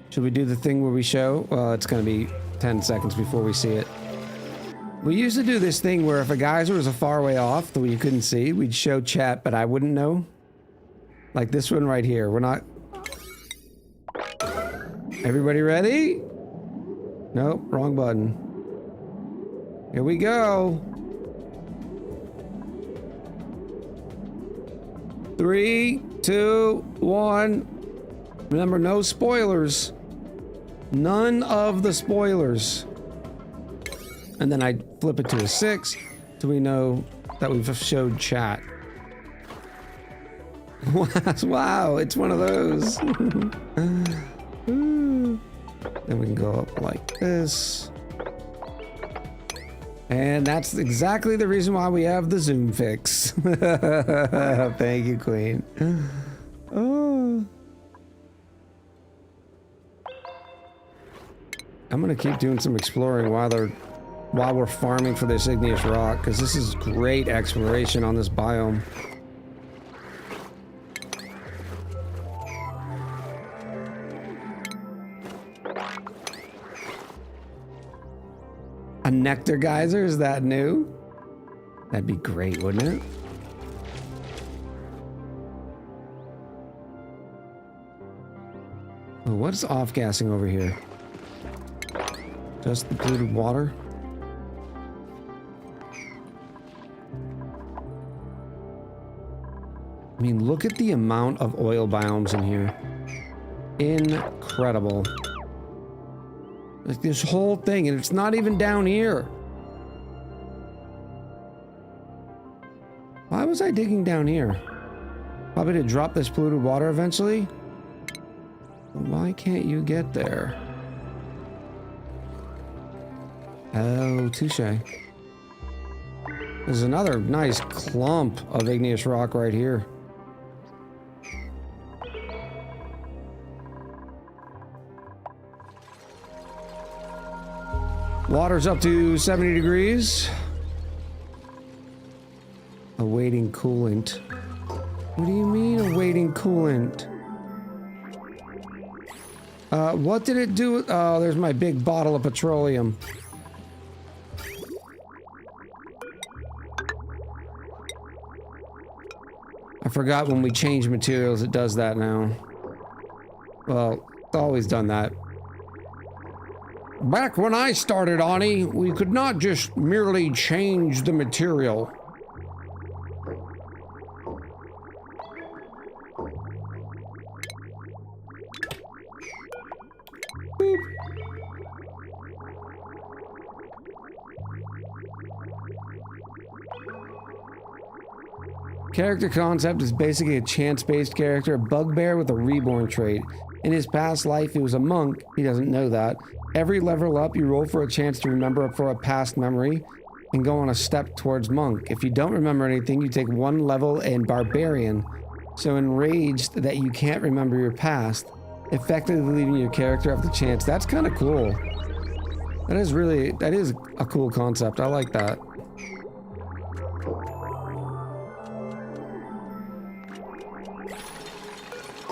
Should we do the thing where we show? Well, it's going to be 10 seconds before we see it. We used to do this thing where if a geyser was a far way off that you couldn't see, we'd show chat, but I wouldn't know. Like this one right here. We're not... Everybody ready? Nope, wrong button. Here we go. 3, 2, 1. Remember, no spoilers. None of the spoilers. And then I flip it to a 6 so we know that we've showed chat. Wow, it's one of those. Then we can go up like this. And that's exactly the reason why we have the zoom fix. Thank you, Queen. Oh. I'm gonna keep doing some exploring while we're farming for this igneous rock, because this is great exploration on this biome. A nectar geyser, is that new? That'd be great, wouldn't it? Oh, what's off-gassing over here? Just the polluted water? I mean, look at the amount of oil biomes in here. Incredible. Like this whole thing, and it's not even down here. Why was I digging down here? Probably to drop this polluted water eventually? Why can't you get there? Oh, touche. There's another nice clump of igneous rock right here. Water's up to 70 degrees. Awaiting coolant. What do you mean awaiting coolant? What did it do? Oh, there's my big bottle of petroleum. I forgot when we change materials, it does that now. Well, it's always done that. Back when I started, ONI, we could not just merely change the material. Boop. Character concept is basically a chance-based character, a bugbear with a reborn trait. In his past life, he was a monk. He doesn't know that. Every level up, you roll for a chance to remember for a past memory and go on a step towards monk. If you don't remember anything, you take one level in barbarian. So enraged that you can't remember your past, effectively leaving your character up to chance. That's kind of cool. That is a cool concept. I like that.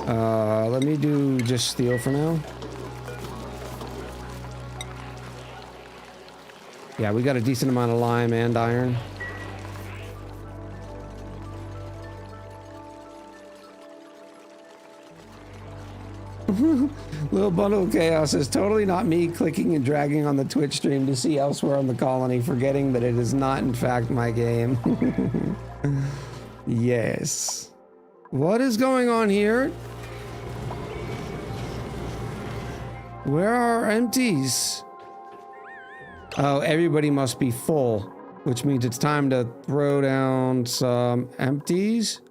Let me do just steel for now. Yeah, we got a decent amount of lime and iron. Little Bundle of Chaos is totally not me clicking and dragging on the Twitch stream to see elsewhere on the colony, forgetting that it is not in fact my game. Yes. What is going on here? Where are our empties? Oh, everybody must be full, which means it's time to throw down some empties.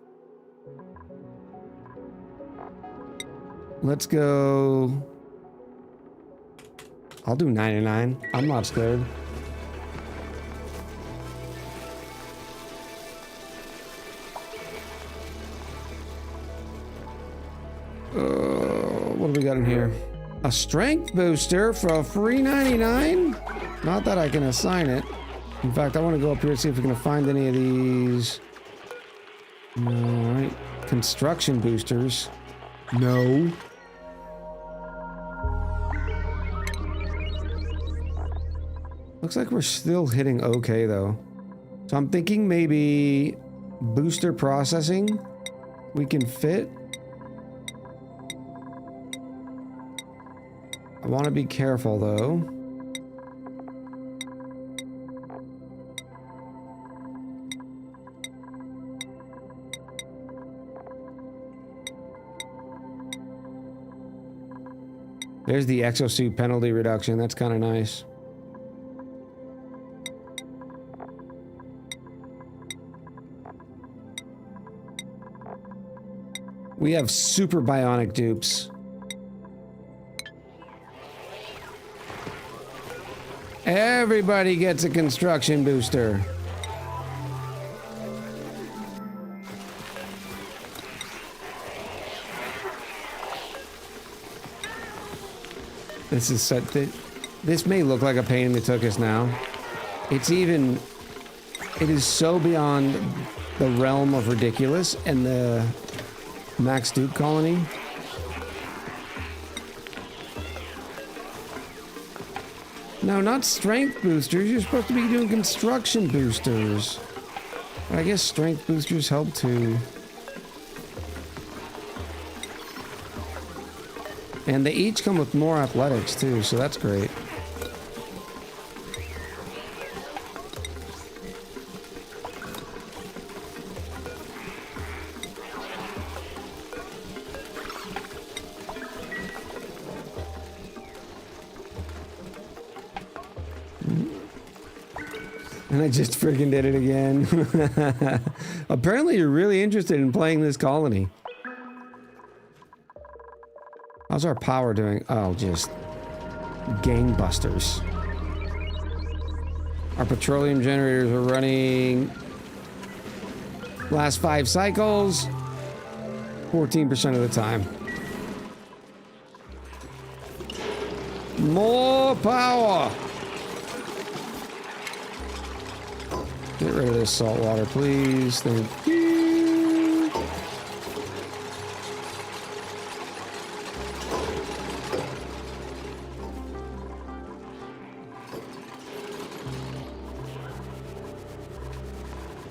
Let's go. I'll do 99. I'm not scared. What do we got in here? A strength booster for a free 99? Not that I can assign it. In fact, I want to go up here and see if we can find any of these. Alright. Construction boosters. No. Looks like we're still hitting okay though. So I'm thinking maybe booster processing we can fit. I want to be careful though. There's the exosuit penalty reduction. That's kind of nice. We have super bionic dupes. Everybody gets a construction booster. This is such that this may look like a pain in the tuchus now. It is so beyond the realm of ridiculous and the Max Duke colony. No, not strength boosters. You're supposed to be doing construction boosters. But I guess strength boosters help too. And they each come with more athletics too, so that's great. And I just freaking did it again. Apparently you're really interested in playing this colony. How's our power doing? Oh, just gangbusters. Our petroleum generators are running last 5 cycles, 14% of the time. More power! Get rid of this salt water, please. Thank you.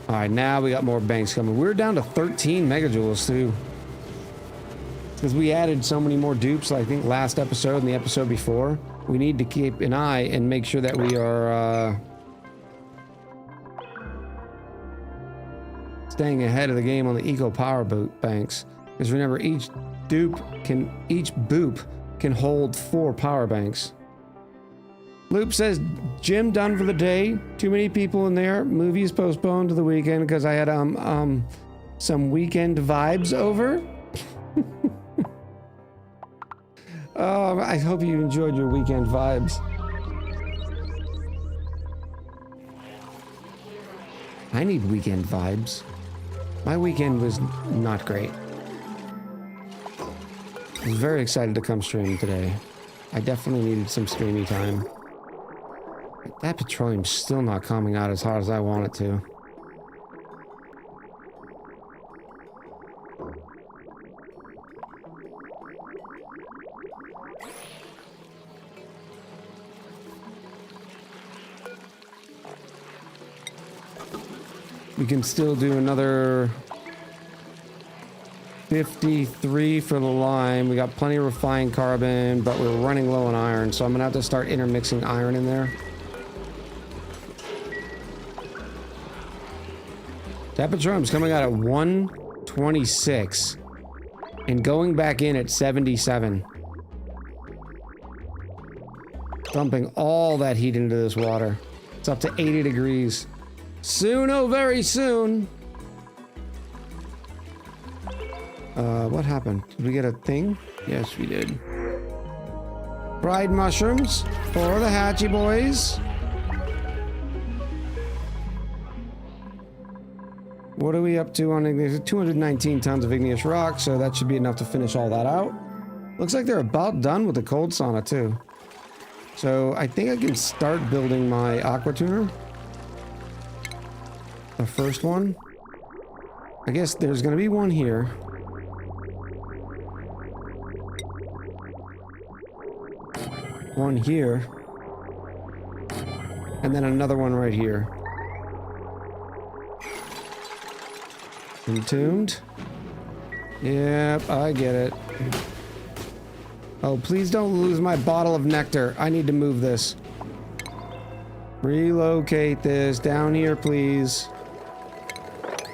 Alright, now we got more banks coming. We're down to 13 megajoules too. Because we added so many more dupes, I think, last episode and the episode before. We need to keep an eye and make sure that we are staying ahead of the game on the eco power banks. Because remember, each boop can hold 4 power banks. Loop says, gym done for the day. Too many people in there. Movie is postponed to the weekend because I had some weekend vibes over. I hope you enjoyed your weekend vibes. I need weekend vibes. My weekend was not great. I was very excited to come stream today. I definitely needed some streamy time. That petroleum's still not coming out as hard as I want it to. We can still do another 53 for the lime. We got plenty of refined carbon, but we're running low on iron, so I'm gonna have to start intermixing iron in there. Temperature is coming out at 126 and going back in at 77. Dumping all that heat into this water. It's up to 80 degrees. Soon, oh very soon. What happened? Did we get a thing? Yes, we did. Fried mushrooms for the Hatchy boys. What are we up to on igneous? 219 tons of igneous rock, so that should be enough to finish all that out. Looks like they're about done with the cold sauna too. So I think I can start building my aqua tuner. The first one. I guess there's gonna be one here. One here. And then another one right here. Entombed. Yep, I get it. Oh, please don't lose my bottle of nectar. I need to move this. Relocate this down here, please.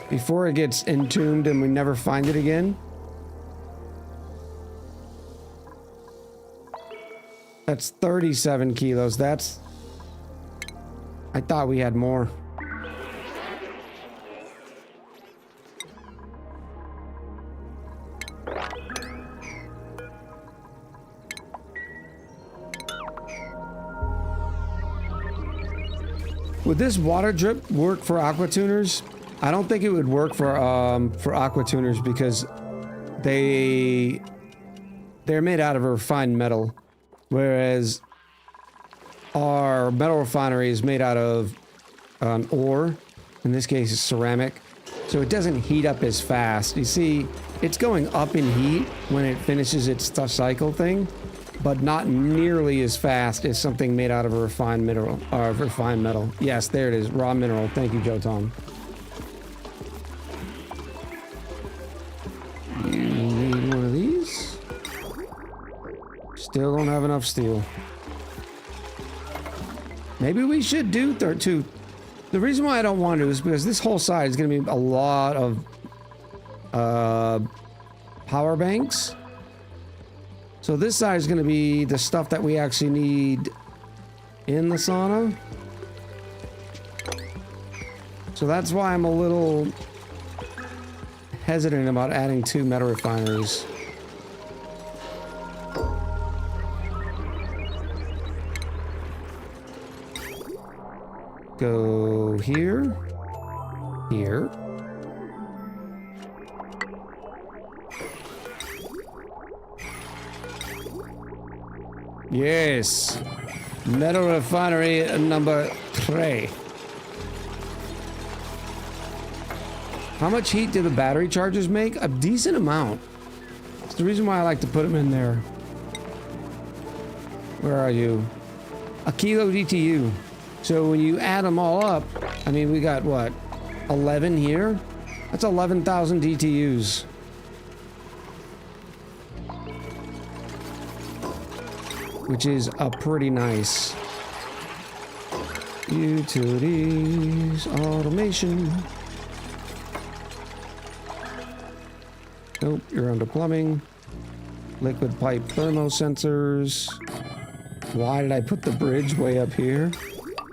Before it gets entombed and we never find it again. That's 37 kilos. That's... I thought we had more. Would this water drip work for aqua tuners? I don't think it would work for aqua tuners because they're made out of a refined metal, whereas our metal refinery is made out of ore. In this case, it's ceramic, so it doesn't heat up as fast. You see, it's going up in heat when it finishes its cycle thing, but not nearly as fast as something made out of a refined mineral, refined metal. Yes, there it is, raw mineral. Thank you, Joe Tom. You need one of these. Still don't have enough steel. Maybe we should do two. The reason why I don't want to is because this whole side is going to be a lot of power banks. So this side is going to be the stuff that we actually need in the sauna. So that's why I'm a little hesitant about adding 2 metal refineries. Go here, here. Yes, metal refinery number 3. How much heat do the battery chargers make? A decent amount. That's the reason why I like to put them in there. Where are you? A kilo DTU. So when you add them all up, I mean, we got what? 11 here? That's 11,000 DTUs. Which is a pretty nice. Utilities, automation. Nope, you're under plumbing. Liquid pipe thermosensors. Why did I put the bridge way up here?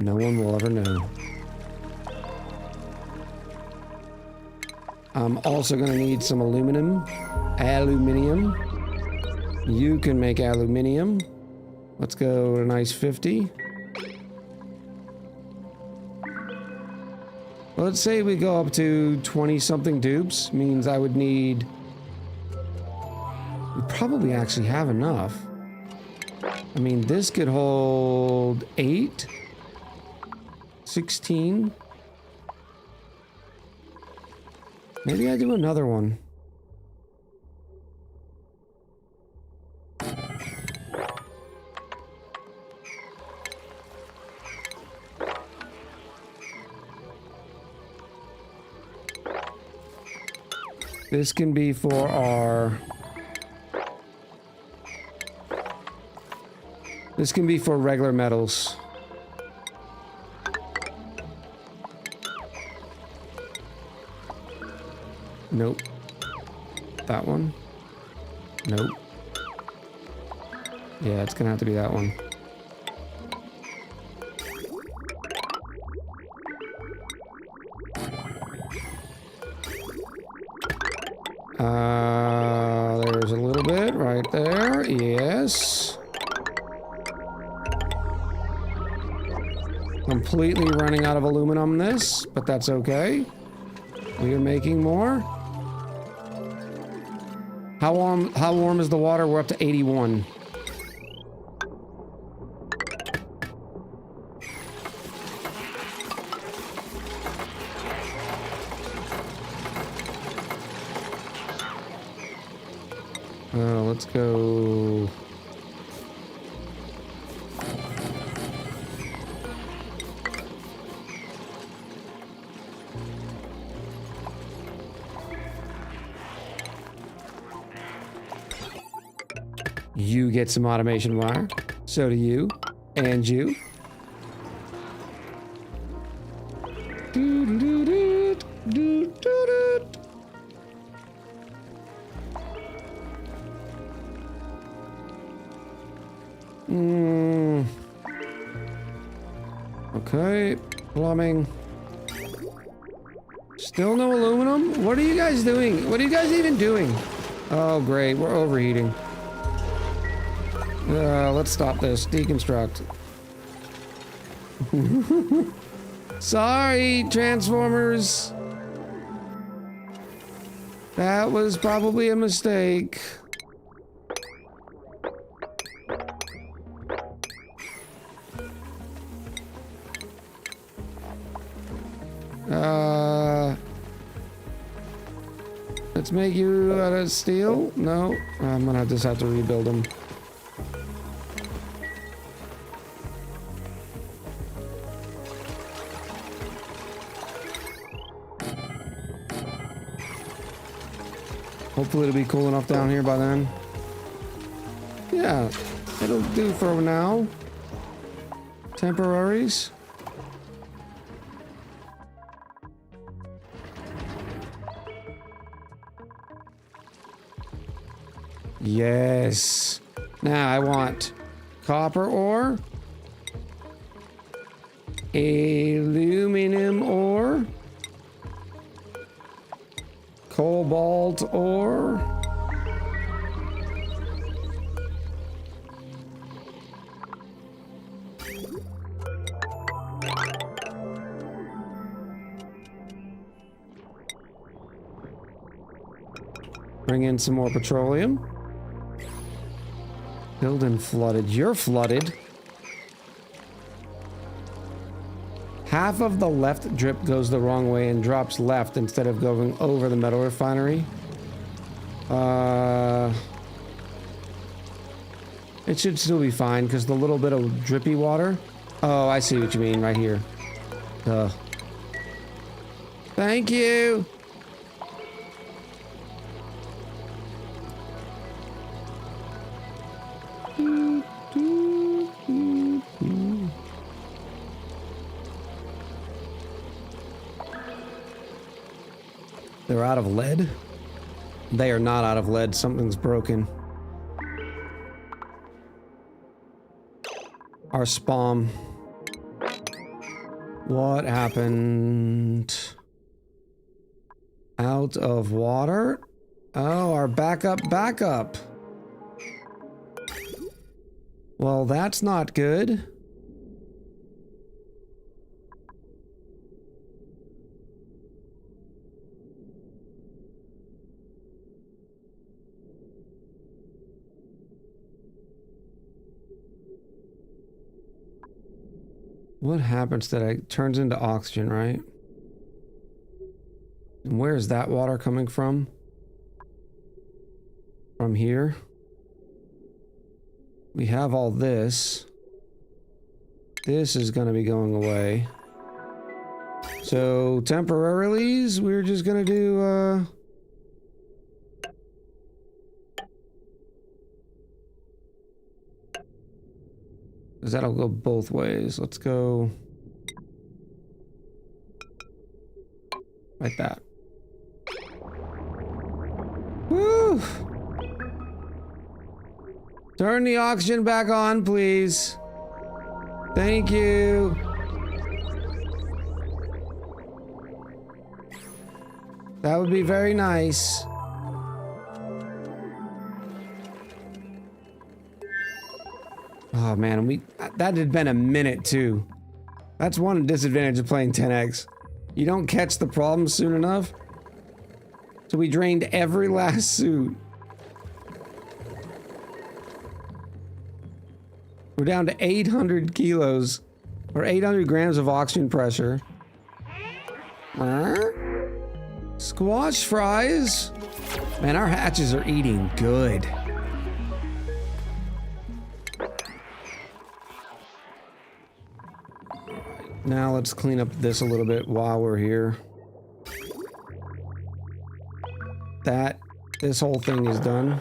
No one will ever know. I'm also gonna need some aluminum. Aluminium. You can make aluminium. Let's go a nice 50. Well, let's say we go up to 20 something dupes. Means I would need... We probably actually have enough. I mean, this could hold 8. 16. Maybe I do another one. This can be for our... This can be for regular metals. Nope. That one. Nope. Yeah, it's gonna have to be that one. There's a little bit right there. Yes. Completely running out of aluminum this, but that's okay. We are making more. How warm is the water? We're up to 81. Let's go. You get some automation wire. So do you. And you. Okay, plumbing. Still no aluminum? What are you guys doing? What are you guys even doing? Oh, great, we're overheating. Let's stop this. Deconstruct. Sorry, Transformers. That was probably a mistake. Let's make you out of steel. No, I'm gonna just have to rebuild them. Hopefully it'll be cool enough down here by then. Yeah, it'll do for now. Temporaries. Yes. Now I want copper ore, aluminum ore, cobalt ore, bring in some more petroleum. Building flooded. You're flooded. Half of the left drip goes the wrong way and drops left instead of going over the metal refinery. It should still be fine because the little bit of drippy water. Oh, I see what you mean right here. Thank you. They're out of lead? They are not out of lead. Something's broken. Our spawn. What happened? Out of water? Oh, our backup. Well, that's not good. What happens to that? It turns into oxygen, right? And where is that water coming from? From here. We have all this. This is going to be going away. So temporarily, we're just going to do Because that'll go both ways. Let's go like that. Woo! Turn the oxygen back on, please. Thank you. That would be very nice. Oh man, that had been a minute too. That's one disadvantage of playing 10x. You don't catch the problem soon enough. So we drained every last suit. We're down to 800 kilos or 800 grams of oxygen pressure. Squash fries. Man, our hatches are eating good. Now let's clean up this a little bit while we're here. This whole thing is done.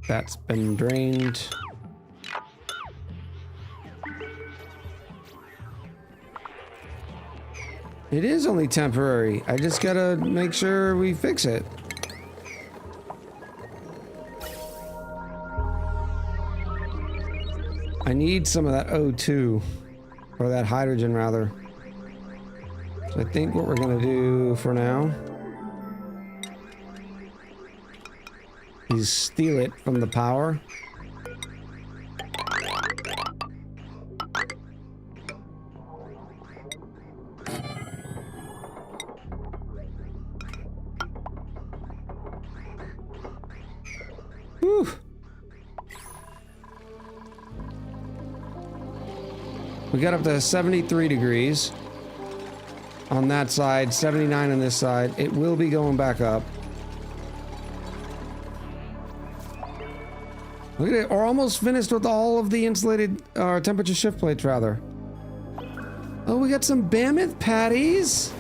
That's been drained. It is only temporary. I just gotta make sure we fix it. I need some of that O2, or that hydrogen rather. So I think what we're gonna do for now is steal it from the power. Whew. We got up to 73 degrees on that side, 79 on this side. It will be going back up. Look at it, we're almost finished with all of the insulated temperature shift plates rather. Oh, we got some mammoth patties.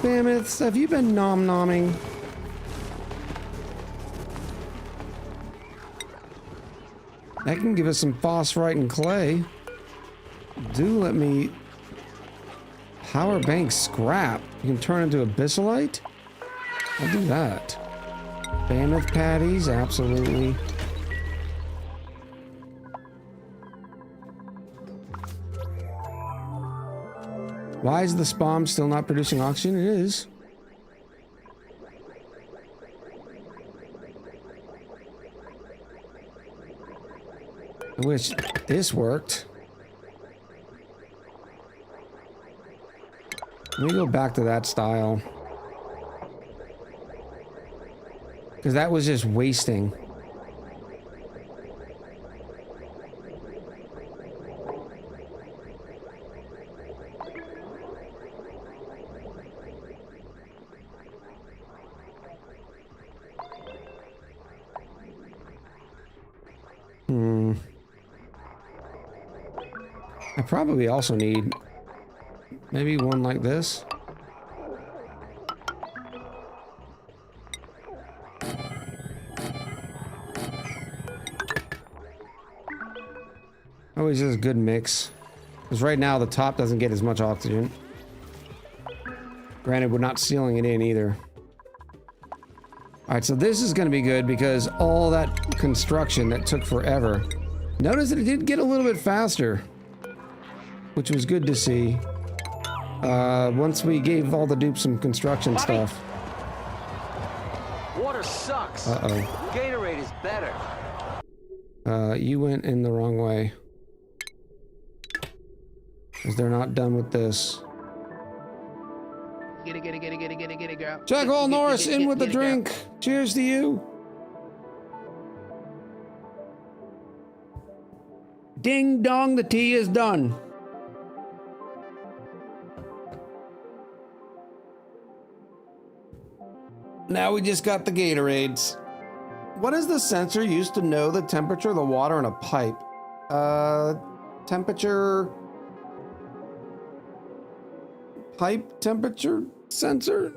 Mammoths, have you been nom-nomming? That can give us some phosphorite and clay. Do let me... Power bank scrap. You can turn into abyssalite? I'll do that. Mammoth patties, absolutely. Why is the spawn still not producing oxygen? It is. I wish this worked. Let me go back to that style. Because that was just wasting. I probably also need maybe one like this. Always just a good mix. Because right now the top doesn't get as much oxygen. Granted, we're not sealing it in either. Alright, so this is going to be good because all that construction that took forever. Notice that it did get a little bit faster. Which was good to see. Once we gave all the dupes some construction stuff. Water sucks. Uh-oh. Gatorade is better. You went in the wrong way. Because they're not done with this. Get it, girl. Jack Hall Norris in with the drink. Cheers to you. Ding dong, the tea is done. Now we just got the Gatorades. What is the sensor used to know the temperature of the water in a pipe? Temperature... Pipe temperature sensor?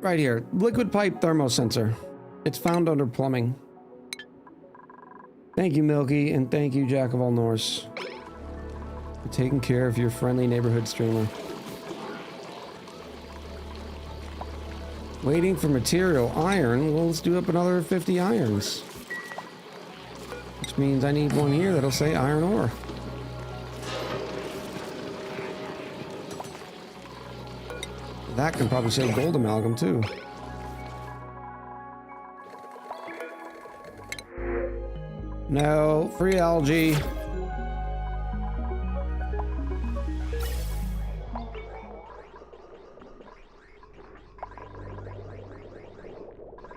Right here. Liquid pipe thermosensor. It's found under plumbing. Thank you, Milky, and thank you, Jack of all Norse, for taking care of your friendly neighborhood streamer. Waiting for material. Iron. Well, let's do up another 50 irons. Which means I need one here that'll say iron ore. That can probably say gold amalgam too. No, free algae.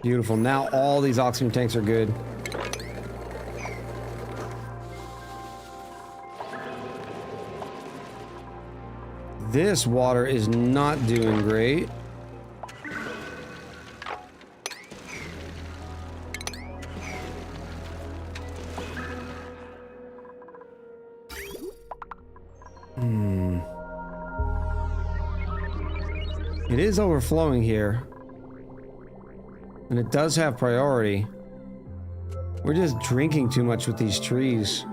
Beautiful. Now all these oxygen tanks are good. This water is not doing great. It is overflowing here. And it does have priority. We're just drinking too much with these trees.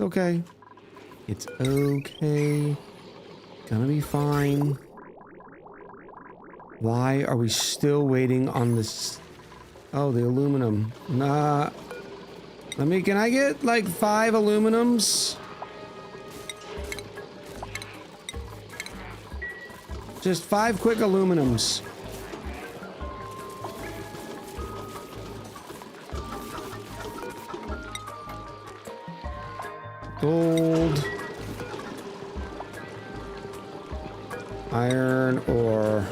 Okay. It's okay. Gonna be fine. Why are we still waiting on this? Oh, the aluminum. Nah. Can I get like 5 aluminums? Just 5 quick aluminums. Gold. Iron ore.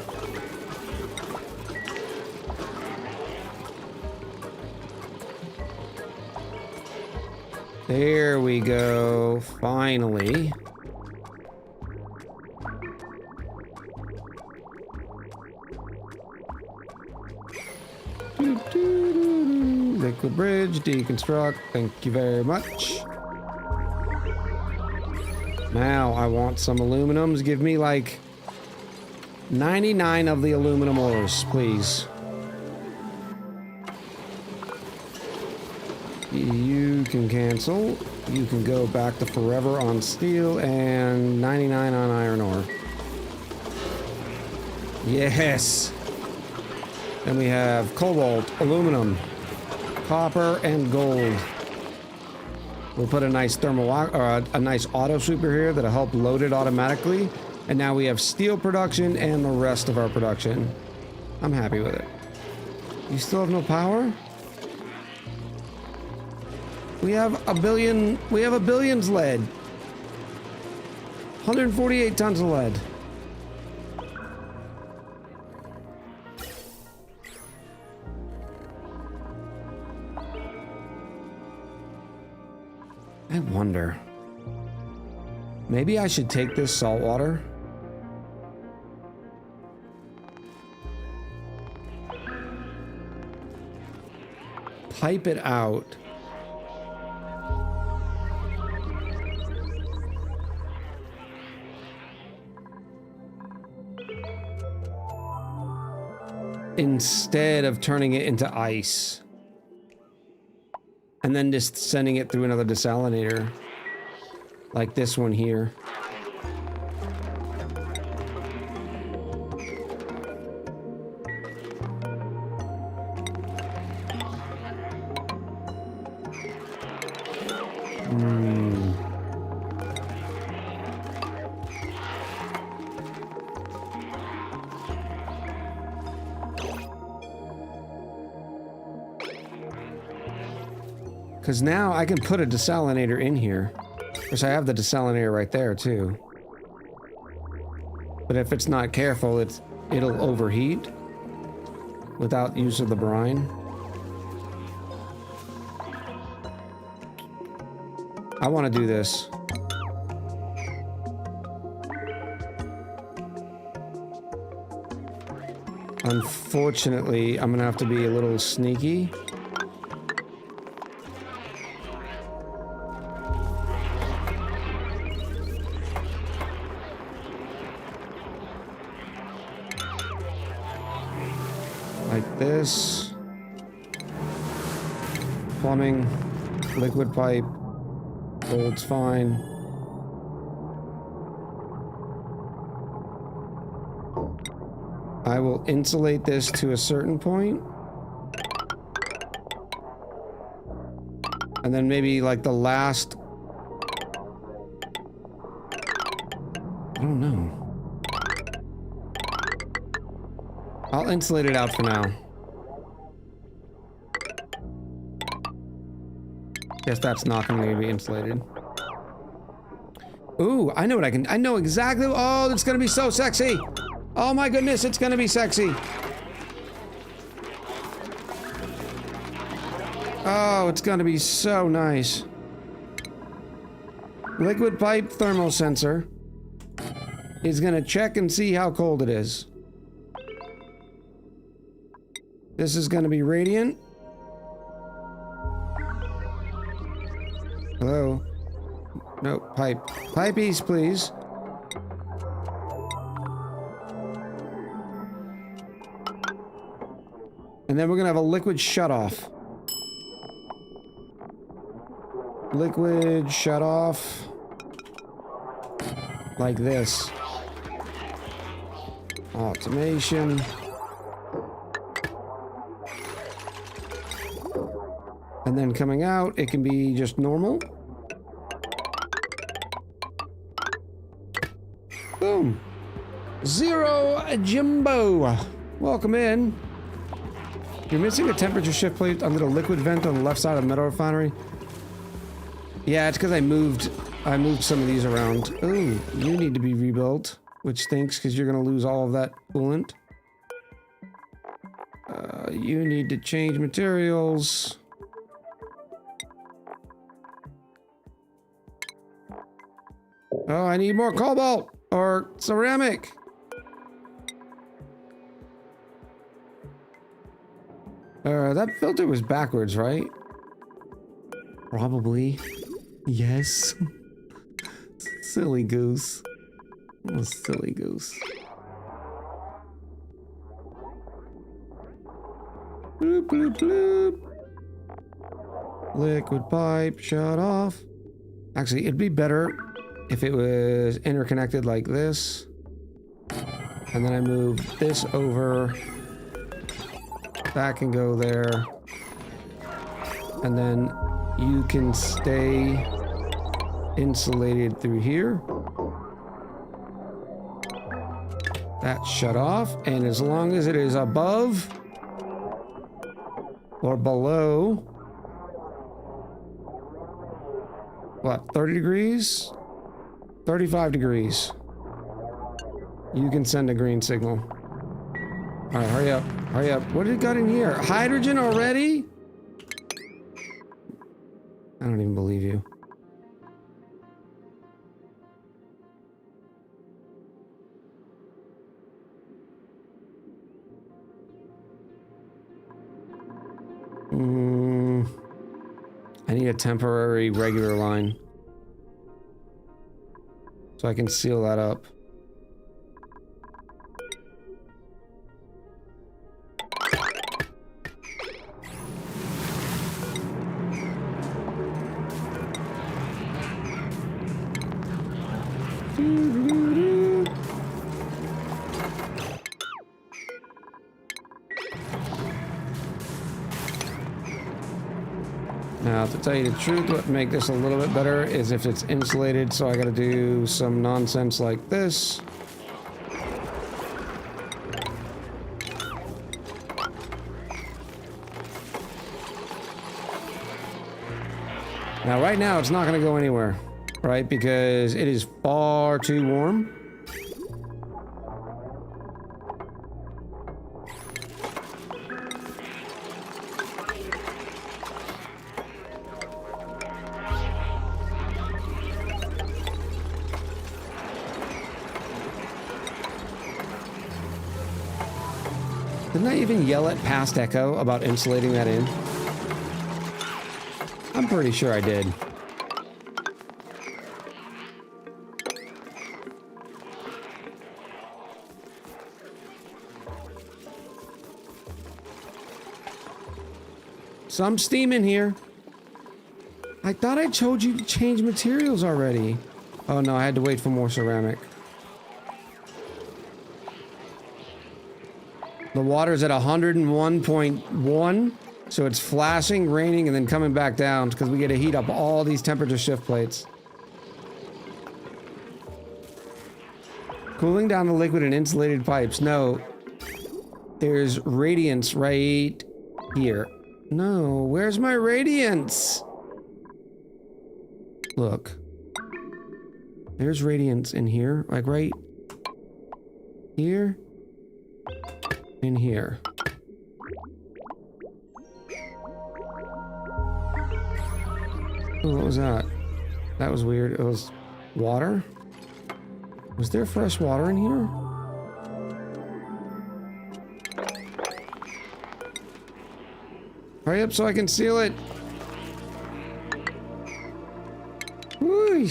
There we go. Finally. Liquid bridge, deconstruct. Thank you very much. Now I want some aluminums. Give me like 99 of the aluminum ores, please. You can cancel. You can go back to forever on steel and 99 on iron ore. Yes. Then we have cobalt, aluminum, copper, and gold. We'll put a nice thermal, a nice auto sweeper here that'll help load it automatically. And now we have steel production and the rest of our production. I'm happy with it. You still have no power? We have a billion. We have a billion's lead. 148 tons of lead. I wonder. Maybe I should take this salt water. Pipe it out. Instead of turning it into ice. And then just sending it through another desalinator. Like this one here. Because now I can put a desalinator in here. Of course, I have the desalinator right there, too. But if it's not careful, it'll overheat without use of the brine. I want to do this. Unfortunately, I'm going to have to be a little sneaky. like this. Plumbing, liquid pipe, gold's fine. I will insulate this to a certain point. And then maybe like the last... I don't know. I'll insulate it out for now. Guess that's not going to be insulated. Ooh, I know what I can... I know exactly... Oh, it's going to be so sexy! Oh my goodness, it's going to be sexy! Oh, it's going to be so nice. Liquid pipe thermal sensor is going to check and see how cold it is. This is going to be radiant. Hello? No, pipe. Pipeys, please. And then we're going to have a liquid shutoff. Liquid shutoff. Like this. Automation. And then coming out, it can be just normal. Boom. Zero Jimbo. Welcome in. You're missing a temperature shift plate under the liquid vent on the left side of the metal refinery. Yeah, it's because I moved some of these around. Ooh, you need to be rebuilt, which stinks because you're going to lose all of that coolant. You need to change materials. Oh, I need more cobalt or ceramic. That filter was backwards, right? Probably. Yes. Silly goose. Oh, silly goose. Bloop, bloop, bloop. Liquid pipe shut off. Actually, it'd be better if it was interconnected like this. And then I move this over. That can go there. And then you can stay insulated through here. That's shut off. And as long as it is above or below, what, 30 degrees? 35 degrees. You can send a green signal. All right, hurry up. Hurry up. What did it got in here? Hydrogen already? I don't even believe you. I need a temporary regular line so I can seal that up. Now, to tell you the truth, what would make this a little bit better is if it's insulated, so I gotta do some nonsense like this. Now, right now, it's not gonna go anywhere, right? Because it is far too warm. Didn't I even yell at past Echo about insulating that in? I'm pretty sure I did. Some steam in here. I thought I told you to change materials already. Oh no, I had to wait for more ceramic. The water's at 101.1, so it's flashing, raining, and then coming back down because we get to heat up all these temperature shift plates. Cooling down the liquid in insulated pipes. No. There's radiance right here. No, where's my radiance? Look. There's radiance in here, like right here. In here. Oh, what was that? That was weird. It was water? Was there fresh water in here? Hurry up so I can seal it. Whoo!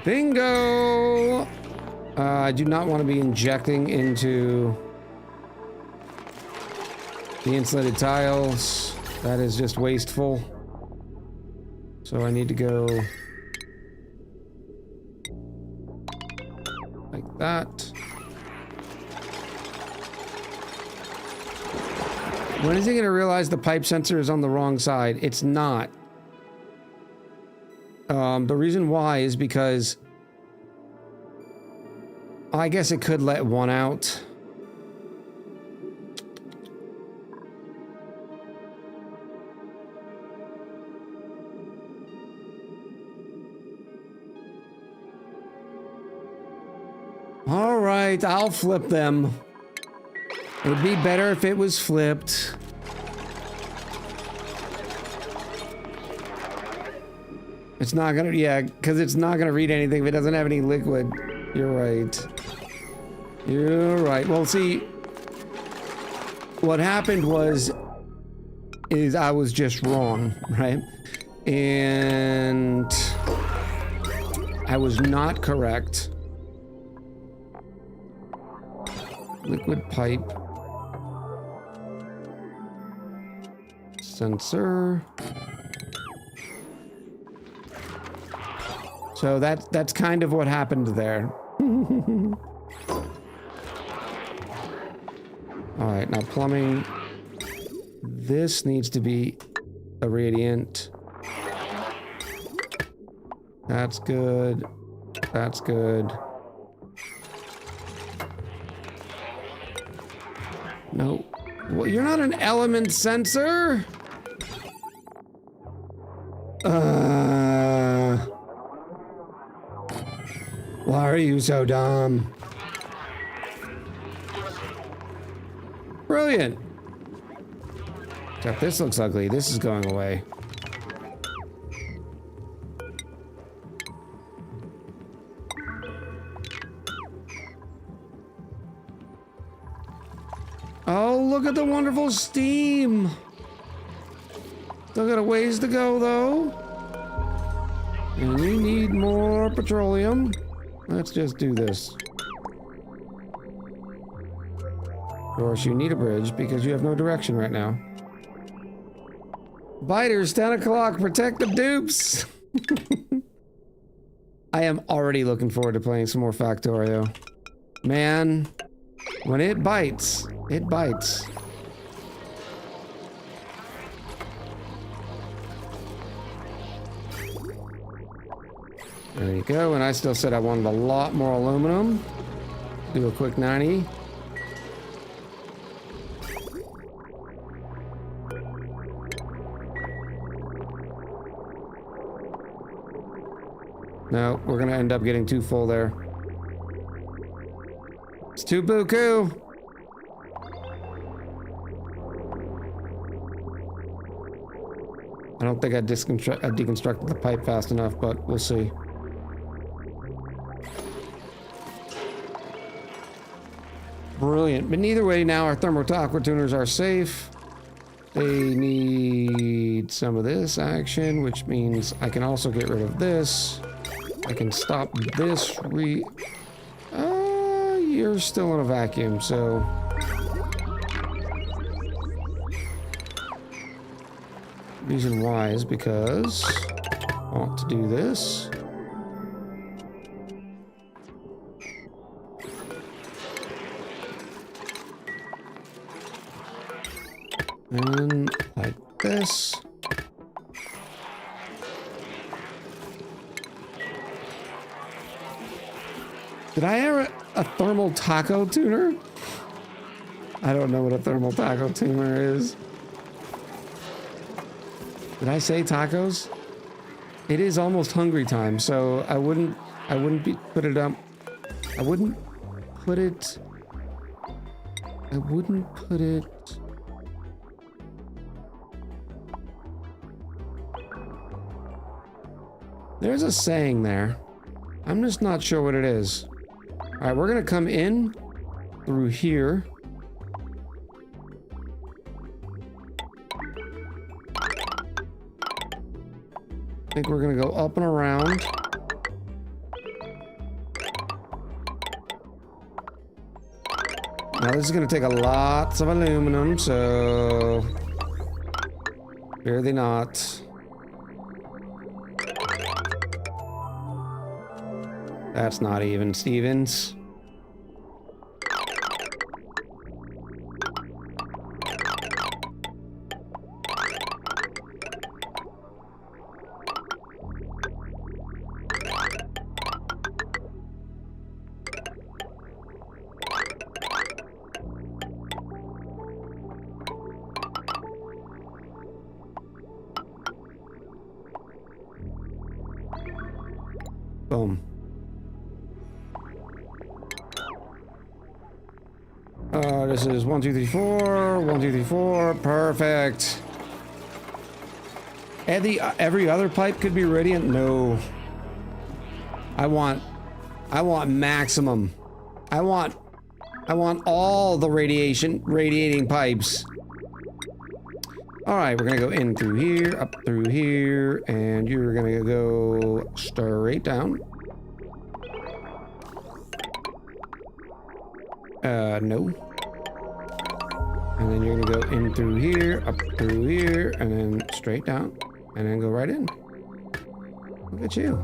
Bingo! I do not want to be injecting into the insulated tiles. That is just wasteful. So I need to go like that. When is he going to realize the pipe sensor is on the wrong side? It's not. The reason why is because I guess it could let one out. All right, I'll flip them. It'd be better if it was flipped. It's not gonna, yeah, because it's not gonna read anything if it doesn't have any liquid. You're right. You're right. Well, see, what happened is I was just wrong, right? And I was not correct. Liquid pipe. Sensor. So that's kind of what happened there. Alright, now plumbing. This needs to be a radiant. That's good. That's good. No. Well, you're not an element sensor? Why are you so dumb? Brilliant. Except this looks ugly. This is going away. Oh, look at the wonderful steam. Still got a ways to go, though. And we need more petroleum. Let's just do this. Of course, you need a bridge because you have no direction right now. Biters, 10 o'clock, protect the dupes! I am already looking forward to playing some more Factorio. Man, when it bites, it bites. There you go, and I still said I wanted a lot more aluminum. Do a quick 90. No, we're gonna end up getting too full there. It's too buku. I don't think I deconstructed the pipe fast enough, but we'll see. Brilliant. But either way, now our thermotoquer tuners are safe. They need some of this action, which means I can also get rid of this. I can stop this you're still in a vacuum, so... Reason why is because I want to do this. And like this. Did I ever a thermal taco tuner? I don't know what a thermal taco tuner is. Did I say tacos? It is almost hungry time, so I wouldn't put it up. I wouldn't put it. There's a saying there. I'm just not sure what it is. All right, we're gonna come in through here. I think we're gonna go up and around. Now this is gonna take a lot of aluminum, so fear thee not. That's not even, Stevens. Boom. This is 1, 2, 3, 4. 1, 2, 3, 4. Perfect. Every other pipe could be radiant. No. I want maximum. I want all the radiating pipes. All right, we're gonna go in through here, up through here, and you're gonna go straight down. No. And then you're gonna go in through here, up through here, and then straight down, and then go right in. Look at you.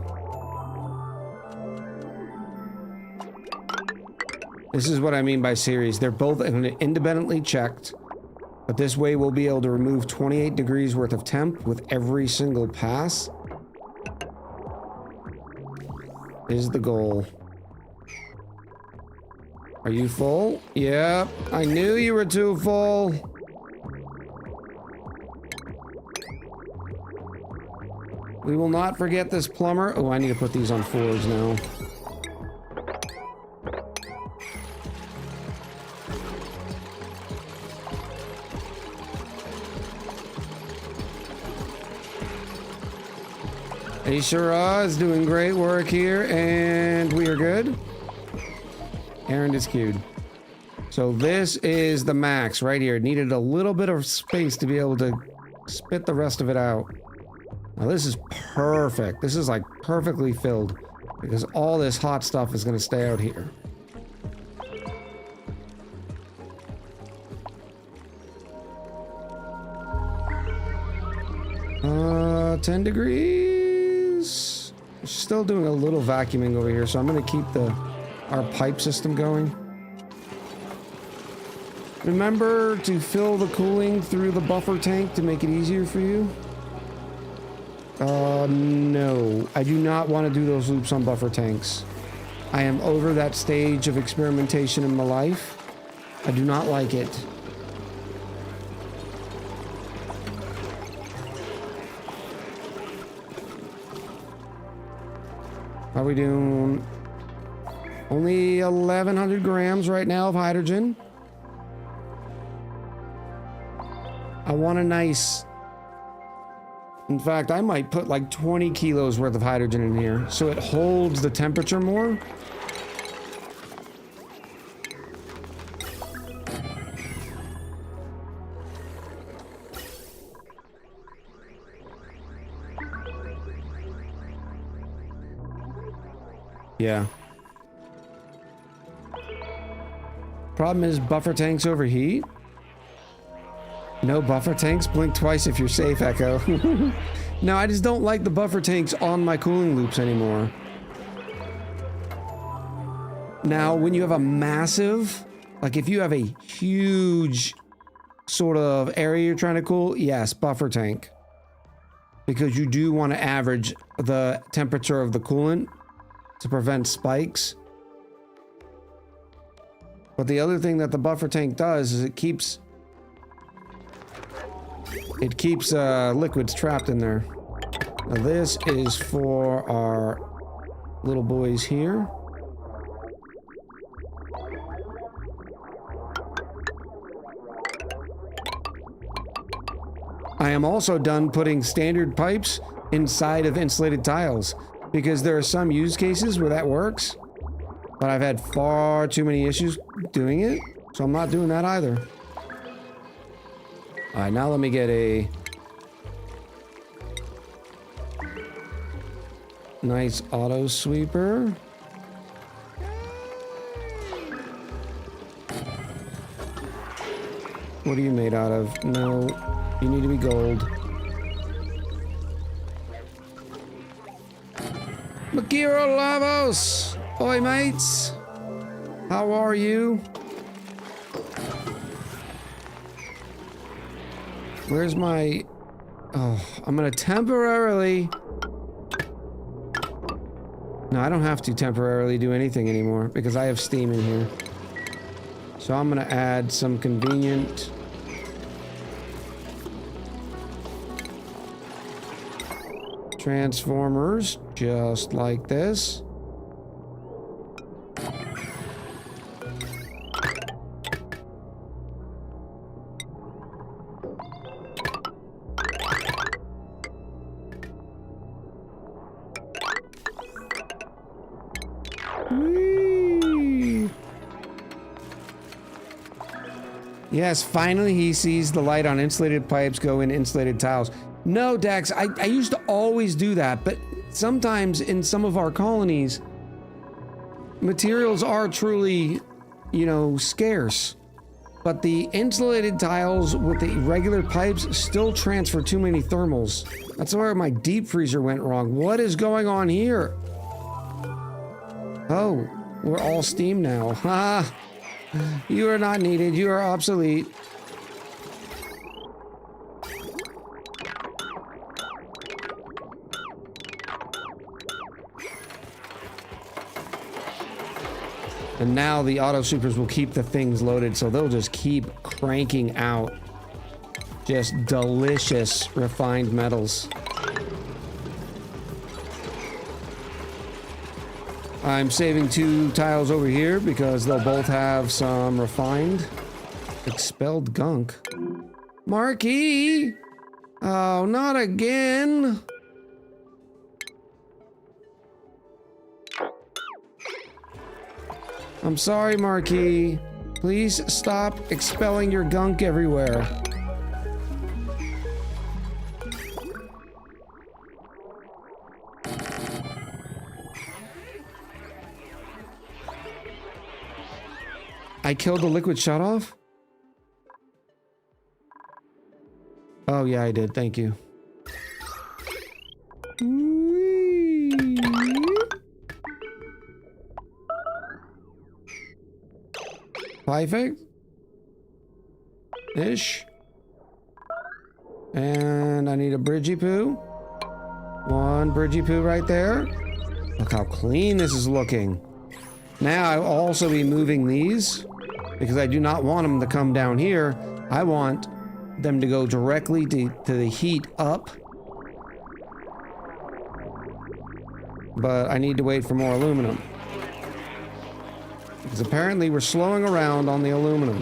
This is what I mean by series. They're both independently checked, but this way we'll be able to remove 28 degrees worth of temp with every single pass. Is the goal. Are you full? Yep. I knew you were too full. We will not forget this plumber. Oh, I need to put these on 4s now. Hey, Shara is doing great work here, and we are good. Aaron is queued. So this is the max right here. It needed a little bit of space to be able to spit the rest of it out. Now this is perfect. This is like perfectly filled because all this hot stuff is going to stay out here. 10 degrees. Still doing a little vacuuming over here, so I'm going to keep our pipe system going. Remember to fill the cooling through the buffer tank to make it easier for you. No, I do not want to do those loops on buffer tanks. I am over that stage of experimentation in my life. I do not like it. How are we doing? Only 1,100 grams right now of hydrogen. I want a nice... In fact, I might put like 20 kilos worth of hydrogen in here so it holds the temperature more. Yeah. Problem is buffer tanks overheat. No buffer tanks? Blink twice if you're safe, Echo. No, I just don't like the buffer tanks on my cooling loops anymore. Now, when you have a massive, like if you have a huge sort of area you're trying to cool, yes, buffer tank. Because you do want to average the temperature of the coolant to prevent spikes. But the other thing that the buffer tank does is it keeps liquids trapped in there. Now this is for our little boys here. I am also done putting standard pipes inside of insulated tiles because there are some use cases where that works, but I've had far too many issues doing it, so I'm not doing that either. All right, now let me get a nice auto sweeper. What are you made out of? No, you need to be gold. Makiro Lavos! Oi, mates! How are you? Where's my... Oh, I'm gonna temporarily... No, I don't have to temporarily do anything anymore because I have steam in here. So I'm gonna add some convenient... transformers, just like this. Whee! Yes, finally he sees the light on insulated pipes go in insulated tiles. No, Dax, I used to always do that, but sometimes in some of our colonies, materials are truly, you know, scarce. But the insulated tiles with the regular pipes still transfer too many thermals. That's where my deep freezer went wrong. What is going on here? Oh, we're all steam now. Ha! You are not needed. You are obsolete. And now the auto supers will keep the things loaded, so they'll just keep cranking out just delicious refined metals. I'm saving 2 tiles over here because they'll both have some refined expelled gunk. Marquis! Oh, not again! I'm sorry, Marquis. Please stop expelling your gunk everywhere. I killed the liquid shutoff? Oh, yeah, I did. Thank you. Perfect. Ish. And I need a bridgie poo. 1 bridgie poo right there. Look how clean this is looking. Now I'll also be moving these because I do not want them to come down here. I want them to go directly to the heat up. But I need to wait for more aluminum. Because apparently we're slowing around on the aluminum.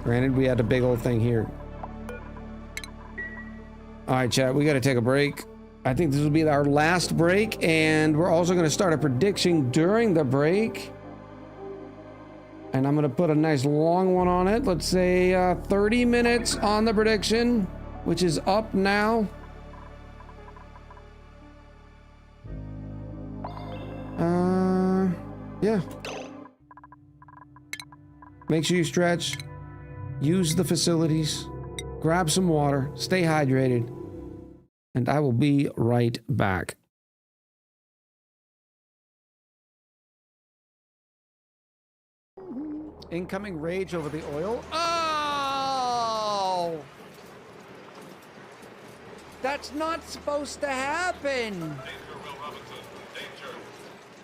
Granted, we had a big old thing here. Alright, chat, we gotta take a break. I think this will be our last break, and we're also gonna start a prediction during the break. And I'm gonna put a nice long one on it. Let's say 30 minutes on the prediction, which is up now. Make sure you stretch, use the facilities, grab some water, stay hydrated, and I will be right back. Incoming rage over the oil. Oh! That's not supposed to happen.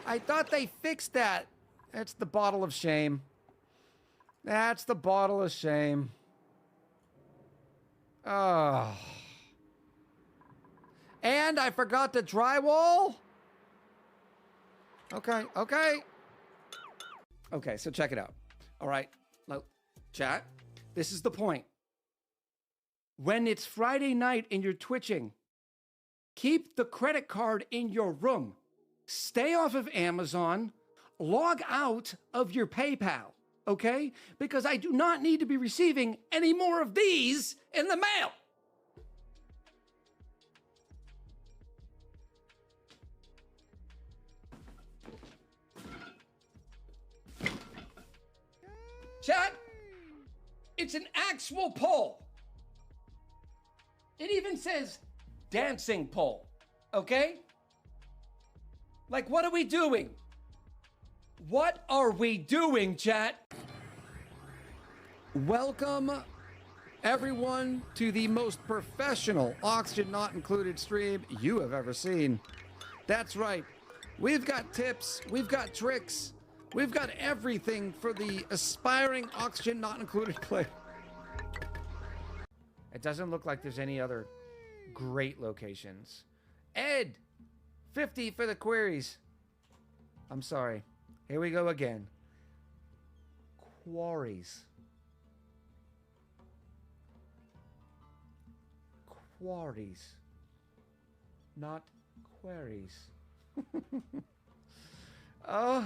I thought they fixed that. That's the bottle of shame. That's the bottle of shame. Oh. And I forgot the drywall. Okay, okay. Okay, so check it out. All right, chat, this is the point. When it's Friday night and you're twitching, keep the credit card in your room. Stay off of Amazon. Log out of your PayPal, okay? Because I do not need to be receiving any more of these in the mail. Chat, it's an actual pole. It even says dancing pole, okay? Like, what are we doing? What are we doing, chat? Welcome, everyone, to the most professional oxygen not included stream you have ever seen. That's right. We've got tips, we've got tricks, we've got everything for the aspiring oxygen not included player. It doesn't look like there's any other great locations. Ed, 50 for the queries. I'm sorry. Here we go again. Quarries. Quarries. Not queries. Oh.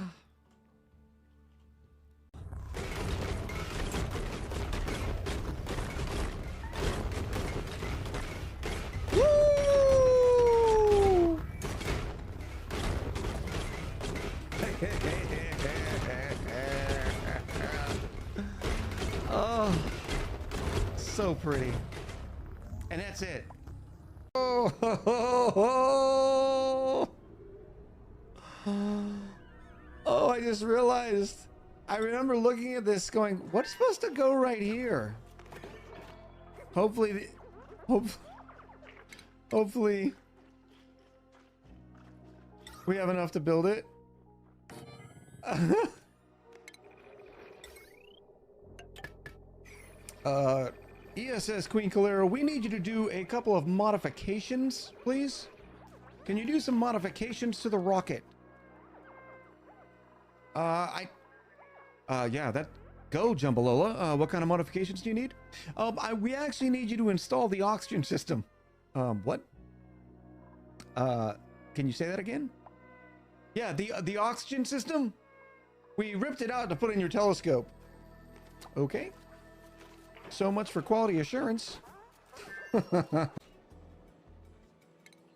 Woo! Oh, so pretty. And that's it. Oh, oh, I just realized. I remember looking at this going, what's supposed to go right here? Hopefully, hopefully we have enough to build it. ESS Queen Calera, we need you to do a couple of modifications, please. Can you do some modifications to the rocket? Yeah, go, Jumbalola. What kind of modifications do you need? We actually need you to install the oxygen system. What? Can you say that again? Yeah, the oxygen system? We ripped it out to put in your telescope. Okay. So much for quality assurance.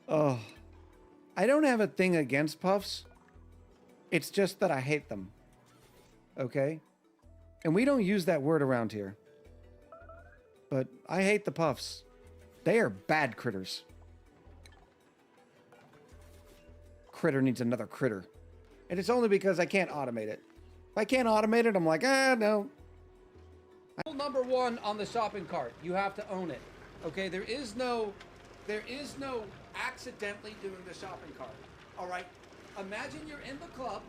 Oh. I don't have a thing against puffs. It's just that I hate them. Okay? And we don't use that word around here. But I hate the puffs. They are bad critters. Critter needs another critter. And it's only because I can't automate it. If I can't automate it, I'm like, no. Rule number one on the shopping cart, you have to own it. Okay, there is no accidentally doing the shopping cart. All right, imagine you're in the club,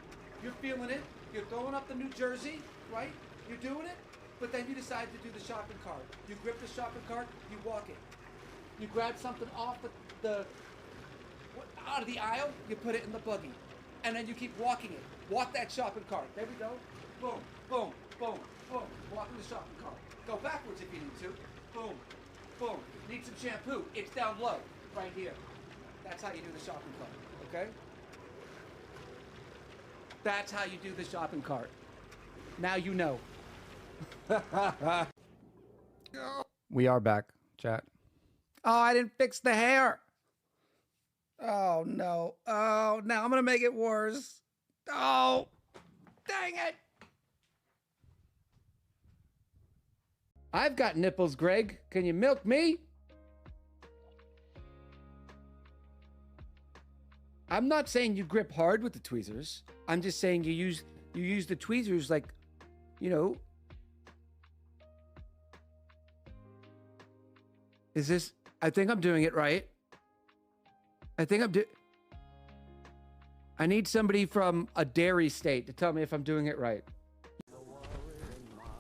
you're feeling it, you're going up to New Jersey, right? You're doing it, but then you decide to do the shopping cart. You grip the shopping cart, you walk it. You grab something off out of the aisle, you put it in the buggy, and then you keep walking it. Walk that shopping cart. There we go. Boom, boom, boom, boom. Walking the shopping cart. Go backwards if you need to. Boom, boom. Need some shampoo. It's down low, right here. That's how you do the shopping cart, okay? That's how you do the shopping cart. Now you know. We are back, chat. Oh, I didn't fix the hair. Oh, no. Oh, now I'm going to make it worse. Oh, dang it. I've got nipples, Greg. Can you milk me? I'm not saying you grip hard with the tweezers. I'm just saying you use the tweezers like, you know. Is this, I think I'm doing it right. I need somebody from a dairy state to tell me if I'm doing it right.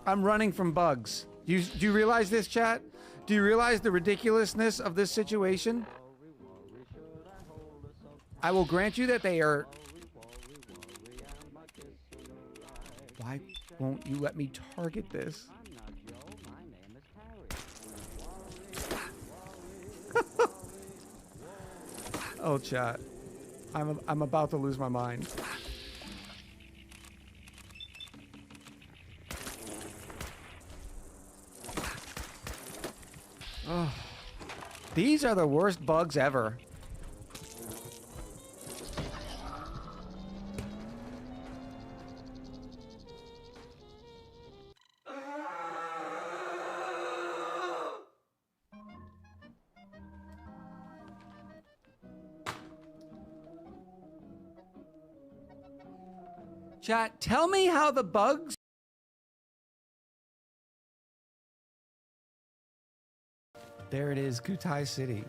I'm running from bugs. Do you realize this, chat? Do you realize the ridiculousness of this situation? I will grant you that they are... Why won't you let me target this? Oh, chat. I'm about to lose my mind. Oh, these are the worst bugs ever. Chat, tell me how the bugs... There it is, Kutai City.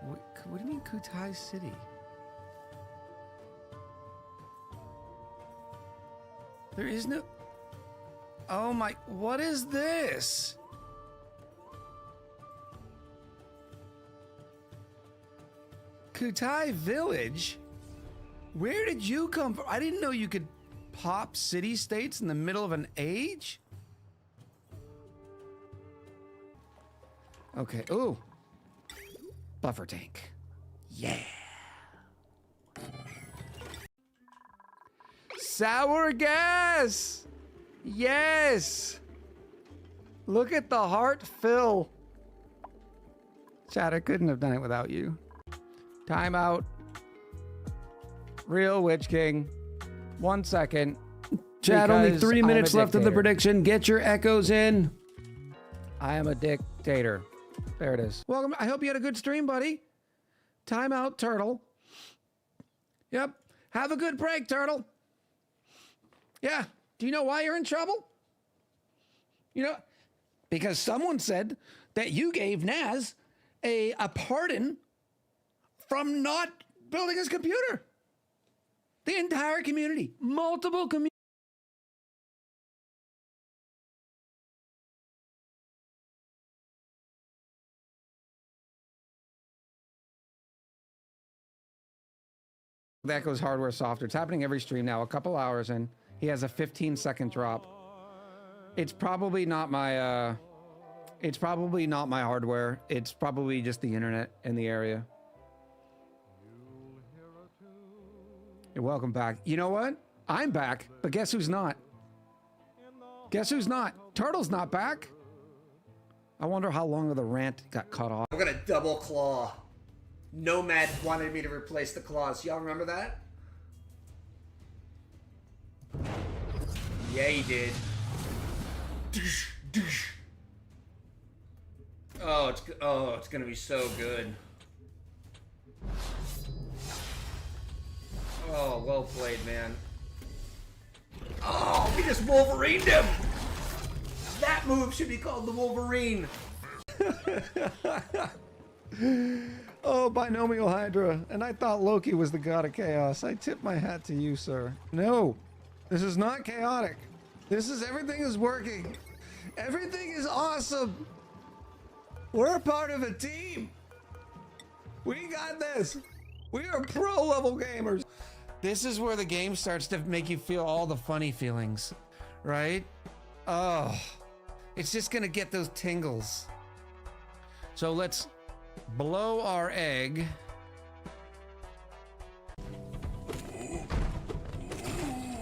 What do you mean Kutai City? There is no... Oh my... What is this? Kutai Village? Where did you come from? I didn't know you could pop city-states in the middle of an age? Okay, ooh. Buffer tank. Yeah. Sour gas! Yes! Look at the heart fill. Chat, I couldn't have done it without you. Time out. Real Witch King. 1 second. Chat, only 3 minutes left of the prediction. Get your echoes in. I am a dictator. There it is. Welcome. I hope you had a good stream, buddy. Time out, Turtle. Yep. Have a good break, Turtle. Yeah. Do you know why you're in trouble? You know, because someone said that you gave Naz a pardon from not building his computer. The entire community, multiple communities. That goes hardware, software. It's happening every stream now. A couple hours in, he has a 15-second drop. It's probably not my. It's probably not my hardware. It's probably just the internet in the area. You're welcome back. You know what? I'm back, but guess who's not? Guess who's not? Turtle's not back. I wonder how long of the rant got cut off. I'm gonna double claw. Nomad wanted me to replace the claws. Y'all remember that? Yeah, he did. Oh, it's gonna be so good. Oh, well played, man. Oh, we just Wolverined him! That move should be called the Wolverine. Oh, binomial Hydra. And I thought Loki was the god of chaos. I tip my hat to you, sir. No, this is not chaotic. This is, everything is working. Everything is awesome. We're part of a team. We got this. We are pro level gamers. This is where the game starts to make you feel all the funny feelings, right? Oh, it's just gonna get those tingles. So let's blow our egg.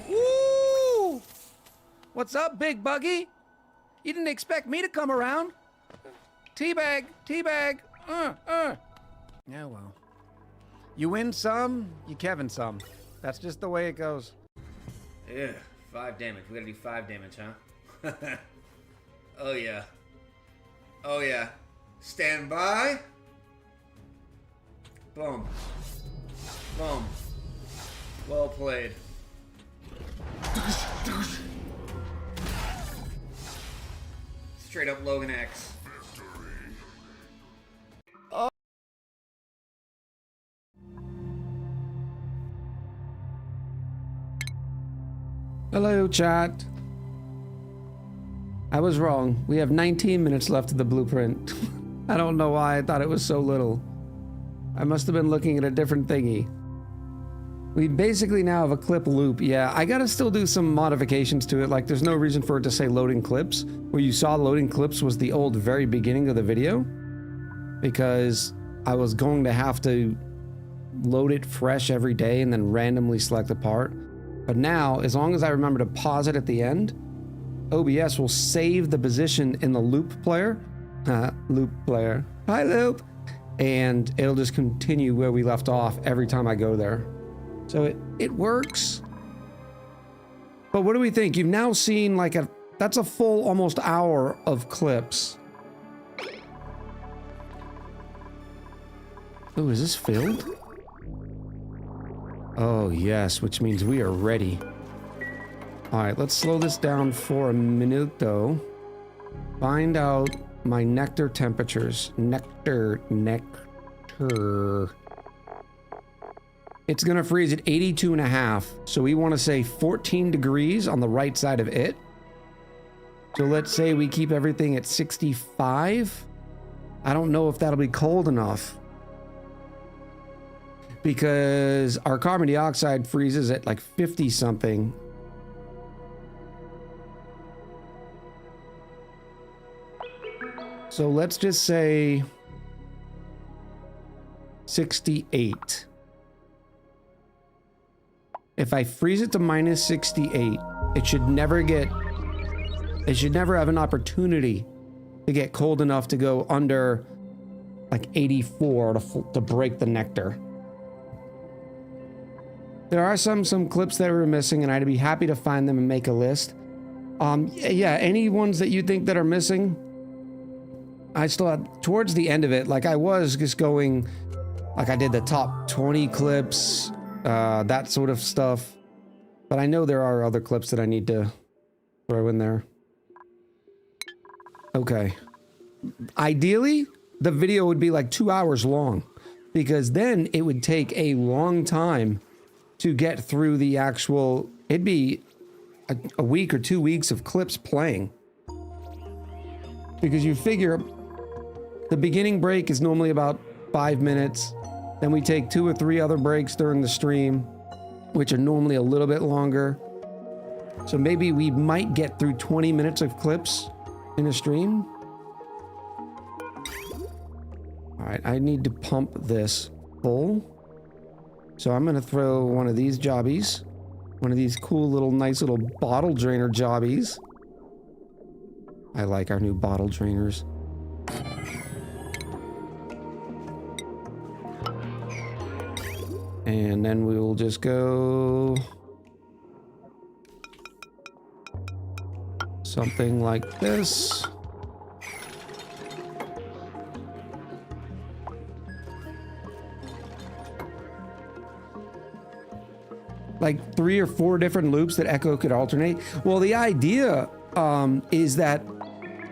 Woo! What's up, big buggy? You didn't expect me to come around. Teabag, teabag. Yeah, well. You win some, you Kevin some. That's just the way it goes. Yeah, 5 damage. We gotta do 5 damage, huh? Oh yeah. Oh yeah. Stand by. Boom. Boom. Well played. Straight up Logan X. Hello, chat. I was wrong. We have 19 minutes left of the blueprint. I don't know why I thought it was so little. I must have been looking at a different thingy. We basically now have a clip loop. Yeah, I gotta still do some modifications to it. Like, there's no reason for it to say loading clips. Where you saw loading clips was the old very beginning of the video. Because I was going to have to load it fresh every day and then randomly select a part. But now, as long as I remember to pause it at the end, OBS will save the position in the loop player. Loop player. Hi, loop! And it'll just continue where we left off every time I go there. So it works. But what do we think? You've now seen like that's a full almost hour of clips. Oh, is this filled? Oh, yes, which means we are ready. All right, let's slow this down for a minute, though. Find out my nectar temperatures. Nectar. It's going to freeze at 82.5, so we want to say 14 degrees on the right side of it. So let's say we keep everything at 65. I don't know if that'll be cold enough. Because our carbon dioxide freezes at like 50 something. So let's just say 68. If I freeze it to minus 68, it should never have an opportunity to get cold enough to go under like 84 to break the nectar. There are some clips that were missing, and I'd be happy to find them and make a list. Yeah, any ones that you think that are missing, I still have, towards the end of it, like I was just going, like I did the top 20 clips, that sort of stuff. But I know there are other clips that I need to throw in there. Okay. Ideally, the video would be like 2 hours long, because then it would take a long time to get through the actual, it'd be a week or 2 weeks of clips playing. Because you figure the beginning break is normally about 5 minutes. Then we take 2 or 3 other breaks during the stream, which are normally a little bit longer. So maybe we might get through 20 minutes of clips in a stream. All right, I need to pump this full. So I'm going to throw one of these jobbies. One of these cool little, nice little bottle drainer jobbies. I like our new bottle drainers. And then we will just go something like this. Like 3 or 4 different loops that Echo could alternate. Well, the idea is that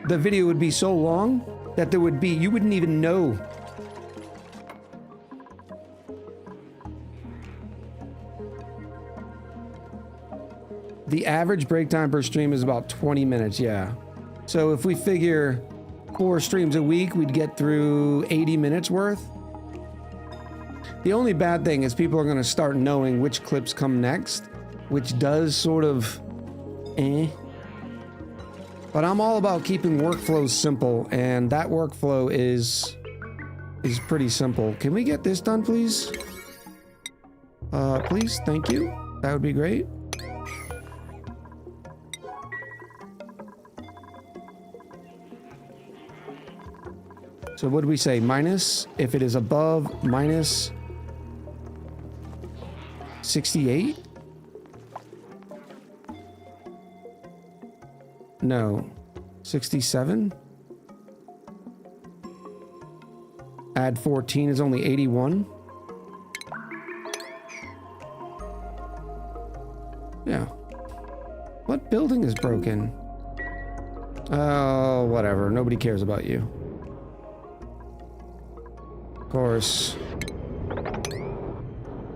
the video would be so long that there would be, you wouldn't even know. The average break time per stream is about 20 minutes, yeah. So if we figure 4 streams a week, we'd get through 80 minutes worth. The only bad thing is people are going to start knowing which clips come next, which does sort of But I'm all about keeping workflows simple, and that workflow is pretty simple. Can we get this done, please? Please, thank you. That would be great. So what do we say? Minus, if it is above minus 68? No. 67? Add 14 is only 81. Yeah. What building is broken? Oh, whatever. Nobody cares about you. Of course.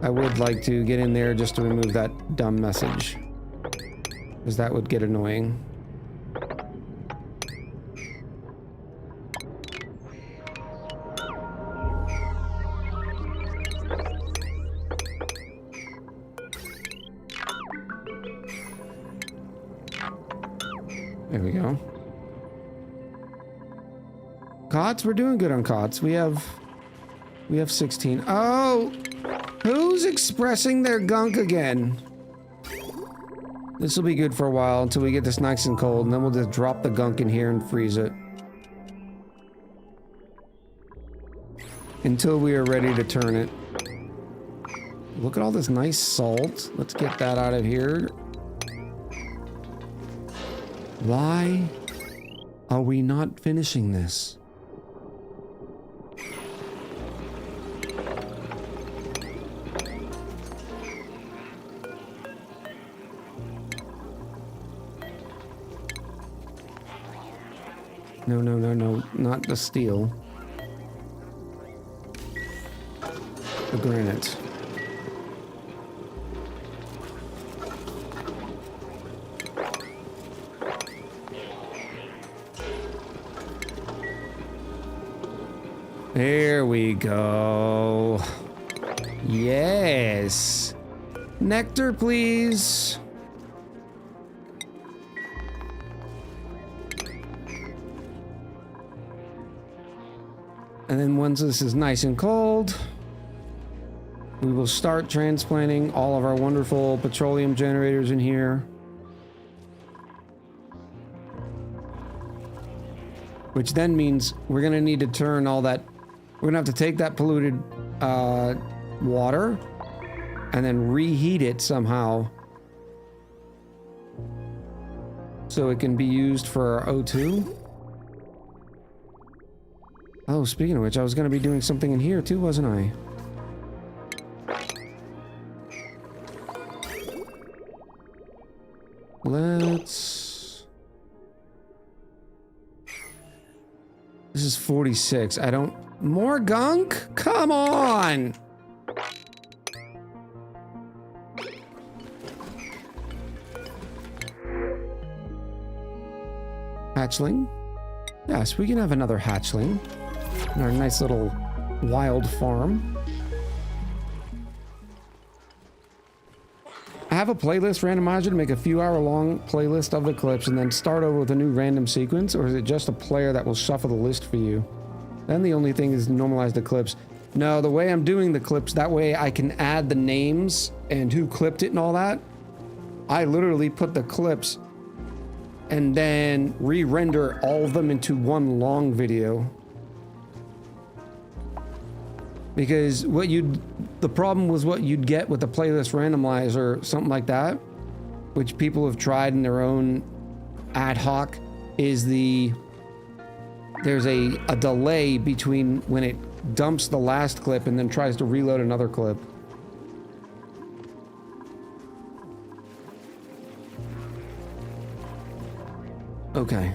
I would like to get in there just to remove that dumb message. Because that would get annoying. There we go. Cots, we're doing good on cots. We have 16. Oh, who's expressing their gunk again? This will be good for a while until we get this nice and cold, and then we'll just drop the gunk in here and freeze it. Until we are ready to turn it. Look at all this nice salt. Let's get that out of here. Why are we not finishing this? No, no, no, no, not the steel. The granite. There we go. Yes. Nectar, please. And then once this is nice and cold, we will start transplanting all of our wonderful petroleum generators in here. Which then means we're gonna need to turn all that. We're gonna have to take that polluted water and then reheat it somehow so it can be used for our O2. Oh, speaking of which, I was gonna be doing something in here too, wasn't I? Let's... This is 46. I don't... More gunk? Come on! Hatchling? Yes, we can have another hatchling. In our nice little wild farm. I have a playlist randomizer to make a few hour long playlist of the clips and then start over with a new random sequence, or is it just a player that will shuffle the list for you? Then the only thing is normalize the clips. No, the way I'm doing the clips, that way I can add the names and who clipped it and all that. I literally put the clips and then re-render all of them into one long video. Because the problem was what you'd get with the playlist randomizer, something like that, which people have tried in their own ad hoc, is there's a delay between when it dumps the last clip and then tries to reload another clip. Okay.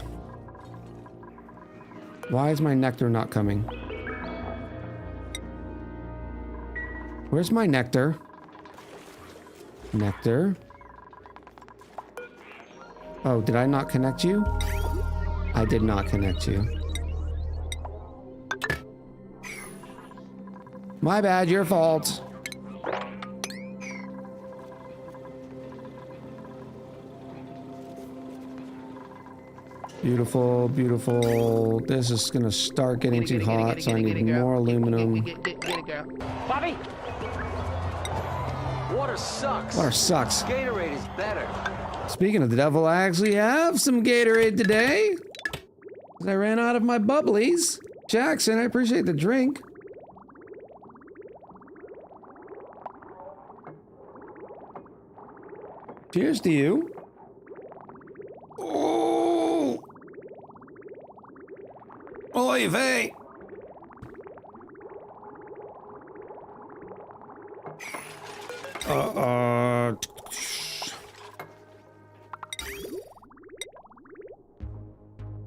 Why is my nectar not coming? Where's my nectar? Nectar? Oh, did I not connect you? I did not connect you. My bad, your fault. Beautiful, beautiful. This is gonna start getting too hot, so I need more aluminum. Get it, girl. Bobby! Water sucks. Water sucks. Gatorade is better. Speaking of the devil, I actually have some Gatorade today. I ran out of my bubblies. Jackson, I appreciate the drink. Cheers to you. Oh! Oy vey!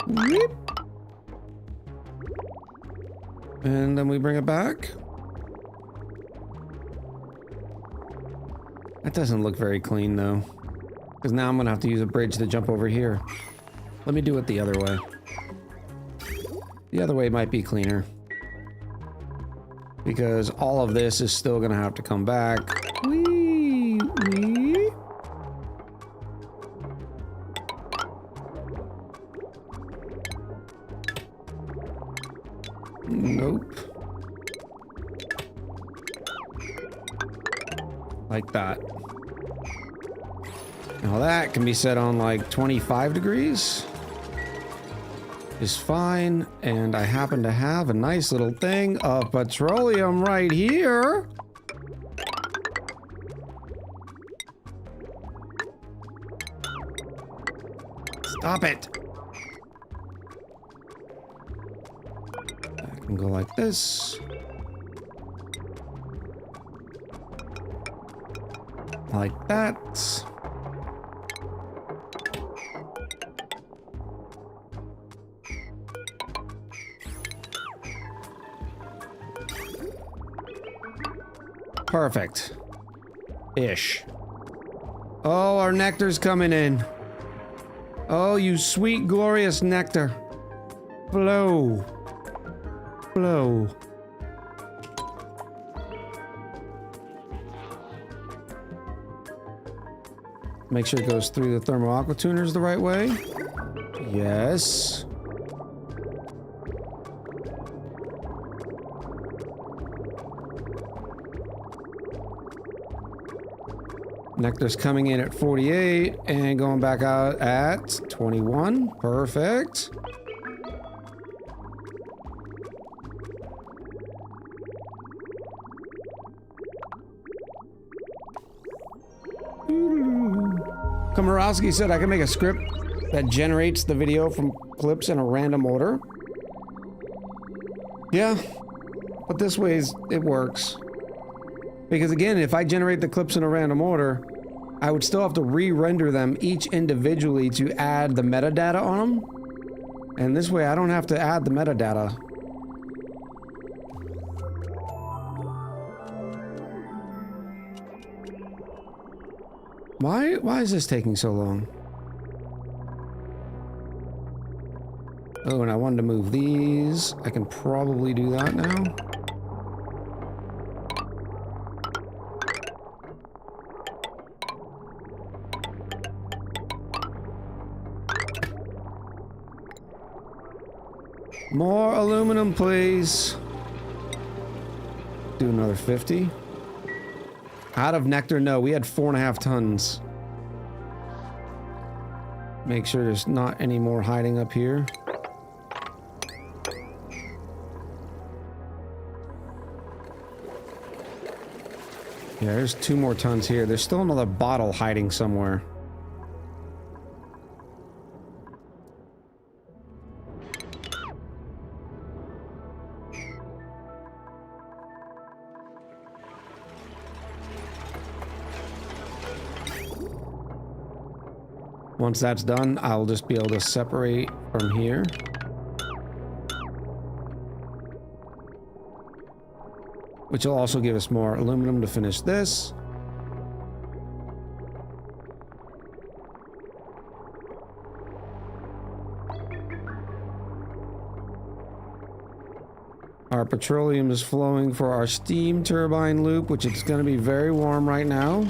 Whoop. And then we bring it back. That doesn't look very clean though. Because now I'm gonna have to use a bridge to jump over here. Let me do it the other way. The other way might be cleaner. Because all of this is still gonna have to come back. Whee! Whee! Nope. Like that. Now that can be set on like 25 degrees. Is fine. And I happen to have a nice little thing of petroleum right here. Stop it. I can go like this. Like that. Perfect. Ish. Oh, our nectar's coming in. Oh, you sweet, glorious nectar. Flow. Flow. Make sure it goes through the thermal aqua tuners the right way. Yes. Nectar's coming in at 48 and going back out at 21. Perfect. Komorowski said I can make a script that generates the video from clips in a random order. Yeah, but this way it works. Because again, if I generate the clips in a random order, I would still have to re-render them each individually to add the metadata on them. And this way I don't have to add the metadata. Why is this taking so long? Oh, and I wanted to move these. I can probably do that now. More aluminum, please. Do another 50. Out of nectar, no, we had 4.5 tons. Make sure there's not any more hiding up here. Yeah, there's 2 more tons here. There's still another bottle hiding somewhere. Once that's done, I'll just be able to separate from here. Which will also give us more aluminum to finish this. Our petroleum is flowing for our steam turbine loop, which is going to be very warm right now.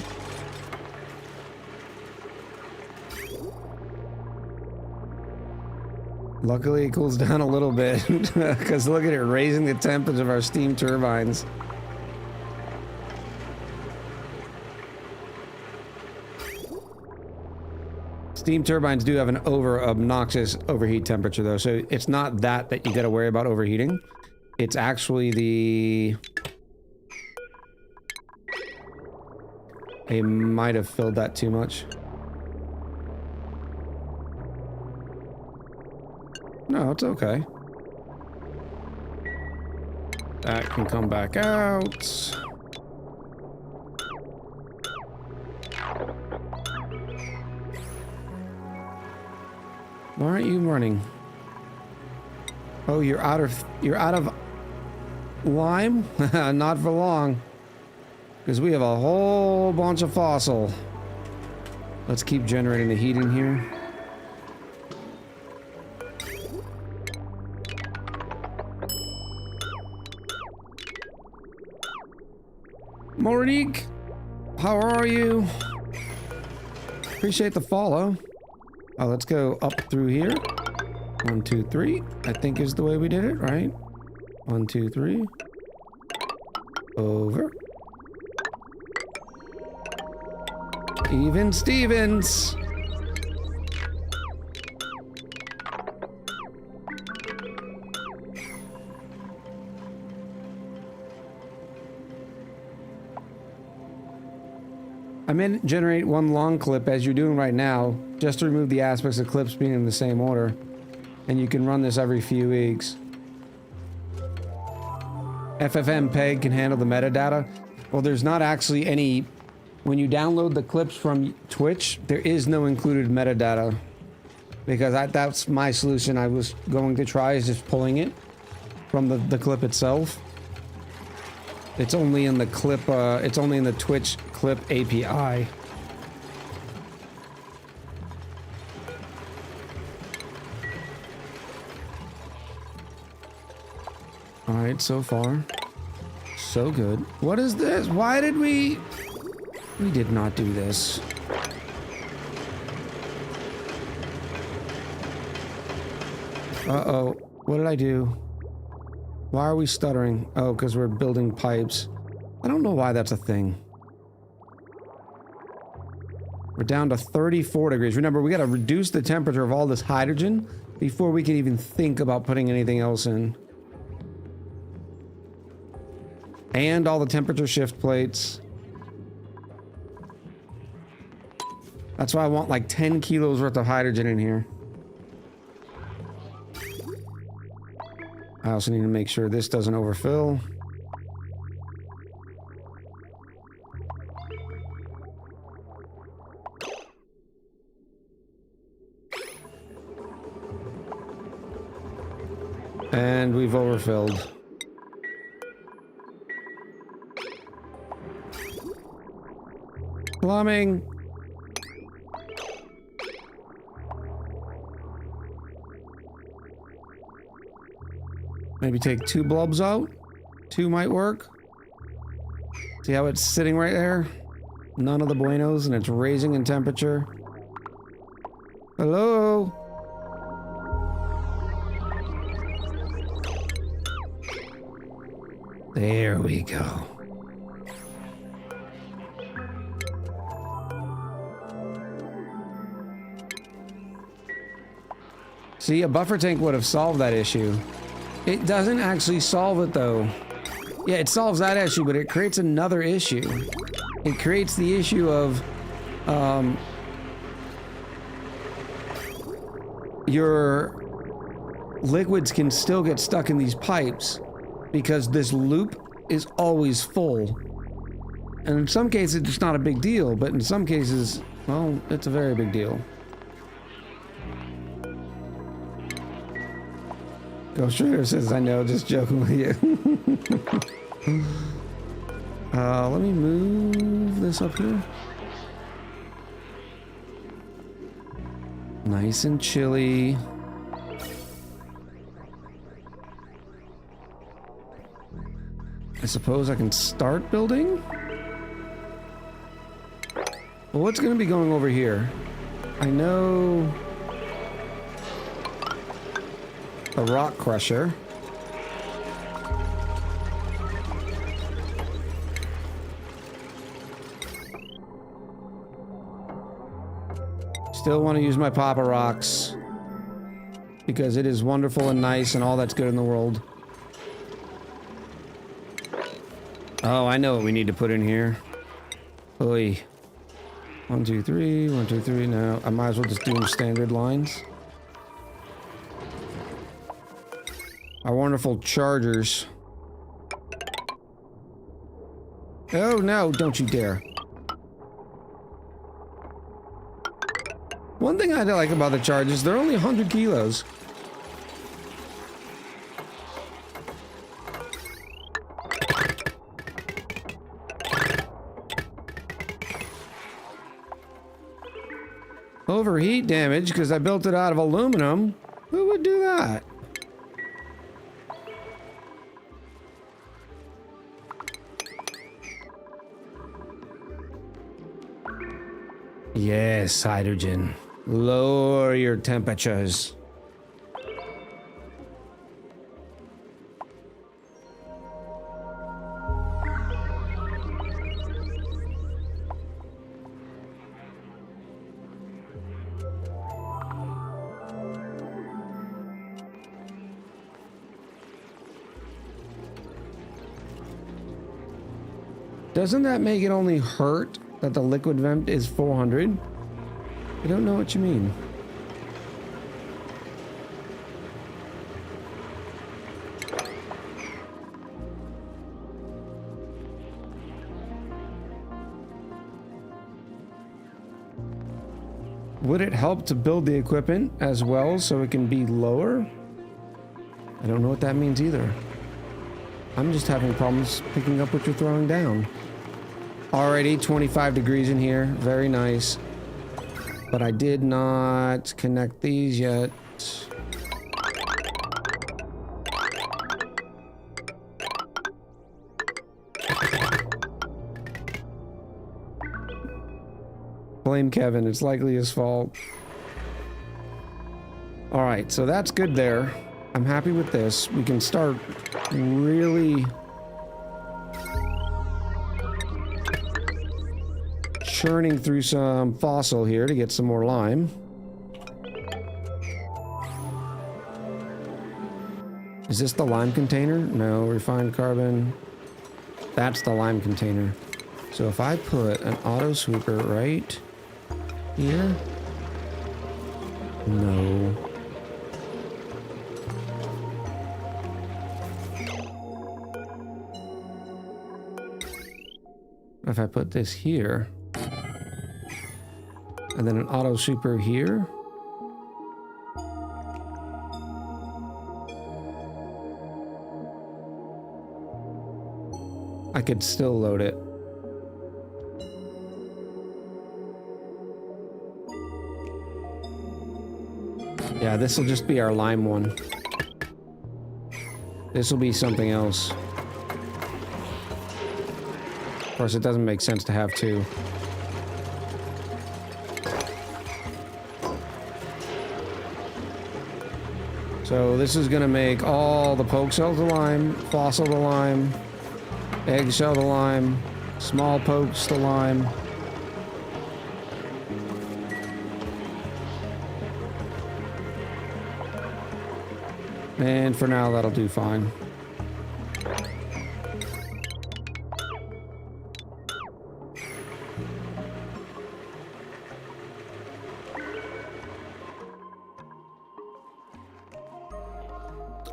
Luckily, it cools down a little bit, because look at it, raising the temperature of our steam turbines. Steam turbines do have an obnoxious overheat temperature, though, so it's not that you gotta worry about overheating. It's actually the... I might have filled that too much. No, it's okay. That can come back out. Why aren't you running? Oh, you're out of lime? Not for long. Because we have a whole bunch of fossil. Let's keep generating the heat in here. Monique, how are you? Appreciate the follow. Oh, let's go up through here. 1, 2, 3. I think is the way we did it, right? 1, 2, 3. Over. Even Stevens. I may generate one long clip as you're doing right now, just to remove the aspects of clips being in the same order. And you can run this every few weeks. FFmpeg can handle the metadata. Well, there's not actually any... When you download the clips from Twitch, there is no included metadata. Because that's my solution I was going to try, is just pulling it from the clip itself. It's only in the clip, it's only in the Twitch clip API. Alright, so far. So good. What is this? Why did we... We did not do this. Uh-oh. What did I do? Why are we stuttering? Oh, because we're building pipes. I don't know why that's a thing. We're down to 34 degrees. Remember, we gotta reduce the temperature of all this hydrogen before we can even think about putting anything else in. And all the temperature shift plates. That's why I want like 10 kilos worth of hydrogen in here. I also need to make sure this doesn't overfill. And we've overfilled. Plumbing. Maybe take 2 bulbs out. 2 might work. See how it's sitting right there? None of the buenos, and it's raising in temperature. Hello? There we go. See, a buffer tank would have solved that issue. It doesn't actually solve it, though. Yeah, it solves that issue, but it creates another issue. It creates the issue of, your liquids can still get stuck in these pipes because this loop is always full. And in some cases, it's not a big deal, but in some cases, well, it's a very big deal. Ghost Trader says, I know, just joking with you. Let me move this up here. Nice and chilly. I suppose I can start building? Well, what's going to be going over here? I know... a rock crusher. Still want to use my Papa Rocks because it is wonderful and nice and all that's good in the world. Oh, I know what we need to put in here. Oi. 1, 2, 3, 1, 2, 3. No, I might as well just do them standard lines. Our wonderful chargers. Oh no, don't you dare. One thing I like about the charges, they're only 100 kilos. Overheat damage because I built it out of aluminum. Who would do that? Yes, hydrogen. Lower your temperatures. Doesn't that make it only hurt that the liquid vent is 400? I don't know what you mean. Would it help to build the equipment as well so it can be lower? I don't know what that means either. I'm just having problems picking up what you're throwing down. Already 25 degrees in here. Very nice. But I did not connect these yet. Blame Kevin. It's likely his fault. Alright, so that's good there. I'm happy with this. We can start really churning through some fossil here to get some more lime. Is this the lime container? No, refined carbon. That's the lime container. So if I put an auto sweeper right here. No. If I put this here, and then an auto sweeper here. I could still load it. Yeah, this will just be our lime one. This will be something else. Of course, it doesn't make sense to have two. So this is gonna make all the poke cells to lime, fossil to lime, eggshell to lime, small pokes to lime. And for now, that'll do fine.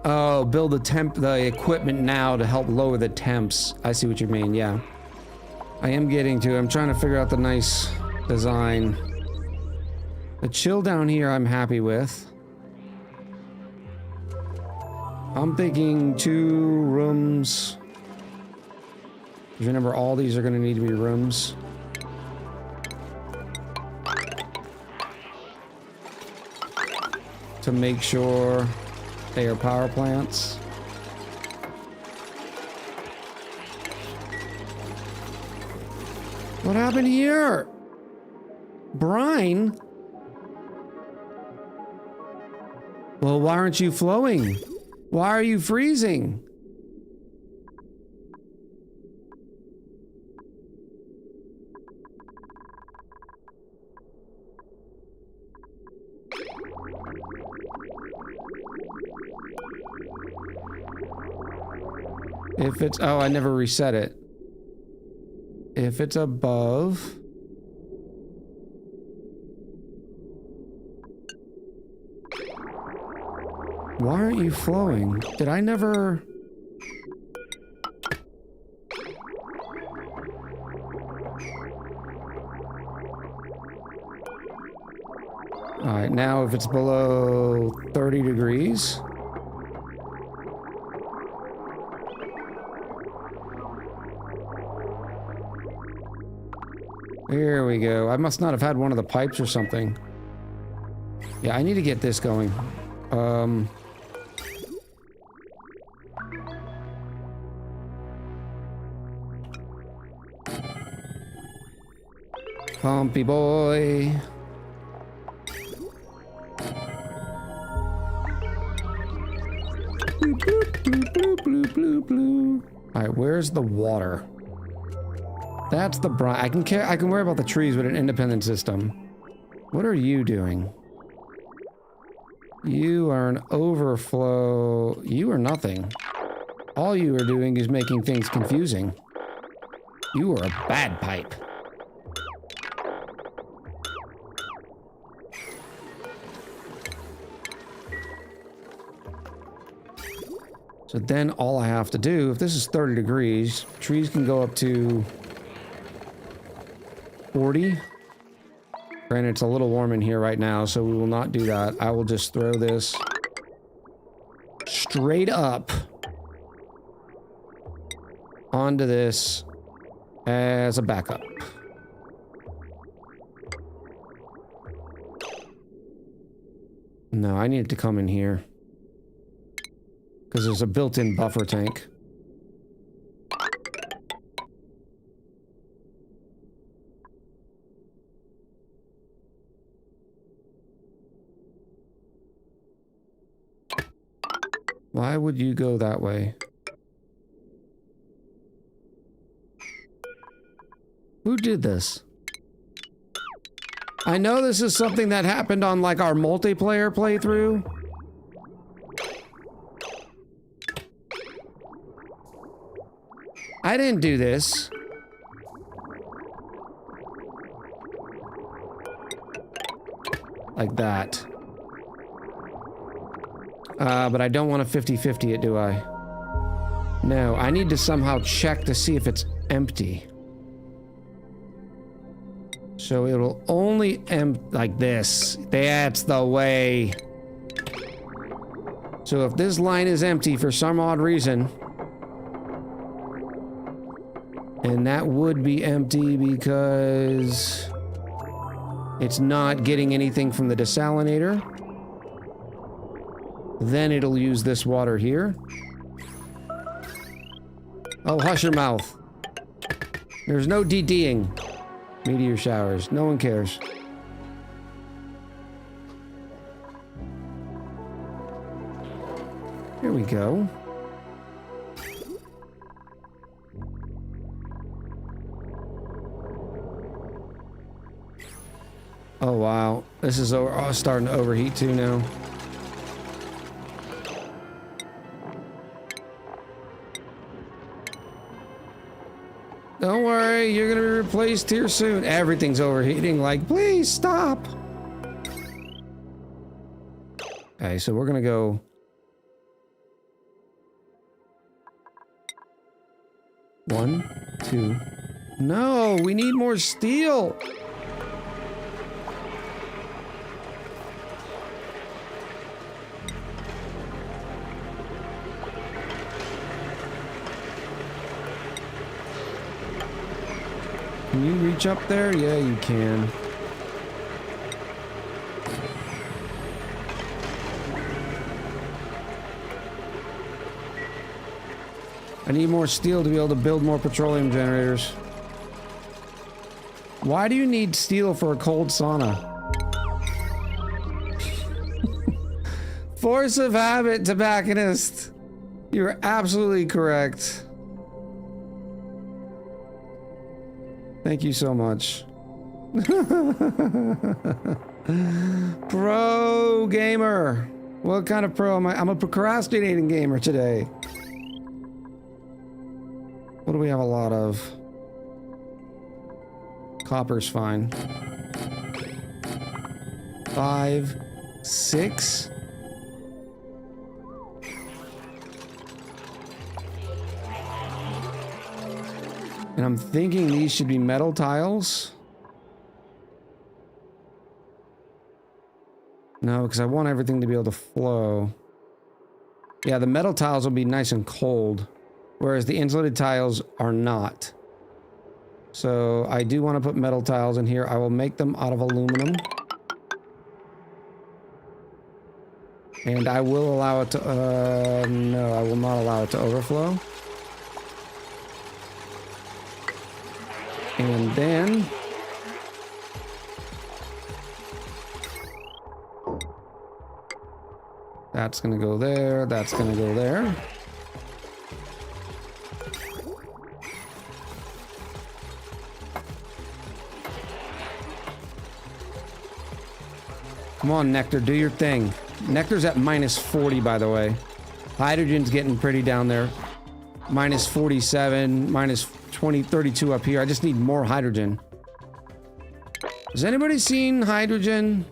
Oh, build the equipment now to help lower the temps. I see what you mean, yeah. I am getting to it. I'm trying to figure out the nice design. The chill down here I'm happy with. I'm thinking 2 rooms. Remember, all these are going to need to be rooms. To make sure they are power plants. What happened here? Brine? Well, why aren't you flowing? Why are you freezing? If it's, oh, I never reset it. If it's above. Why aren't you flowing? Did I never? All right, now if it's below 30 degrees. Here we go. I must not have had one of the pipes or something. Yeah, I need to get this going. Pumpy boy. Bloop, bloop, bloop, bloop, bloop, bloop, bloop. All right, where's the water? That's the brine. I can worry about the trees with an independent system. What are you doing? You are an overflow. You are nothing. All you are doing is making things confusing. You are a bad pipe. So then all I have to do, if this is 30 degrees, trees can go up to 40. Granted, it's a little warm in here right now, so we will not do that. I will just throw this straight up onto this as a backup. No, I need it to come in here. Because there's a built-in buffer tank. Why would you go that way? Who did this? I know this is something that happened on like our multiplayer playthrough. I didn't do this. Like that. But I don't want to 50-50 it, do I? No, I need to somehow check to see if it's empty. So it'll only like this. That's the way. So if this line is empty for some odd reason, and that would be empty because it's not getting anything from the desalinator, then it'll use this water here. Oh, hush your mouth. There's no DDing. Meteor showers. No one cares. Here we go. Oh, wow. This is starting to overheat too now. Don't worry, you're gonna be replaced here soon. Everything's overheating, like, please stop. Okay, so we're gonna go. One, two. No, we need more steel. Can you reach up there? Yeah, you can. I need more steel to be able to build more petroleum generators. Why do you need steel for a cold sauna? Force of habit, tobacconist. You're absolutely correct. Thank you so much. Pro gamer. What kind of pro am I? I'm a procrastinating gamer today. What do we have a lot of? Copper's fine. 5, 6. And I'm thinking these should be metal tiles. No, because I want everything to be able to flow. Yeah, the metal tiles will be nice and cold, whereas the insulated tiles are not. So I do want to put metal tiles in here. I will make them out of aluminum. And I will allow it to, no, I will not allow it to overflow. And then that's gonna go there, that's gonna go there. Come on, Nectar, do your thing. Nectar's at minus 40, by the way. Hydrogen's getting pretty down there. Minus 47, minus 20, 32 up here. I just need more hydrogen. Has anybody seen hydrogen?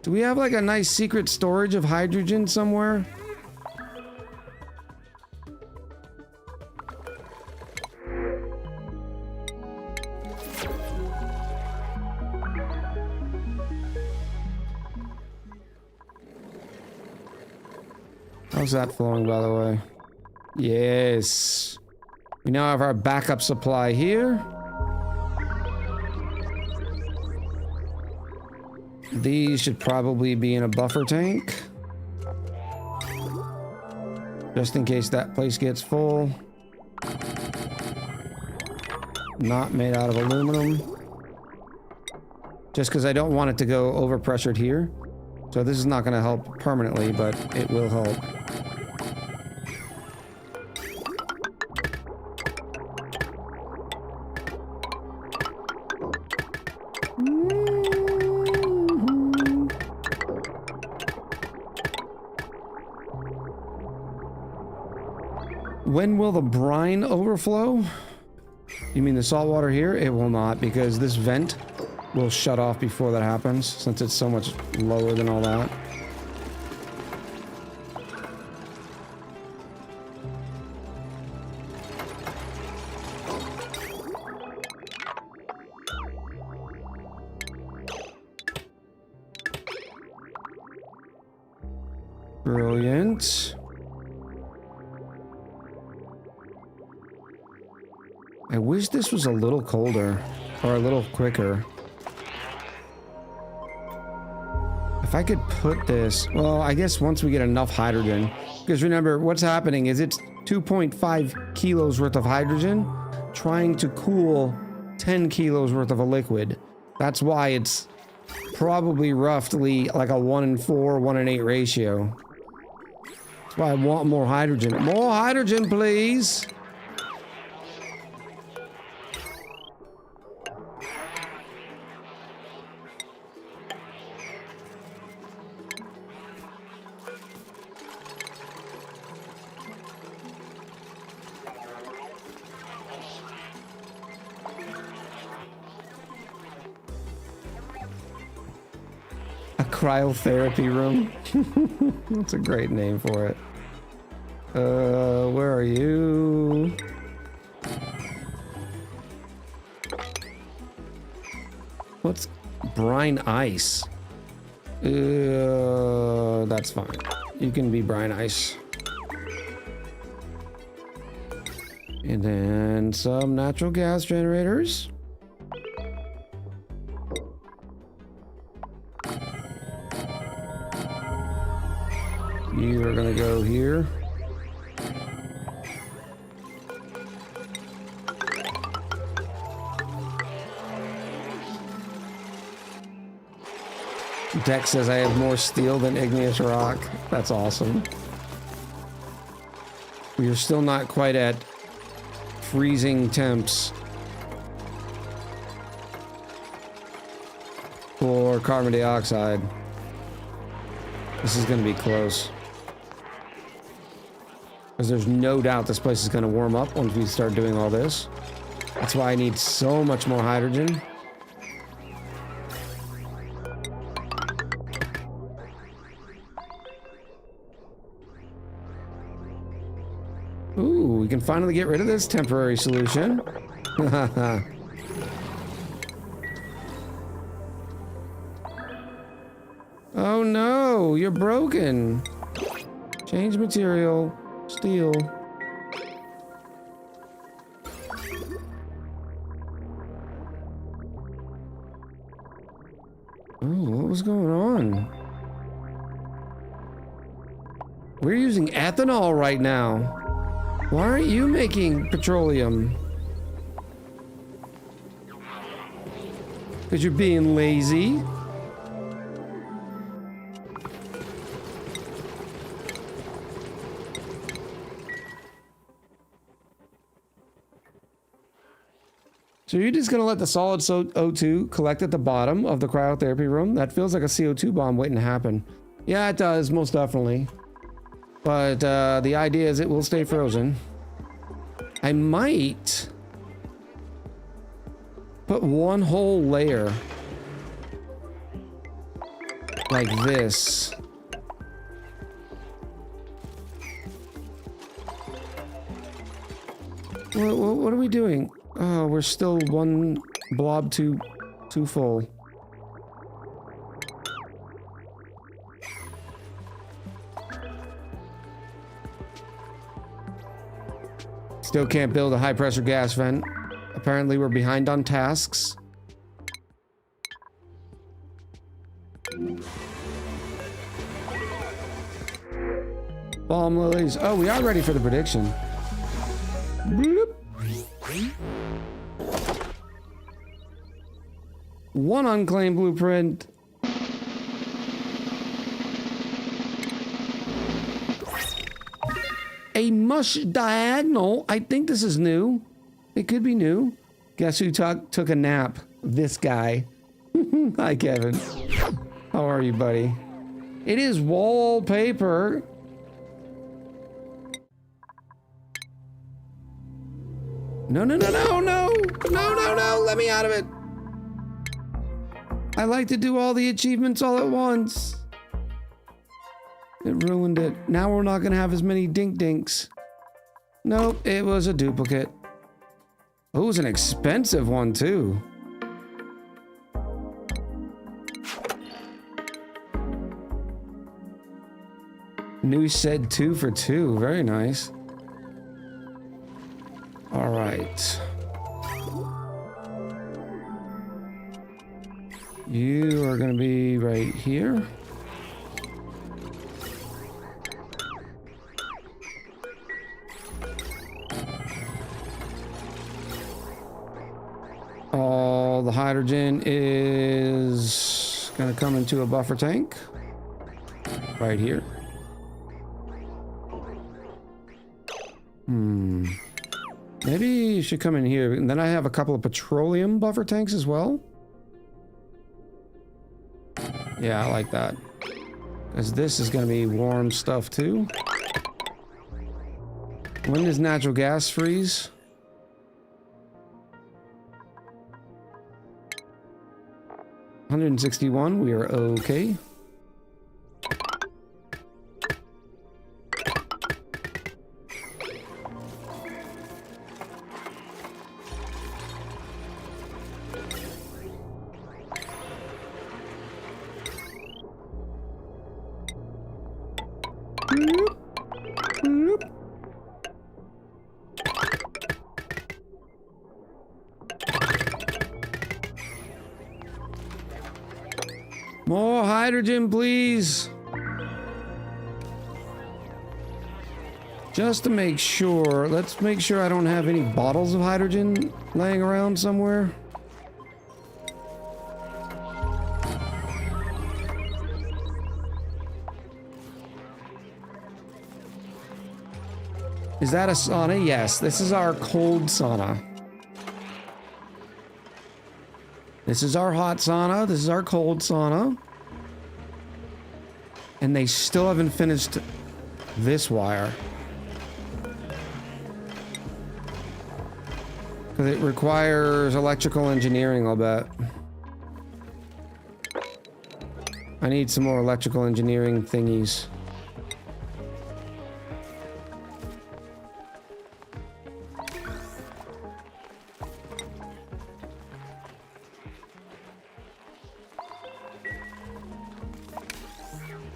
Do we have like a nice secret storage of hydrogen somewhere? How's that flowing, by the way? Yes. We now have our backup supply here. These should probably be in a buffer tank. Just in case that place gets full. Not made out of aluminum. Just because I don't want it to go overpressured here. So this is not going to help permanently, but it will help. When will the brine overflow? You mean the salt water here? It will not, because this vent will shut off before that happens, since it's so much lower than all that. Brilliant. I wish this was a little colder, or a little quicker. If I could put this, well, I guess once we get enough hydrogen, because remember, what's happening is it's 2.5 kilos worth of hydrogen trying to cool 10 kilos worth of a liquid. That's why it's probably roughly like a 1 in 4, 1 in 8 ratio. That's why I want more hydrogen. More hydrogen, please! Cryotherapy room. That's a great name for it. Where are you? What's brine ice? That's fine. You can be brine ice. And then some natural gas generators. You are gonna go here. Dex says I have more steel than igneous rock. That's awesome. We are still not quite at freezing temps for carbon dioxide. This is gonna be close. Because there's no doubt this place is going to warm up once we start doing all this. That's why I need so much more hydrogen. Ooh, we can finally get rid of this temporary solution. Oh no, you're broken. Change material. Steel. Oh, what was going on? We're using ethanol right now. Why aren't you making petroleum? Because you're being lazy. So you're just gonna let the solid O2 collect at the bottom of the cryotherapy room? That feels like a CO2 bomb waiting to happen. Yeah, it does, most definitely. But the idea is it will stay frozen. I might put one whole layer like this. What are we doing? Oh, we're still one blob too full. Still can't build a high pressure gas vent. Apparently we're behind on tasks. Bomb lilies. Oh, we are ready for the prediction. Bloop. One unclaimed blueprint. A mush diagonal. I think this is new. It could be new. Guess who took a nap? This guy. Hi, Kevin. How are you, buddy? It is wallpaper. No. Let me out of it. I like to do all the achievements all at once. It ruined it. Now we're not gonna have as many dink dinks. Nope, it was a duplicate. Oh, it was an expensive one too. New said 2 for 2. Very nice. All right. You are going to be right here. All the hydrogen is going to come into a buffer tank right here. Maybe you should come in here. And then I have a couple of petroleum buffer tanks as well. Yeah, I like that. Because this is going to be warm stuff too. When does natural gas freeze? $161, we are okay. More hydrogen, please. Just to make sure, let's make sure I don't have any bottles of hydrogen laying around somewhere. Is that a sauna? Yes, this is our cold sauna. This is our hot sauna. This is our cold sauna. And they still haven't finished this wire. Because it requires electrical engineering, I'll bet. I need some more electrical engineering thingies.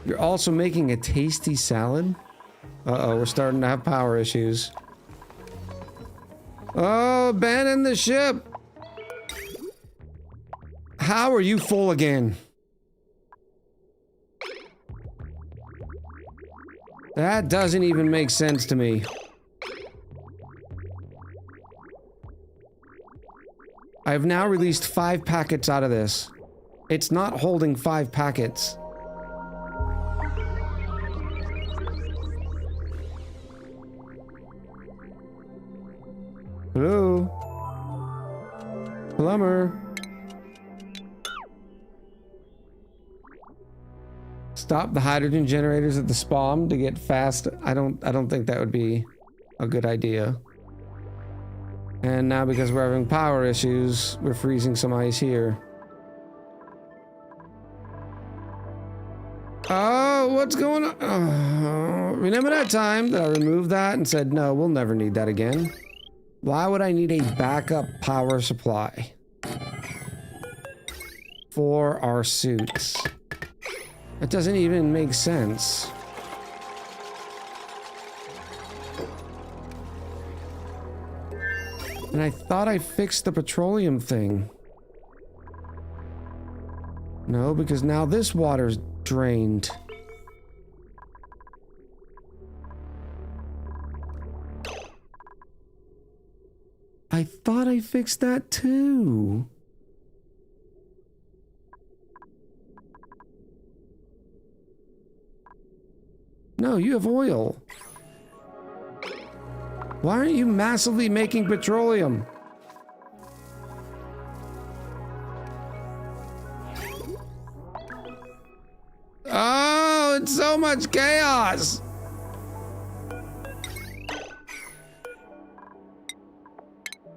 You're also making a tasty salad? Uh-oh, we're starting to have power issues. Oh, abandon the ship! How are you full again? That doesn't even make sense to me. I've now released 5 packets out of this. It's not holding 5 packets. Hello? Plumber? Stop the hydrogen generators at the spawn to get fast. I don't think that would be a good idea. And now because we're having power issues, we're freezing some ice here. Oh, what's going on? Oh, remember that time that I removed that and said, no, we'll never need that again? Why would I need a backup power supply for our suits? It doesn't even make sense. And I thought I fixed the petroleum thing. No, because now this water's drained. I thought I fixed that too. No, you have oil. Why aren't you massively making petroleum? Oh, it's so much chaos.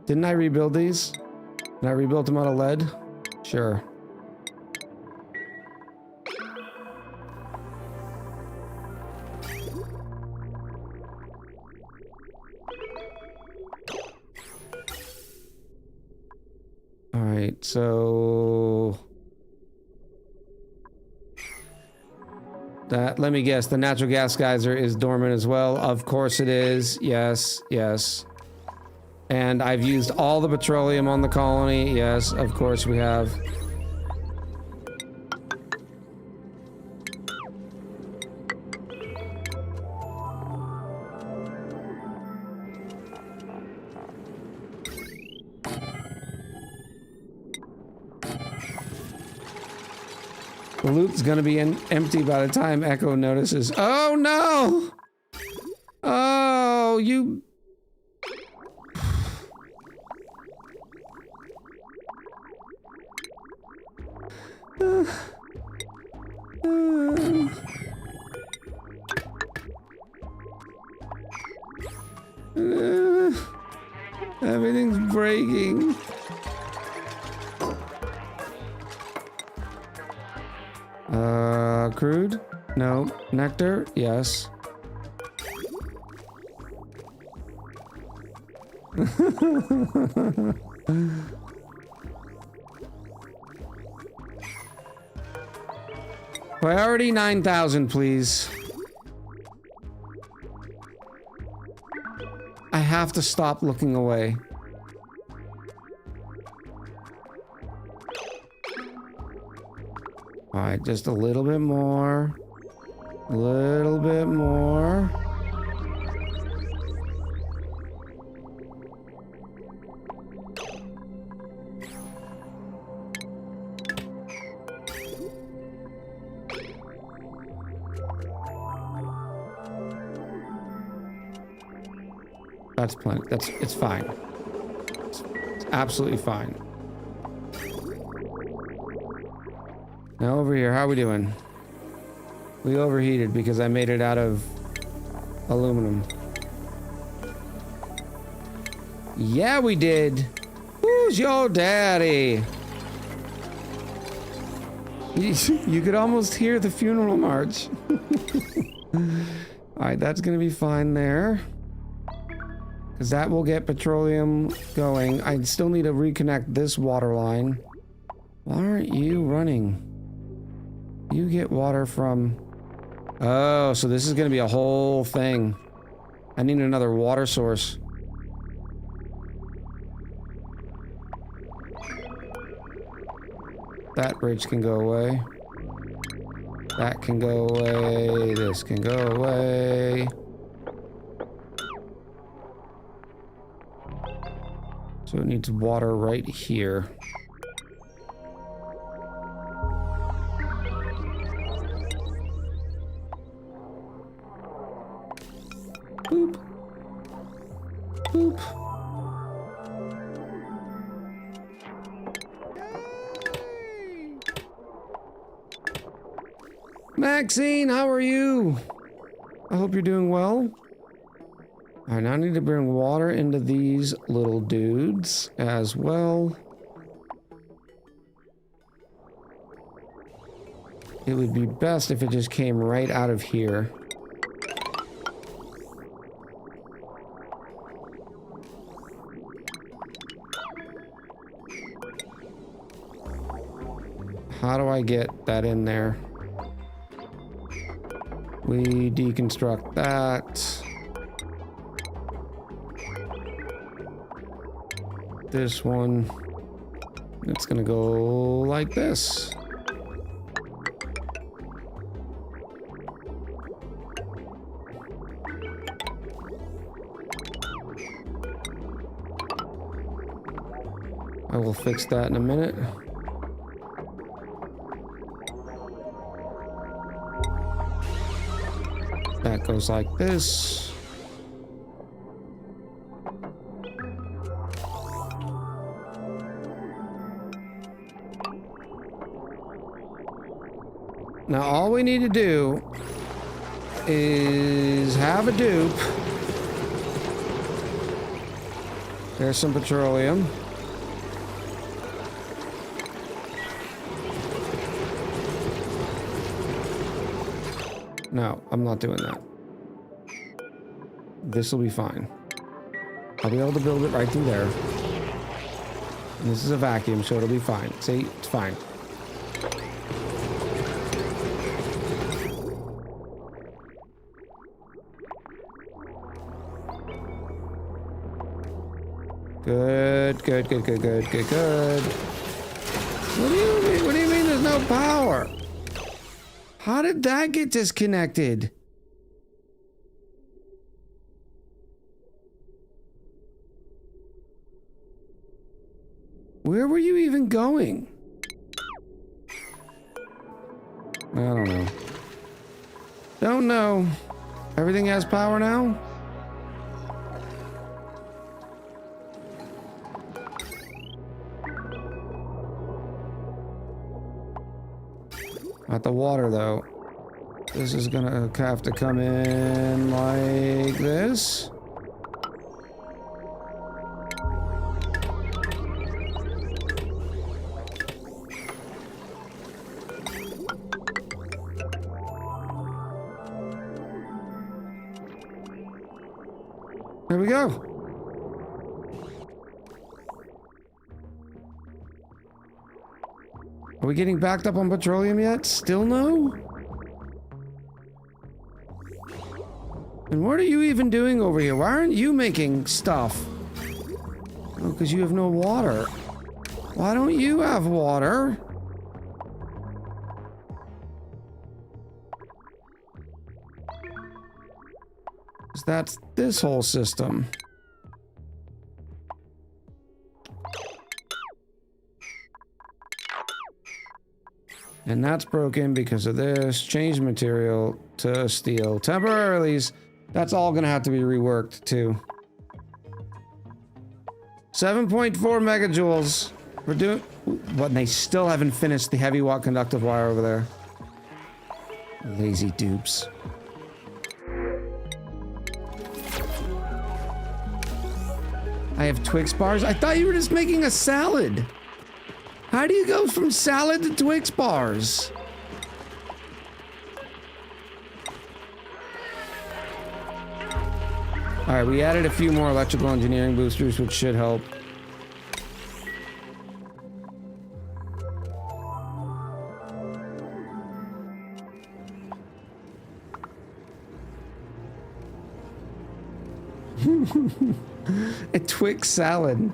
Didn't I rebuild these? Did I rebuild them out of lead? Sure. Alright, so... let me guess, the natural gas geyser is dormant as well. Of course it is. Yes, yes. And I've used all the petroleum on the colony. Yes, of course we have. The loot's gonna be empty by the time Echo notices. Oh no! Oh, you... Everything's breaking. Crude? No. Nectar? Yes. Priority 9,000, please. I have to stop looking away. Alright, just a little bit more. A little bit more. That's plenty. It's fine. It's absolutely fine. Now over here, how are we doing? We overheated because I made it out of aluminum. Yeah, we did. Who's your daddy? You could almost hear the funeral march. Alright, that's gonna be fine there. Because that will get petroleum going. I still need to reconnect this water line. Why aren't you running? You get water from Oh, so this is gonna be a whole thing. I need another water source. That bridge can go away. That can go away. This can go away. So it needs water right here. Boop. Boop. Maxine, how are you? I hope you're doing well. Alright, now I need to bring water into these little dudes as well. It would be best if it just came right out of here. How do I get that in there? We deconstruct that. This one, it's gonna go like this. I will fix that in a minute. That goes like this. Now all we need to do is have a dupe. There's some petroleum. No, I'm not doing that. This will be fine. I'll be able to build it right through there. And this is a vacuum, so it'll be fine. See, it's fine. Good, good, good, good, good, good, good. What do you mean? What do you mean there's no power? How did that get disconnected? Where were you even going? I don't know. Don't know. Everything has power now? Not the water, though. This is gonna have to come in like this. There we go. Are we getting backed up on petroleum yet? Still no? And what are you even doing over here? Why aren't you making stuff? Oh, because you have no water. Why don't you have water? Because that's this whole system. And that's broken because of this. Change material to steel. Temporarily, that's all gonna have to be reworked too. 7.4 megajoules. We're doing... But they still haven't finished the heavy watt conductive wire over there. Lazy dupes. I have Twix bars? I thought you were just making a salad. How do you go from salad to Twix bars? Alright, we added a few more electrical engineering boosters, which should help. A Twix salad.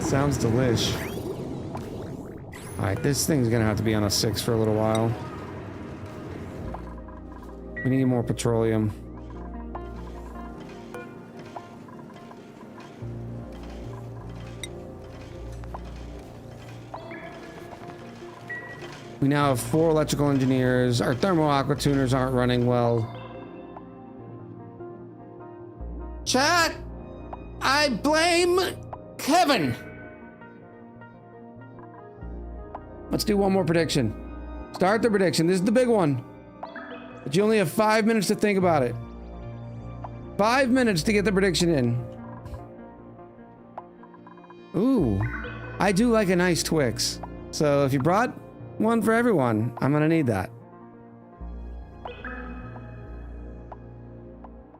Sounds delish. Alright, this thing's gonna have to be on a 6 for a little while. We need more petroleum. We now have 4 electrical engineers. Our thermal aqua tuners aren't running well. Chat! I blame Kevin! Let's do one more prediction. Start the prediction. This is the big one. But you only have 5 minutes to think about it. 5 minutes to get the prediction in. Ooh. I do like a nice Twix. So if you brought one for everyone, I'm gonna need that.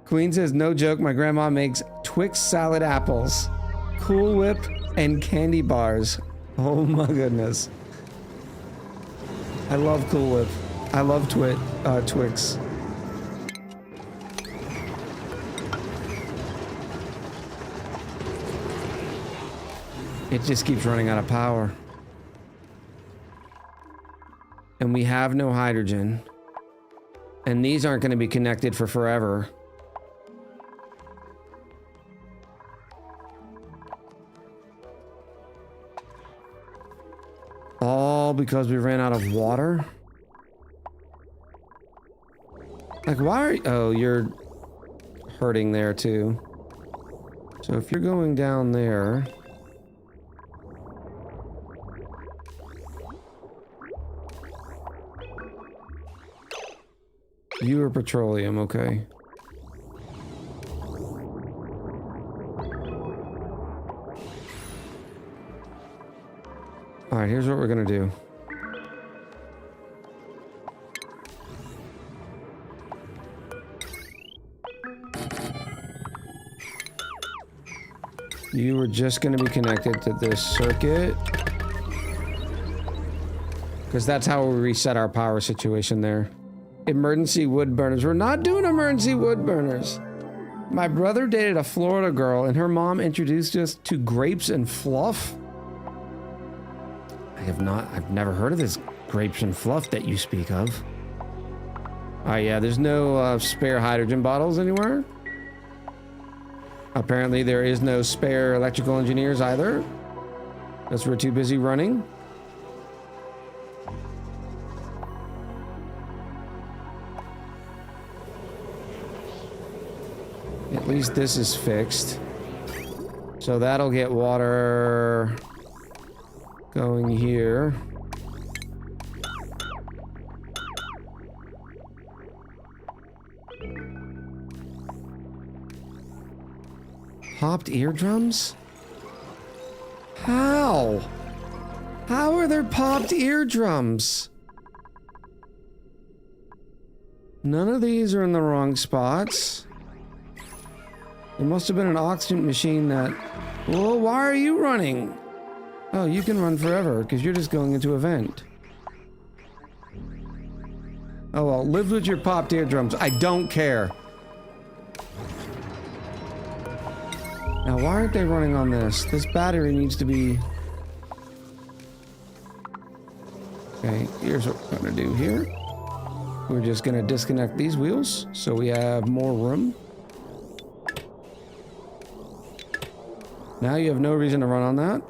Queen says, no joke, my grandma makes Twix salad apples, Cool Whip, and candy bars. Oh my goodness. I love Cool Whip. I love Twix. It just keeps running out of power. And we have no hydrogen. And these aren't going to be connected for forever. All because we ran out of water? Like, why are you... Oh, you're hurting there, too. So if you're going down there... You are petroleum, okay. Alright, here's what we're gonna do. You are just gonna be connected to this circuit. Because that's how we reset our power situation there. Emergency wood burners. We're not doing emergency wood burners. My brother dated a Florida girl and her mom introduced us to grapes and fluff. I've never heard of this grapes and fluff that you speak of. Oh yeah, there's no spare hydrogen bottles anywhere. Apparently there is no spare electrical engineers either. Because we're too busy running. At least this is fixed. So that'll get water going here. Popped eardrums? How? How are there popped eardrums? None of these are in the wrong spots. There must have been an oxygen machine that... Well, why are you running? Oh, you can run forever, because you're just going into a vent. Oh well, live with your popped eardrums. I don't care. Now, why aren't they running on this? This battery needs to be... Okay, here's what we're gonna do here. We're just gonna disconnect these wheels, so we have more room. Now you have no reason to run on that.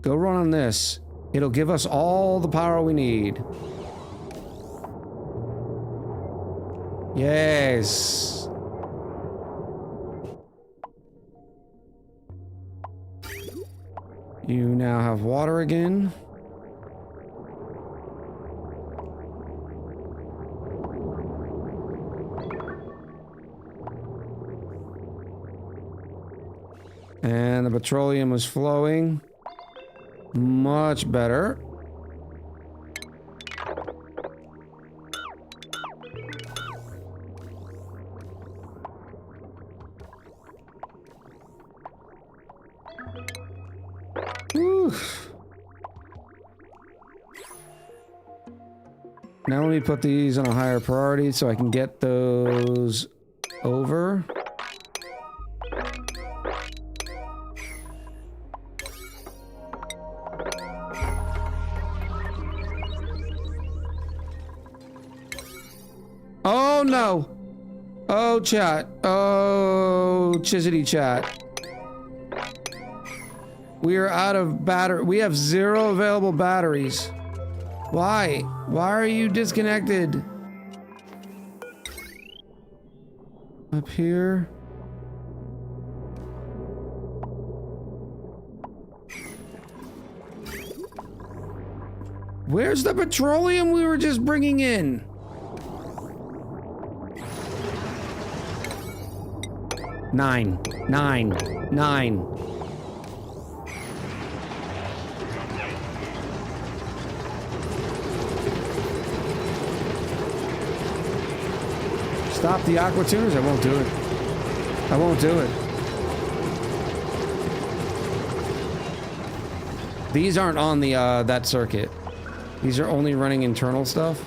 Go run on this. It'll give us all the power we need. Yes. You now have water again. And the petroleum was flowing. Much better. Now let me put these on a higher priority so I can get those over. Oh no! Oh chat. Oh Chizity chat. We are out of battery. We have 0 available batteries. Why? Why are you disconnected? Up here. Where's the petroleum we were just bringing in? Nine. Stop the aqua tuners. I won't do it. I won't do it. These aren't on the that circuit. These are only running internal stuff.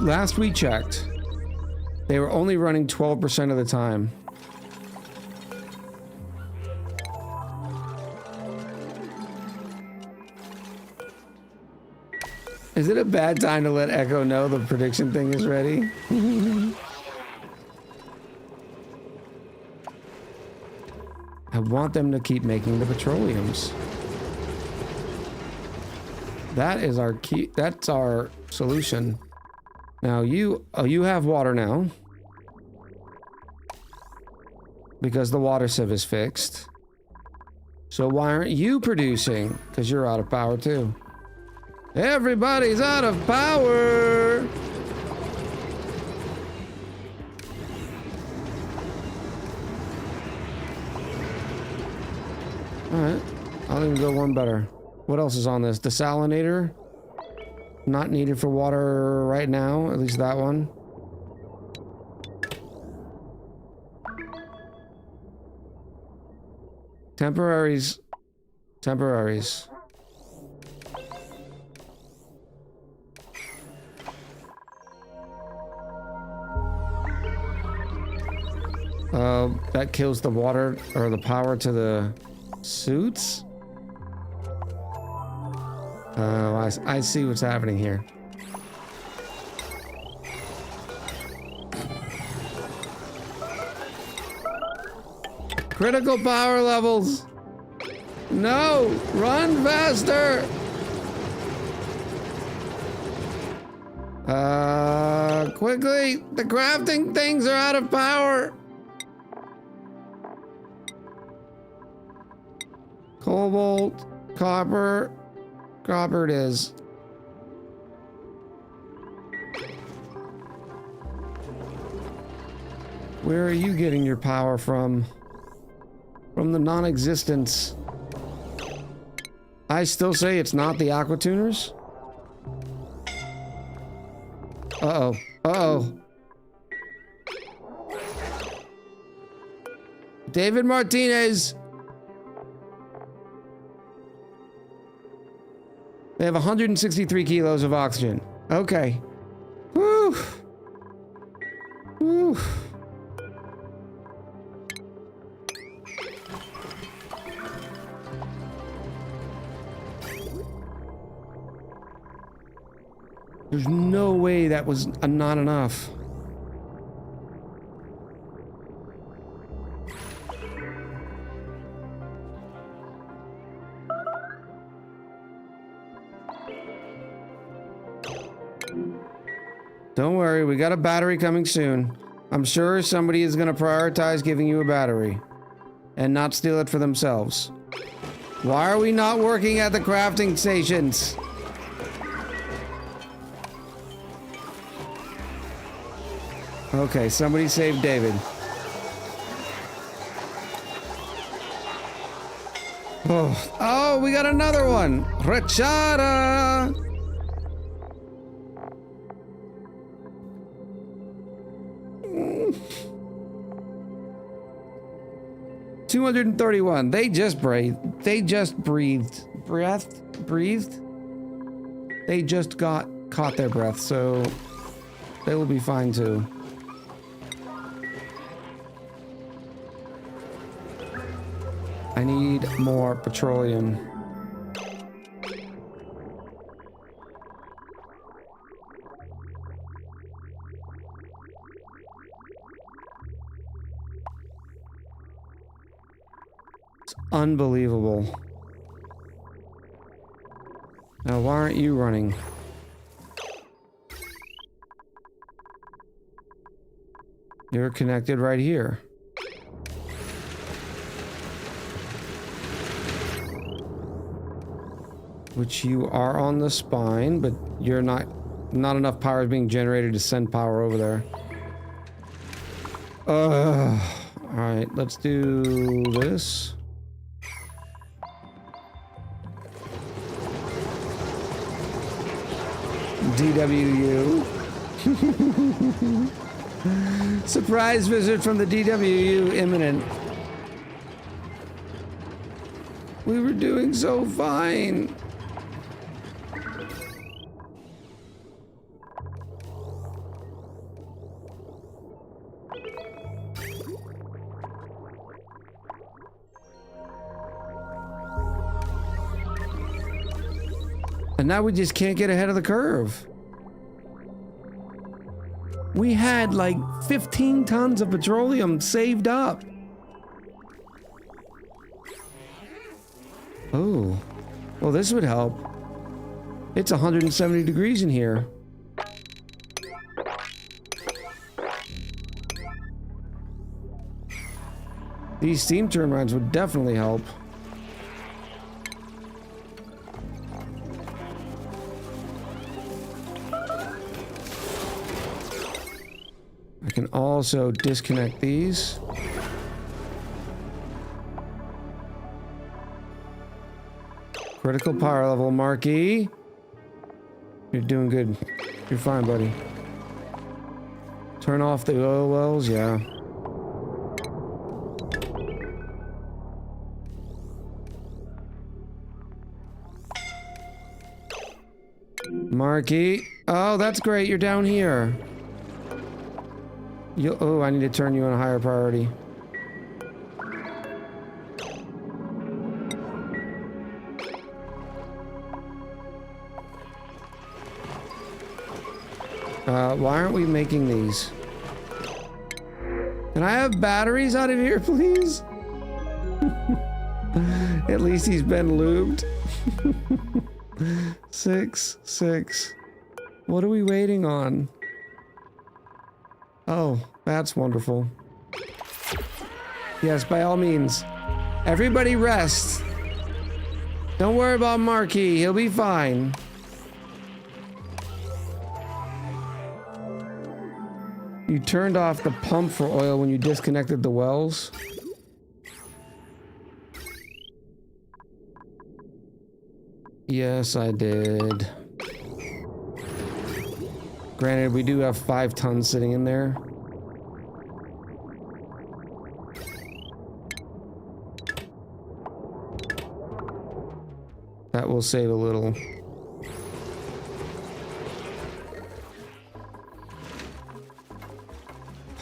Last we checked, they were only running 12% of the time. Is it a bad time to let Echo know the prediction thing is ready? I want them to keep making the petroleums. That is our key. That's our solution. Now you have water now. Because the water sieve is fixed. So why aren't you producing? Because you're out of power too. Everybody's out of power! Alright. I'll even go one better. What else is on this? Desalinator? Not needed for water right now, at least that one. Temporaries. Temporaries. That kills the water or the power to the suits? I see what's happening here. Critical power levels! No! Run faster! Quickly! The crafting things are out of power! Cobalt, copper, copper it is. Where are you getting your power from? From the non-existence. I still say it's not the aqua tuners. Uh-oh. Uh-oh. David Martinez! They have 163 kilos of oxygen. Okay. Woo! Woo! There's no way that was not enough. Don't worry, we got a battery coming soon. I'm sure somebody is going to prioritize giving you a battery and not steal it for themselves. Why are we not working at the crafting stations? Okay, somebody save David. Oh, we got another one. Rechara. $231. They just breathed. They just breathed. Breathed? They just caught their breath, so they will be fine too. I need more petroleum. It's unbelievable. Now, why aren't you running? You're connected right here. Which you are on the spine, but you're not enough power is being generated to send power over there. Alright, let's do this. DWU. Surprise visit from the DWU imminent. We were doing so fine. And now we just can't get ahead of the curve. We had like 15 tons of petroleum saved up. Oh, well, this would help. It's 170 degrees in here. These steam turbines would definitely help. I can also disconnect these. Critical power level, Marky. You're doing good. You're fine, buddy. Turn off the oil wells, yeah. Marky. Oh, that's great. You're down here. Oh, I need to turn you on a higher priority. Why aren't we making these? Can I have batteries out of here, please? At least he's been lubed. 6. What are we waiting on? Oh, that's wonderful. Yes, by all means. Everybody rest. Don't worry about Marquis. He'll be fine. You turned off the pump for oil when you disconnected the wells. Yes, I did. Granted, we do have 5 tons sitting in there. That will save a little.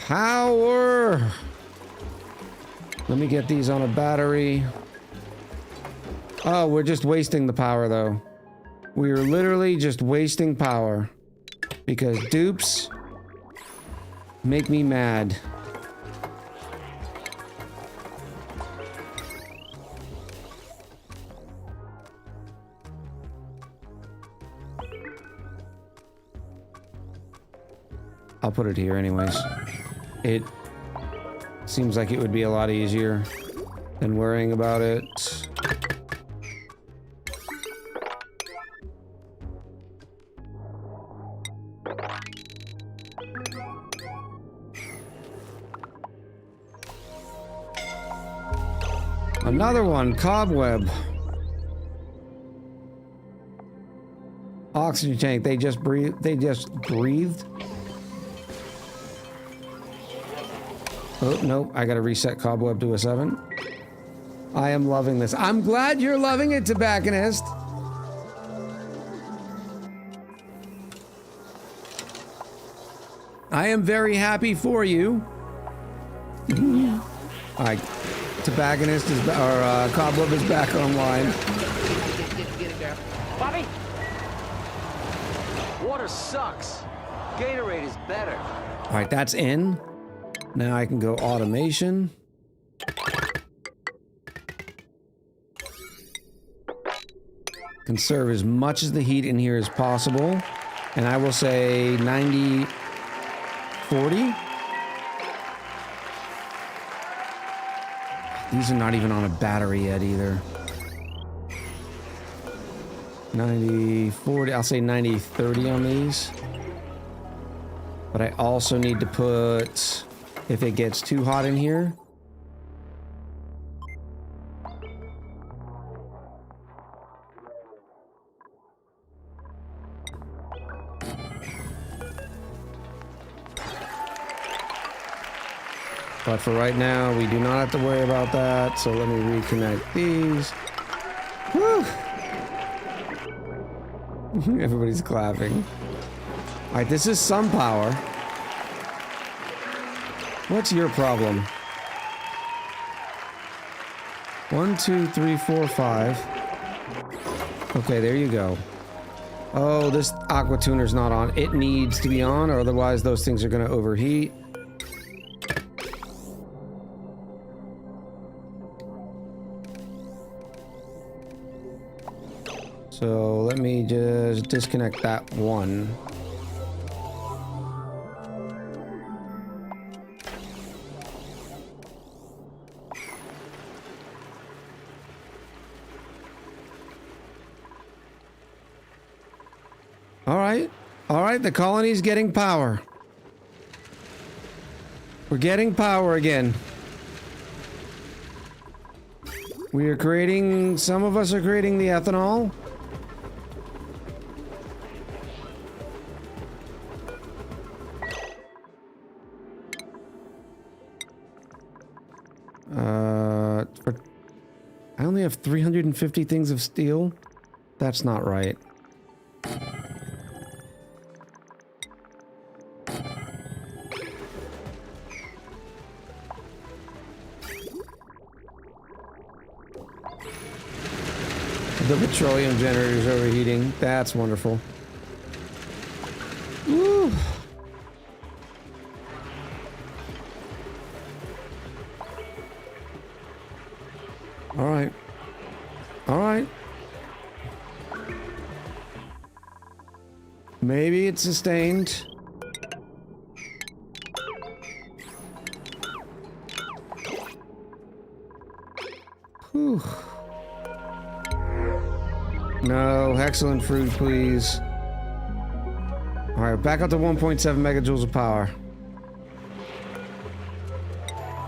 Power! Let me get these on a battery. Oh, we're just wasting the power, though. We are literally just wasting power. Because dupes make me mad. I'll put it here anyways. It seems like it would be a lot easier than worrying about it. Another one, cobweb. Oxygen tank, they just breathed. Oh, nope, I gotta reset cobweb to a 7. I am loving this. I'm glad you're loving it, tobacconist. I am very happy for you. Alright, tobacconist is, or cobweb is back online. Get it, girl. Bobby! Water sucks. Gatorade is better. Alright, that's in. Now I can go automation. Conserve as much of the heat in here as possible. And I will say 90, 40. These are not even on a battery yet either. 90, 40, I'll say 90, 30 on these. But I also need to put, if it gets too hot in here. But for right now, we do not have to worry about that. So let me reconnect these. Woo! Everybody's clapping. All right, this is some power. What's your problem? 1, 2, 3, 4, 5. Okay, there you go. Oh, this aqua tuner's not on. It needs to be on, or otherwise those things are going to overheat. So let me just disconnect that one. All right, the colony's getting power. We're getting power again. We are creating, some of us are creating the ethanol. I only have 350 things of steel. That's not right. The petroleum generator is overheating. That's wonderful. Woo. All right. All right. Maybe it's sustained. Whew. No, excellent fruit, please. All right, back up to 1.7 megajoules of power.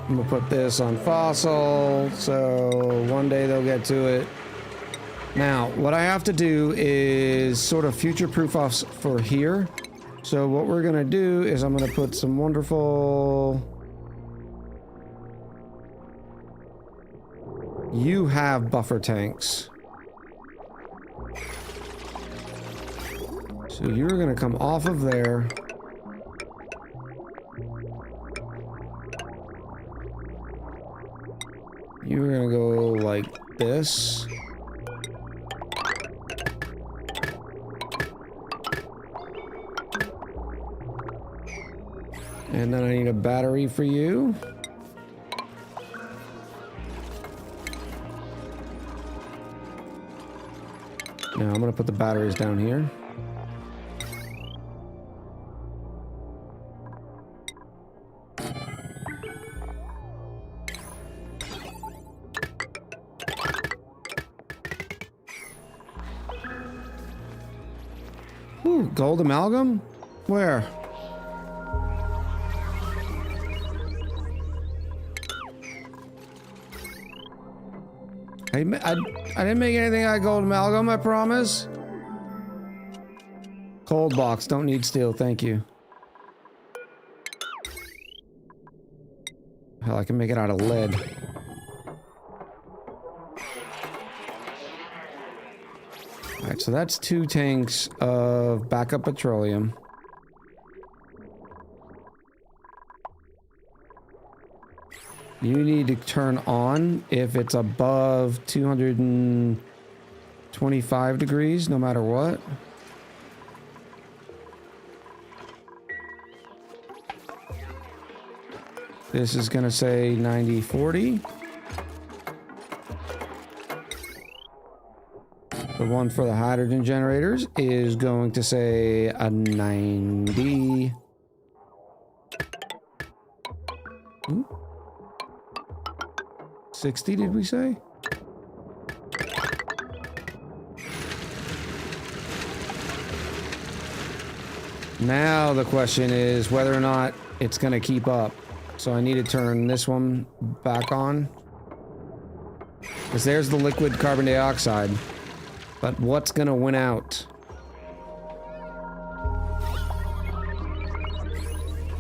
I'm gonna put this on fossil, so one day they'll get to it. Now, what I have to do is sort of future-proof us for here. So what we're gonna do is I'm gonna put some wonderful... You have buffer tanks. So you're gonna come off of there. You're gonna go like this. And then I need a battery for you. Now I'm gonna put the batteries down here. Ooh, gold amalgam? Where? I didn't make anything out of gold amalgam, I promise. Cold box, don't need steel, thank you. Hell, I can make it out of lead. Alright, so that's 2 tanks of backup petroleum. You need to turn on if it's above 225 degrees, no matter what. This is gonna say 90-40. The one for the hydrogen generators is going to say a 90. Ooh. 60, did we say? Now the question is whether or not it's going to keep up. So I need to turn this one back on. Because there's the liquid carbon dioxide. But what's going to win out?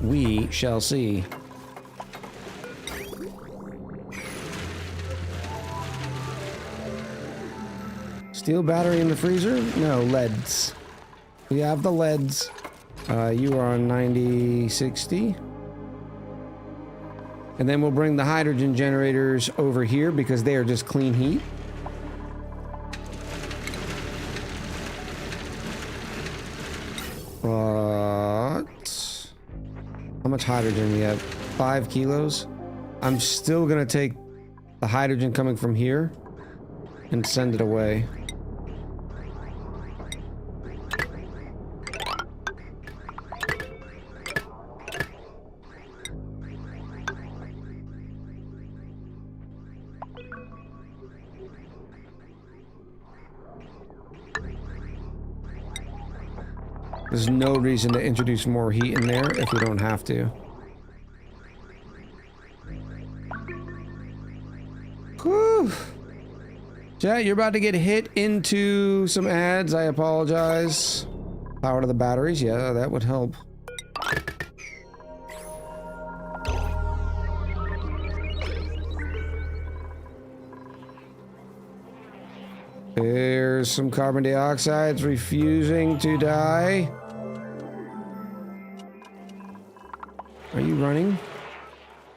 We shall see. Steel battery in the freezer? No, leads. We have the leads. You are on 90-60. And then we'll bring the hydrogen generators over here because they are just clean heat. But how much hydrogen we have? 5 kilos. I'm still gonna take the hydrogen coming from here and send it away. There's no reason to introduce more heat in there if we don't have to. Whew. Chat, you're about to get hit into some ads. I apologize. Power to the batteries. Yeah, that would help. There's some carbon dioxide. It's refusing to die. Are you running?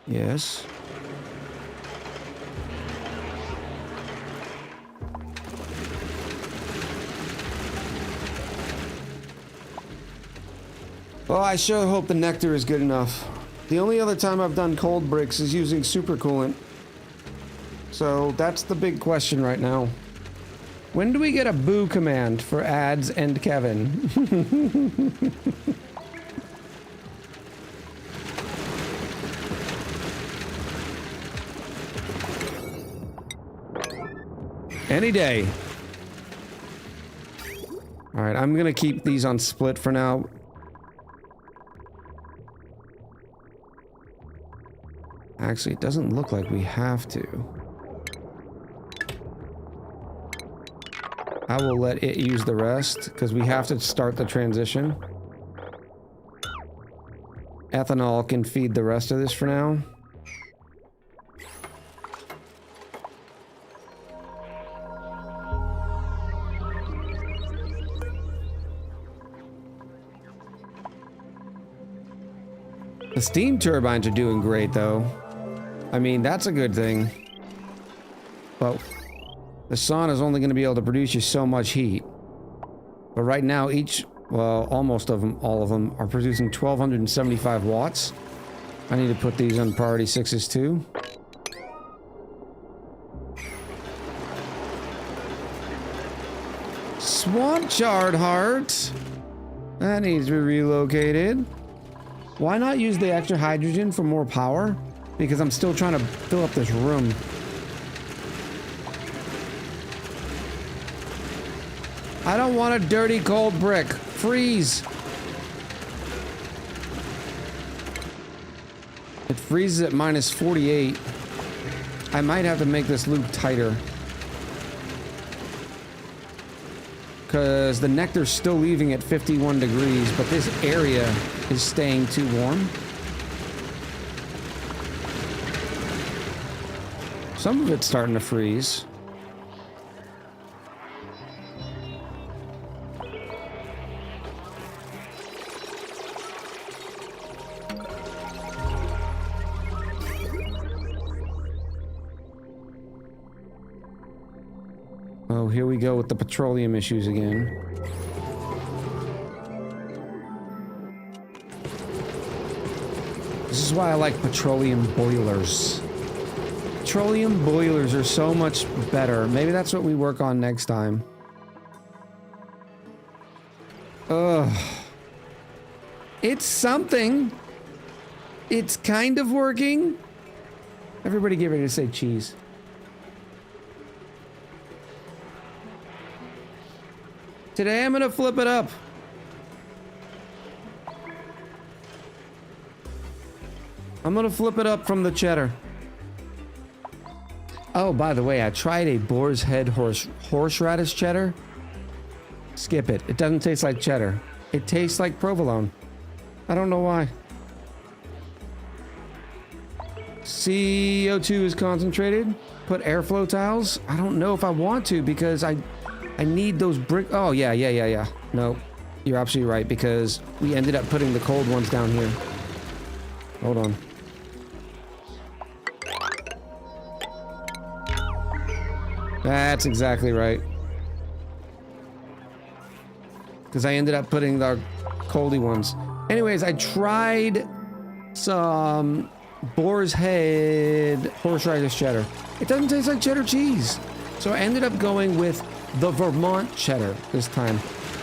Yes. Well, I sure hope the nectar is good enough. The only other time I've done cold bricks is using supercoolant. So that's the big question right now. When do we get a boo command for ads and Kevin? Any day. All right, I'm gonna keep these on split for now. Actually, it doesn't look like we have to. I will let it use the rest because we have to start the transition. Ethanol can feed the rest of this for now. The steam turbines are doing great though. I mean, that's a good thing. But the sauna is only going to be able to produce you so much heat. But right now, well, almost all of them are producing 1275 watts. I need to put these on priority 6s too. Swamp chard heart. That needs to be relocated. Why not use the extra hydrogen for more power? Because I'm still trying to fill up this room. I don't want a dirty cold brick. Freeze. It freezes at -48. I might have to make this loop tighter. because the nectar's still leaving at 51 degrees, but this area is staying too warm. Some of it's starting to freeze. Oh, here we go with the petroleum issues again. This is why I like petroleum boilers. Petroleum boilers are so much better. Maybe that's what we work on next time. Ugh. It's something. It's kind of working. Everybody get ready to say cheese. Today I'm gonna flip it up. I'm gonna flip it up from the cheddar. Oh, by the way, I tried a boar's head horseradish cheddar. Skip it. It doesn't taste like cheddar. It tastes like provolone. I don't know why. CO2 is concentrated. Put airflow tiles. I don't know if I want to because I need those brick. Oh, yeah. No, you're absolutely right because we ended up putting the cold ones down here. Hold on. That's exactly right. Because I ended up putting the coldy ones. Anyways, I tried some boar's head horseradish cheddar. It doesn't taste like cheddar cheese. So I ended up going with the Vermont cheddar this time.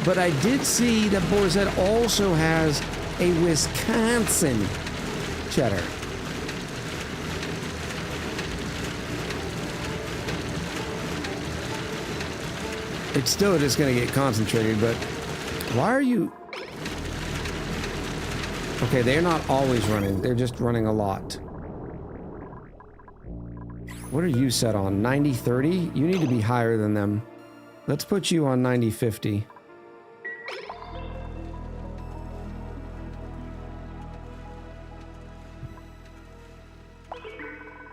But I did see that boar's head also has a Wisconsin cheddar. It's still just gonna get concentrated, but why are you... Okay, they're not always running. They're just running a lot. What are you set on? 90-30? You need to be higher than them. Let's put you on 90-50.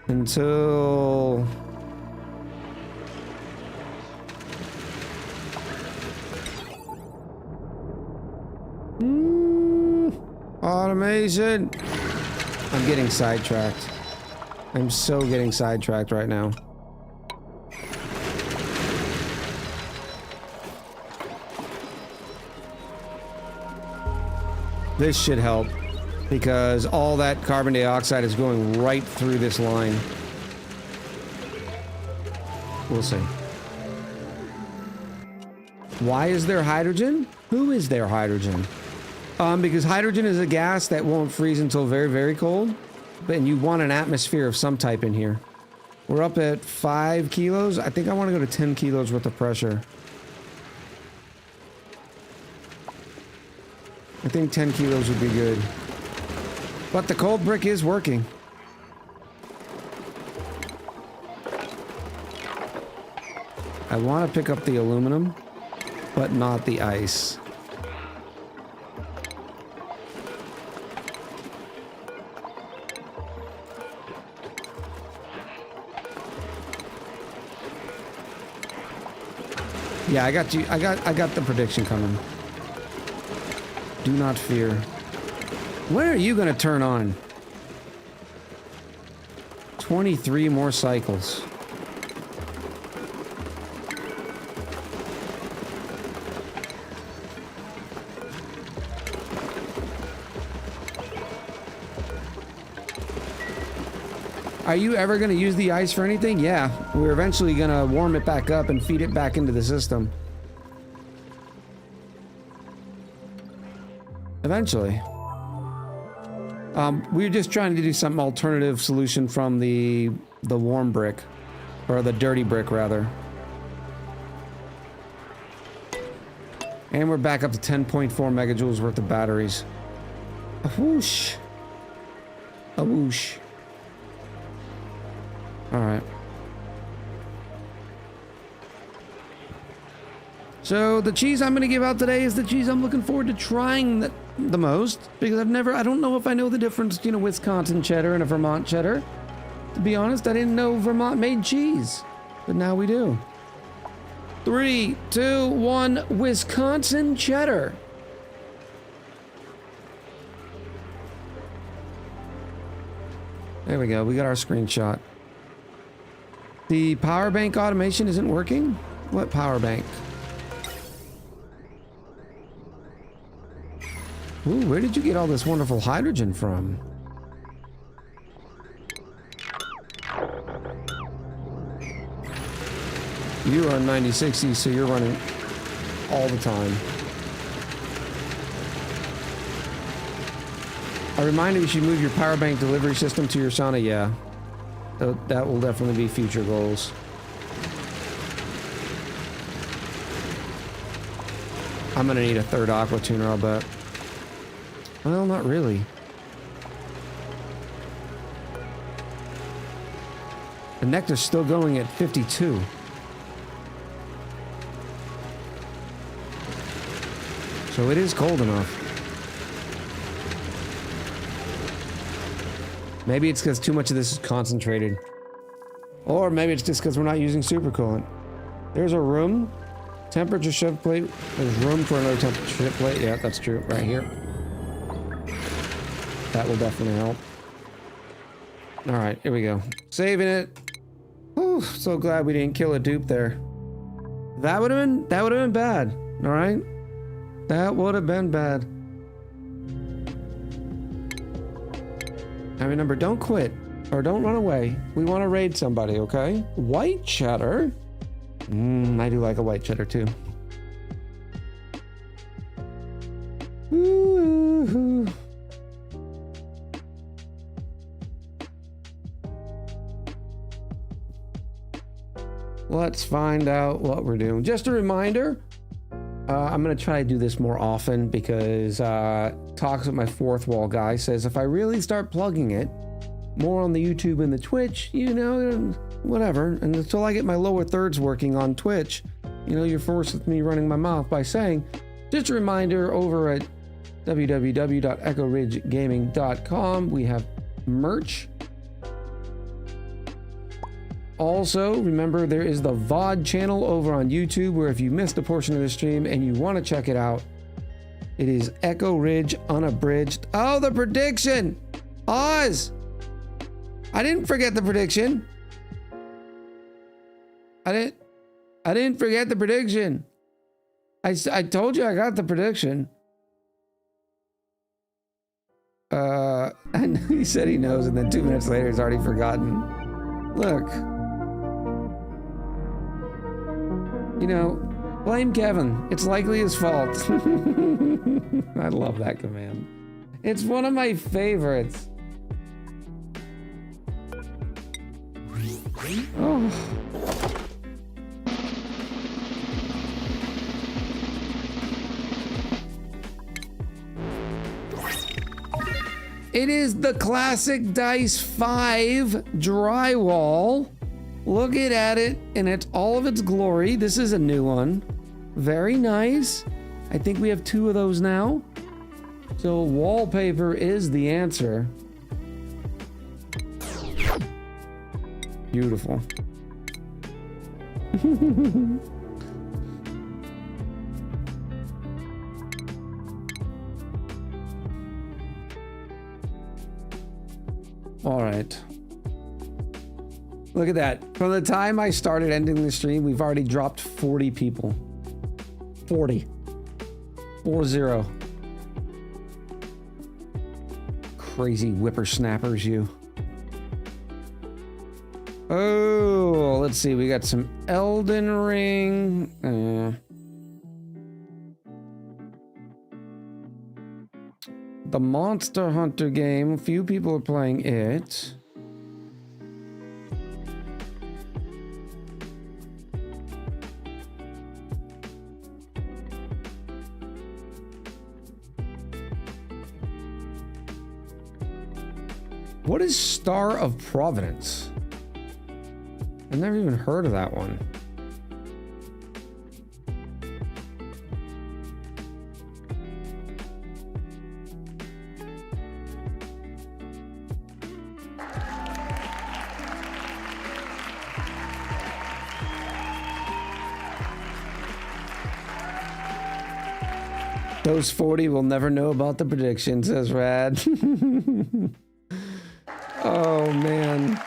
Until... Automation. I'm getting sidetracked. I'm so getting sidetracked right now. This should help because all that carbon dioxide is going right through this line. We'll see. Why is there hydrogen? Who is there hydrogen? Because hydrogen is a gas that won't freeze until very, very cold. And you want an atmosphere of some type in here. We're up at 5 kilos. I think I want to go to 10 kilos worth of pressure. I think 10 kilos would be good. But the cold brick is working. I want to pick up the aluminum, but not the ice. Yeah, I got you. I got the prediction coming. Do not fear. When are you going to turn on? 23 more cycles. Are you ever going to use the ice for anything? Yeah, we're eventually going to warm it back up and feed it back into the system. Eventually. We're just trying to do some alternative solution from the warm brick. Or the dirty brick, rather. And we're back up to 10.4 megajoules worth of batteries. A whoosh. A whoosh. Alright. So the cheese I'm going to give out today is the cheese I'm looking forward to trying the most, because I don't know if I know the difference between a Wisconsin cheddar and a Vermont cheddar. To be honest, I didn't know Vermont made cheese, but now we do. 3, 2, 1, Wisconsin cheddar. There we go. We got our screenshot. The power bank automation isn't working? What power bank? Ooh, where did you get all this wonderful hydrogen from? You are 9060, so you're running all the time. A reminder, you should move your power bank delivery system to your sauna. Yeah, that will definitely be future goals. I'm gonna need a third aqua tuner, I'll bet. Well, not really. The nectar's still going at 52. So it is cold enough. Maybe it's because too much of this is concentrated. Or maybe it's just because we're not using supercoolant. There's a room. Temperature shift plate. There's room for another temperature shift plate. Yeah, that's true. Right here. That will definitely help. Alright, here we go. Saving it. Whew, so glad we didn't kill a dupe there. That would have been bad. Alright? That would have been bad. Now remember, don't quit. Or don't run away. We want to raid somebody, okay? White cheddar? I do like a white cheddar too. Woo-hoo. Let's find out what we're doing. Just a reminder, I'm going to try to do this more often because Talks with My Fourth Wall guy says if I really start plugging it more on the YouTube and the Twitch, you know, whatever. And until I get my lower thirds working on Twitch, you know, you're forced with me running my mouth by saying, just a reminder, over at www.echoridgegaming.com, we have merch. Also, remember, there is the VOD channel over on YouTube where if you missed a portion of the stream and you want to check it out, it is Echo Ridge Unabridged. Oh, the prediction! Oz! I didn't forget the prediction. I didn't forget the prediction. I told you I got the prediction. And he said he knows, and then 2 minutes later he's already forgotten. Look. You know, blame Kevin. It's likely his fault. I love that command. It's one of my favorites. Oh. It is the classic Dice 5 drywall. Look at it in all of its glory. This is a new one. Very nice. I think we have 2 of those now. So wallpaper is the answer. Beautiful. All right. Look at that. From the time I started ending the stream, we've already dropped 40 people. 40. 40. Crazy whippersnappers, you. Oh, let's see. We got some Elden Ring. The Monster Hunter game. A few people are playing it. What is Star of Providence? I've never even heard of that one. Those 40 will never know about the prediction, says Rad. Oh, man.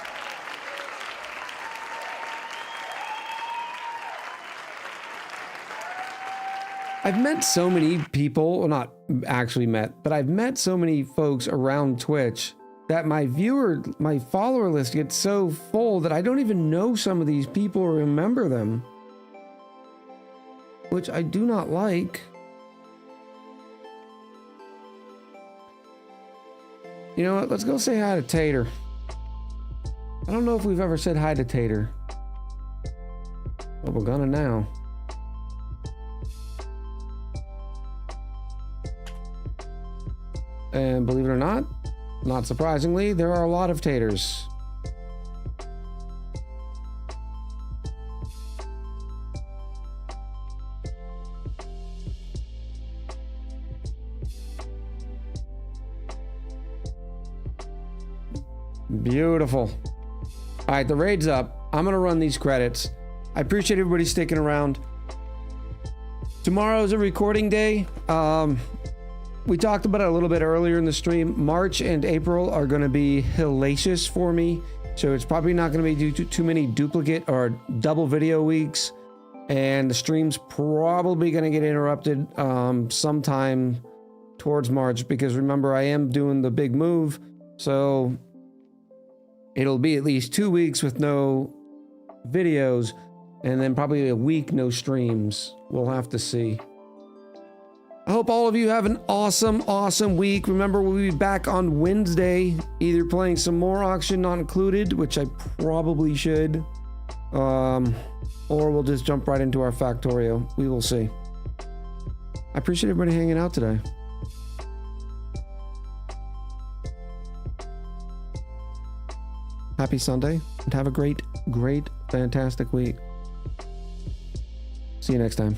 I've met so many people, well, not actually met, but I've met so many folks around Twitch that my follower list gets so full that I don't even know some of these people or remember them, which I do not like. You know what? Let's go say hi to Tater. I don't know if we've ever said hi to Tater, but we're gonna now. And believe it or not surprisingly, there are a lot of taters. Beautiful. All right, the raid's up. I'm gonna run these credits. I appreciate everybody sticking around. Tomorrow is a recording day. We talked about it a little bit earlier in the stream. March and April are going to be hellacious for me, so it's probably not going to be too many duplicate or double video weeks, and the stream's probably going to get interrupted sometime towards March, because remember, I am doing the big move, so it'll be at least 2 weeks with no videos, and then probably a week no streams. We'll have to see. I hope all of you have an awesome week. Remember, we'll be back on Wednesday, either playing some more Auction Not Included, which I probably should, or we'll just jump right into our Factorio. We will see. I appreciate everybody hanging out today. Happy Sunday, and have a great, fantastic week. See you next time.